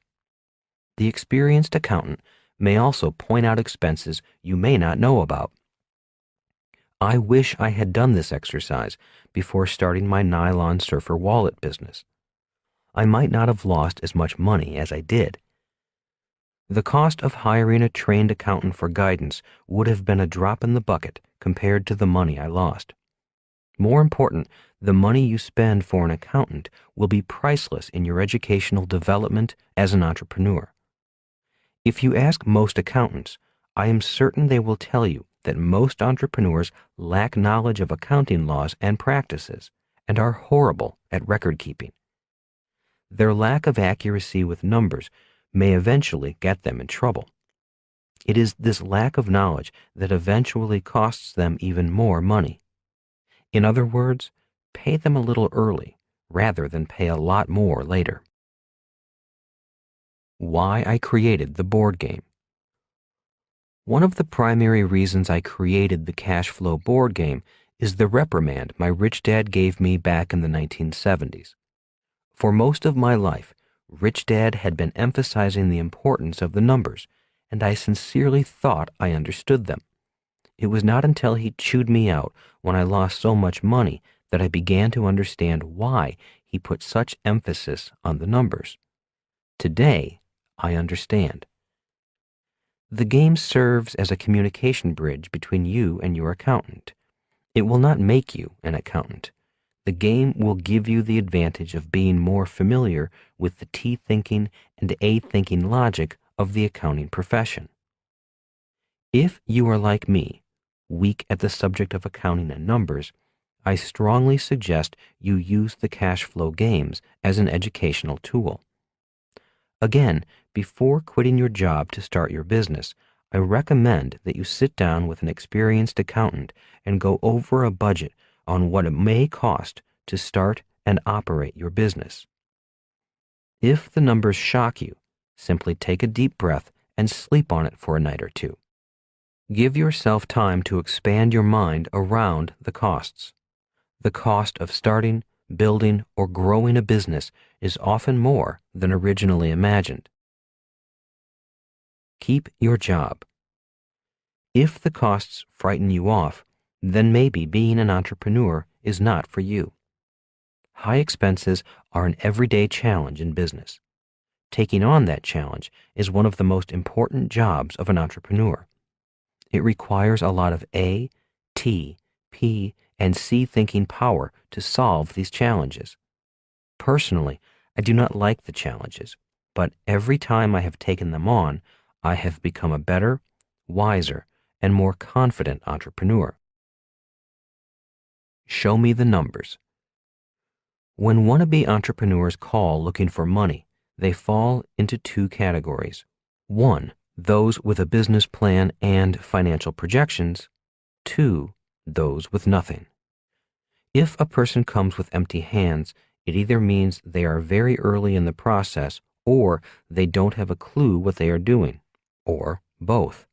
The experienced accountant may also point out expenses you may not know about. I wish I had done this exercise before starting my nylon surfer wallet business. I might not have lost as much money as I did. The cost of hiring a trained accountant for guidance would have been a drop in the bucket compared to the money I lost. More important, the money you spend for an accountant will be priceless in your educational development as an entrepreneur. If you ask most accountants, I am certain they will tell you that most entrepreneurs lack knowledge of accounting laws and practices and are horrible at record keeping. Their lack of accuracy with numbers may eventually get them in trouble. It is this lack of knowledge that eventually costs them even more money. In other words, pay them a little early rather than pay a lot more later. Why I created the board game. One of the primary reasons I created the cash flow board game is the reprimand my rich dad gave me back in the 1970s. For most of my life, Rich Dad had been emphasizing the importance of the numbers, and I sincerely thought I understood them. It was not until he chewed me out when I lost so much money that I began to understand why he put such emphasis on the numbers. Today, I understand. The game serves as a communication bridge between you and your accountant. It will not make you an accountant. The game will give you the advantage of being more familiar with the T-thinking and A-thinking logic of the accounting profession. If you are like me, weak at the subject of accounting and numbers, I strongly suggest you use the cash flow games as an educational tool. Again, before quitting your job to start your business, I recommend that you sit down with an experienced accountant and go over a budget on what it may cost to start and operate your business. If the numbers shock you, simply take a deep breath and sleep on it for a night or two. Give yourself time to expand your mind around the costs. The cost of starting, building, or growing a business is often more than originally imagined. Keep your job. If the costs frighten you off, then maybe being an entrepreneur is not for you. High expenses are an everyday challenge in business. Taking on that challenge is one of the most important jobs of an entrepreneur. It requires a lot of A, T, P, and C thinking power to solve these challenges. Personally, I do not like the challenges, but every time I have taken them on, I have become a better, wiser, and more confident entrepreneur. Show me the numbers. When wannabe entrepreneurs call looking for money, they fall into two categories. 1, those with a business plan and financial projections. 2, those with nothing. If a person comes with empty hands, it either means they are very early in the process or they don't have a clue what they are doing, or both.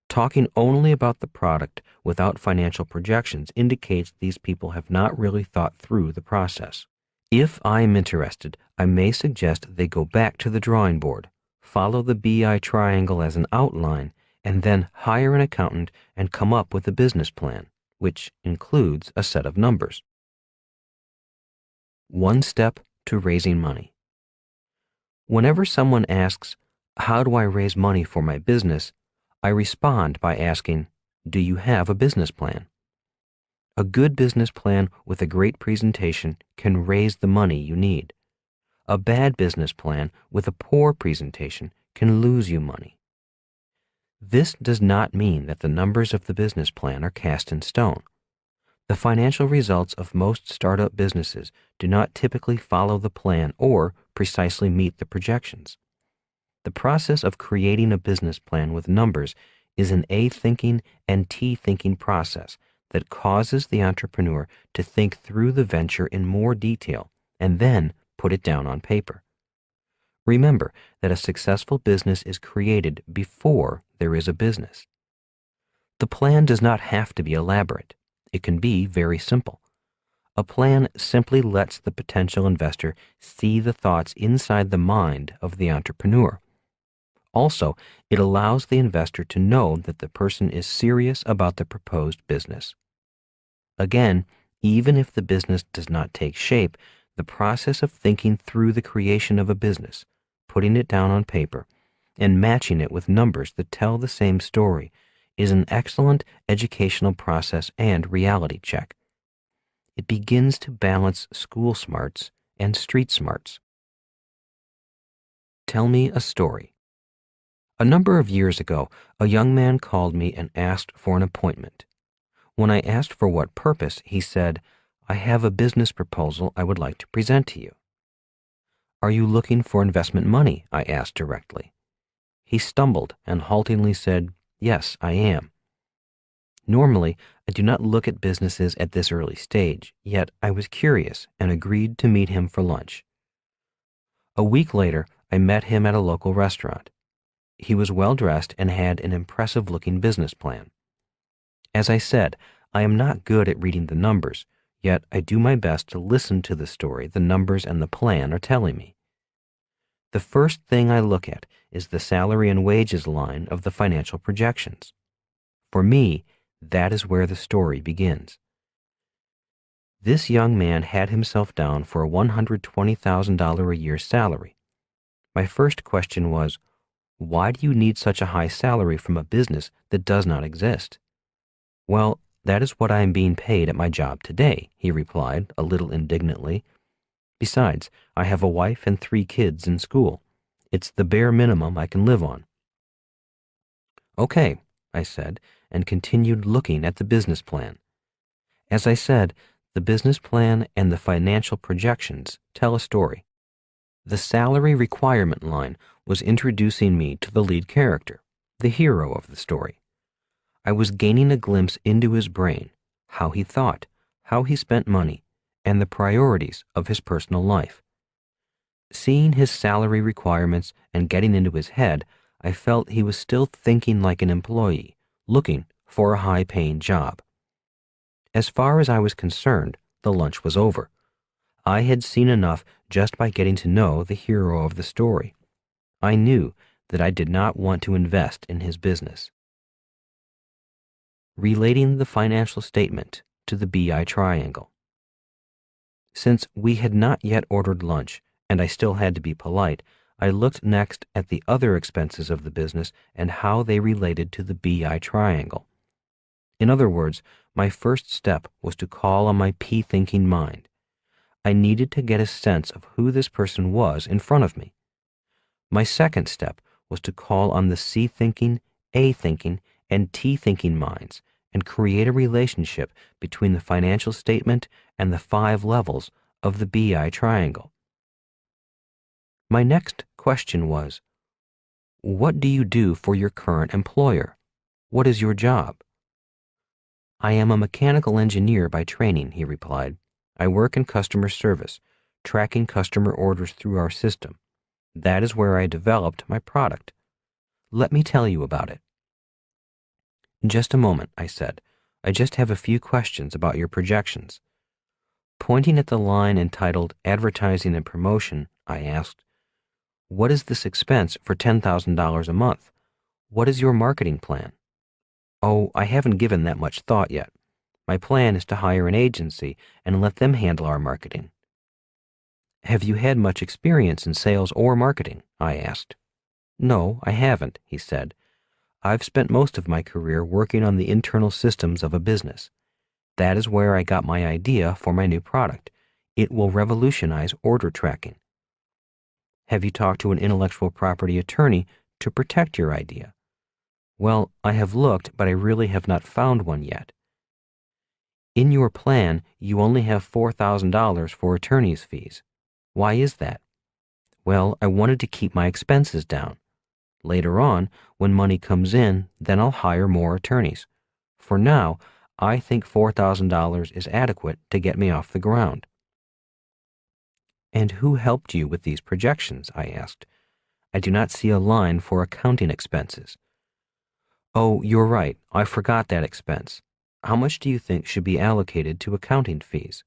Talking only about the product without financial projections indicates these people have not really thought through the process. If I am interested, I may suggest they go back to the drawing board, follow the BI triangle as an outline, and then hire an accountant and come up with a business plan, which includes a set of numbers. 1 step to raising money. Whenever someone asks, "How do I raise money for my business?" I respond by asking, "Do you have a business plan?" A good business plan with a great presentation can raise the money you need. A bad business plan with a poor presentation can lose you money. This does not mean that the numbers of the business plan are cast in stone. The financial results of most startup businesses do not typically follow the plan or precisely meet the projections. The process of creating a business plan with numbers is an A-thinking and T-thinking process that causes the entrepreneur to think through the venture in more detail and then put it down on paper. Remember that a successful business is created before there is a business. The plan does not have to be elaborate. It can be very simple. A plan simply lets the potential investor see the thoughts inside the mind of the entrepreneur. Also, it allows the investor to know that the person is serious about the proposed business. Again, even if the business does not take shape, the process of thinking through the creation of a business, putting it down on paper, and matching it with numbers that tell the same story is an excellent educational process and reality check. It begins to balance school smarts and street smarts. Tell me a story. A number of years ago, a young man called me and asked for an appointment. When I asked for what purpose, he said, "I have a business proposal I would like to present to you." "Are you looking for investment money?" I asked directly. He stumbled and haltingly said, "Yes, I am." Normally, I do not look at businesses at this early stage, yet I was curious and agreed to meet him for lunch. A week later, I met him at a local restaurant. He was well dressed and had an impressive-looking business plan. As I said, I am not good at reading the numbers, yet I do my best to listen to the story the numbers and the plan are telling me. The first thing I look at is the salary and wages line of the financial projections. For me, that is where the story begins. This young man had himself down for a $120,000 a year salary. My first question was, why do you need such a high salary from a business that does not exist? Well, that is what I am being paid at my job today, he replied, a little indignantly. Besides, I have a wife and 3 kids in school. It's the bare minimum I can live on. Okay, I said, and continued looking at the business plan. As I said, the business plan and the financial projections tell a story. The salary requirement line was introducing me to the lead character, the hero of the story. I was gaining a glimpse into his brain, how he thought, how he spent money, and the priorities of his personal life. Seeing his salary requirements and getting into his head, I felt he was still thinking like an employee, looking for a high-paying job. As far as I was concerned, the lunch was over. I had seen enough just by getting to know the hero of the story. I knew that I did not want to invest in his business. Relating the financial statement to the BI triangle. Since we had not yet ordered lunch, and I still had to be polite, I looked next at the other expenses of the business and how they related to the BI triangle. In other words, my first step was to call on my P-thinking mind. I needed to get a sense of who this person was in front of me. My second step was to call on the C-thinking, A-thinking, and T-thinking minds and create a relationship between the financial statement and the 5 levels of the BI triangle. My next question was, what do you do for your current employer? What is your job? I am a mechanical engineer by training, he replied. I work in customer service, tracking customer orders through our system. That is where I developed my product. Let me tell you about it. Just a moment, I said. I just have a few questions about your projections. Pointing at the line entitled Advertising and Promotion, I asked, what is this expense for $10,000 a month? What is your marketing plan? Oh, I haven't given that much thought yet. My plan is to hire an agency and let them handle our marketing. Have you had much experience in sales or marketing? I asked. No, I haven't, he said. I've spent most of my career working on the internal systems of a business. That is where I got my idea for my new product. It will revolutionize order tracking. Have you talked to an intellectual property attorney to protect your idea? Well, I have looked, but I really have not found one yet. In your plan, you only have $4,000 for attorney's fees. Why is that? Well, I wanted to keep my expenses down. Later on, when money comes in, then I'll hire more attorneys. For now, I think $4,000 is adequate to get me off the ground. And who helped you with these projections? I asked. I do not see a line for accounting expenses. Oh, you're right. I forgot that expense. How much do you think should be allocated to accounting fees?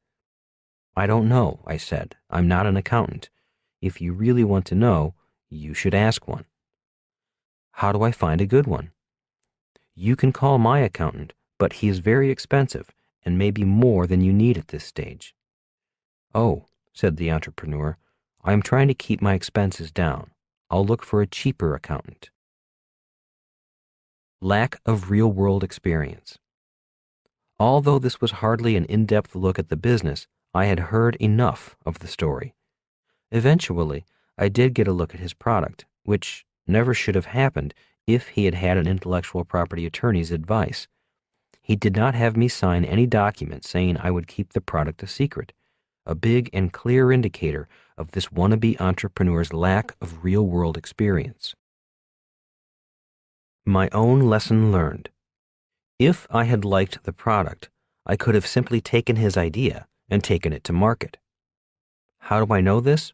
I don't know, I said. I'm not an accountant. If you really want to know, you should ask one. How do I find a good one? You can call my accountant, but he is very expensive and may be more than you need at this stage. Oh, said the entrepreneur, I am trying to keep my expenses down. I'll look for a cheaper accountant. Lack of real-world experience. Although this was hardly an in-depth look at the business, I had heard enough of the story. Eventually, I did get a look at his product, which never should have happened if he had had an intellectual property attorney's advice. He did not have me sign any document saying I would keep the product a secret, a big and clear indicator of this wannabe entrepreneur's lack of real-world experience. My own lesson learned. If I had liked the product, I could have simply taken his idea and taken it to market. How do I know this?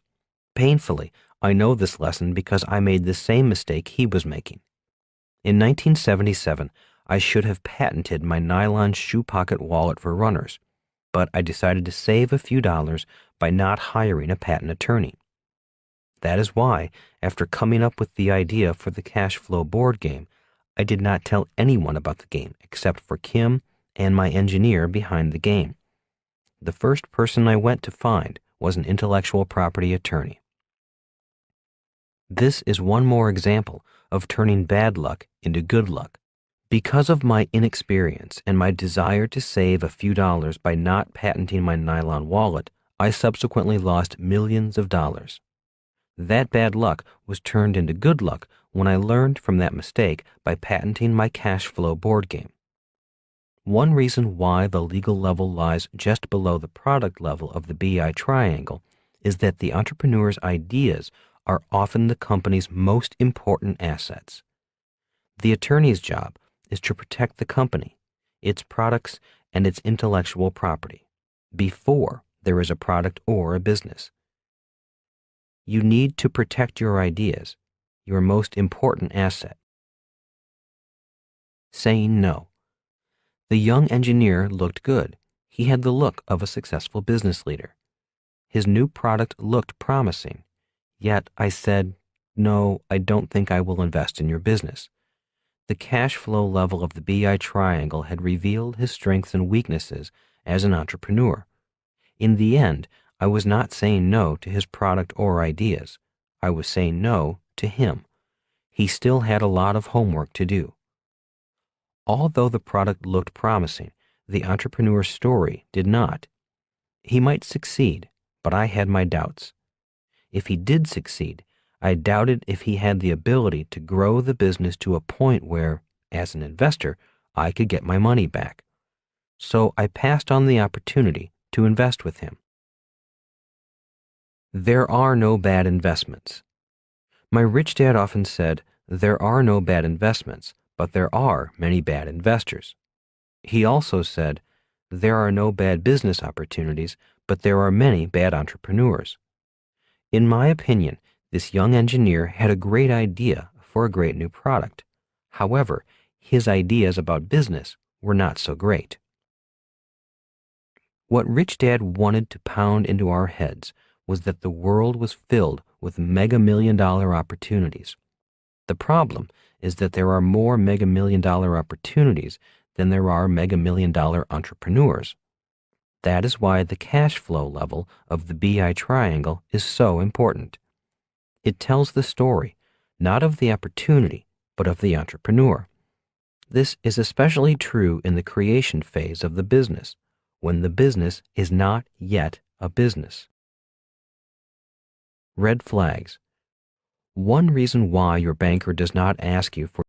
Painfully, I know this lesson because I made the same mistake he was making. In 1977, I should have patented my nylon shoe pocket wallet for runners, but I decided to save a few dollars by not hiring a patent attorney. That is why, after coming up with the idea for the cash flow board game, I did not tell anyone about the game except for Kim and my engineer behind the game. The first person I went to find was an intellectual property attorney. This is one more example of turning bad luck into good luck. Because of my inexperience and my desire to save a few dollars by not patenting my nylon wallet, I subsequently lost millions of dollars. That bad luck was turned into good luck when I learned from that mistake by patenting my cash flow board game. One reason why the legal level lies just below the product level of the BI triangle is that the entrepreneur's ideas are often the company's most important assets. The attorney's job is to protect the company, its products, and its intellectual property before there is a product or a business. You need to protect your ideas, your most important asset. Saying no. The young engineer looked good. He had the look of a successful business leader. His new product looked promising. Yet I said, "No, I don't think I will invest in your business." The cash flow level of the BI triangle had revealed his strengths and weaknesses as an entrepreneur. In the end, I was not saying no to his product or ideas. I was saying no to him. He still had a lot of homework to do. Although the product looked promising, the entrepreneur's story did not. He might succeed, but I had my doubts. If he did succeed, I doubted if he had the ability to grow the business to a point where, as an investor, I could get my money back. So I passed on the opportunity to invest with him. There are no bad investments. My rich dad often said, "There are no bad investments, but there are many bad investors." He also said, "There are no bad business opportunities, but there are many bad entrepreneurs." In my opinion, this young engineer had a great idea for a great new product. However, his ideas about business were not so great. What Rich Dad wanted to pound into our heads was that the world was filled with mega-million-dollar opportunities. The problem is that there are more mega-million-dollar opportunities than there are mega-million-dollar entrepreneurs. That is why the cash flow level of the BI triangle is so important. It tells the story, not of the opportunity, but of the entrepreneur. This is especially true in the creation phase of the business, when the business is not yet a business. Red flags. One reason why your banker does not ask you for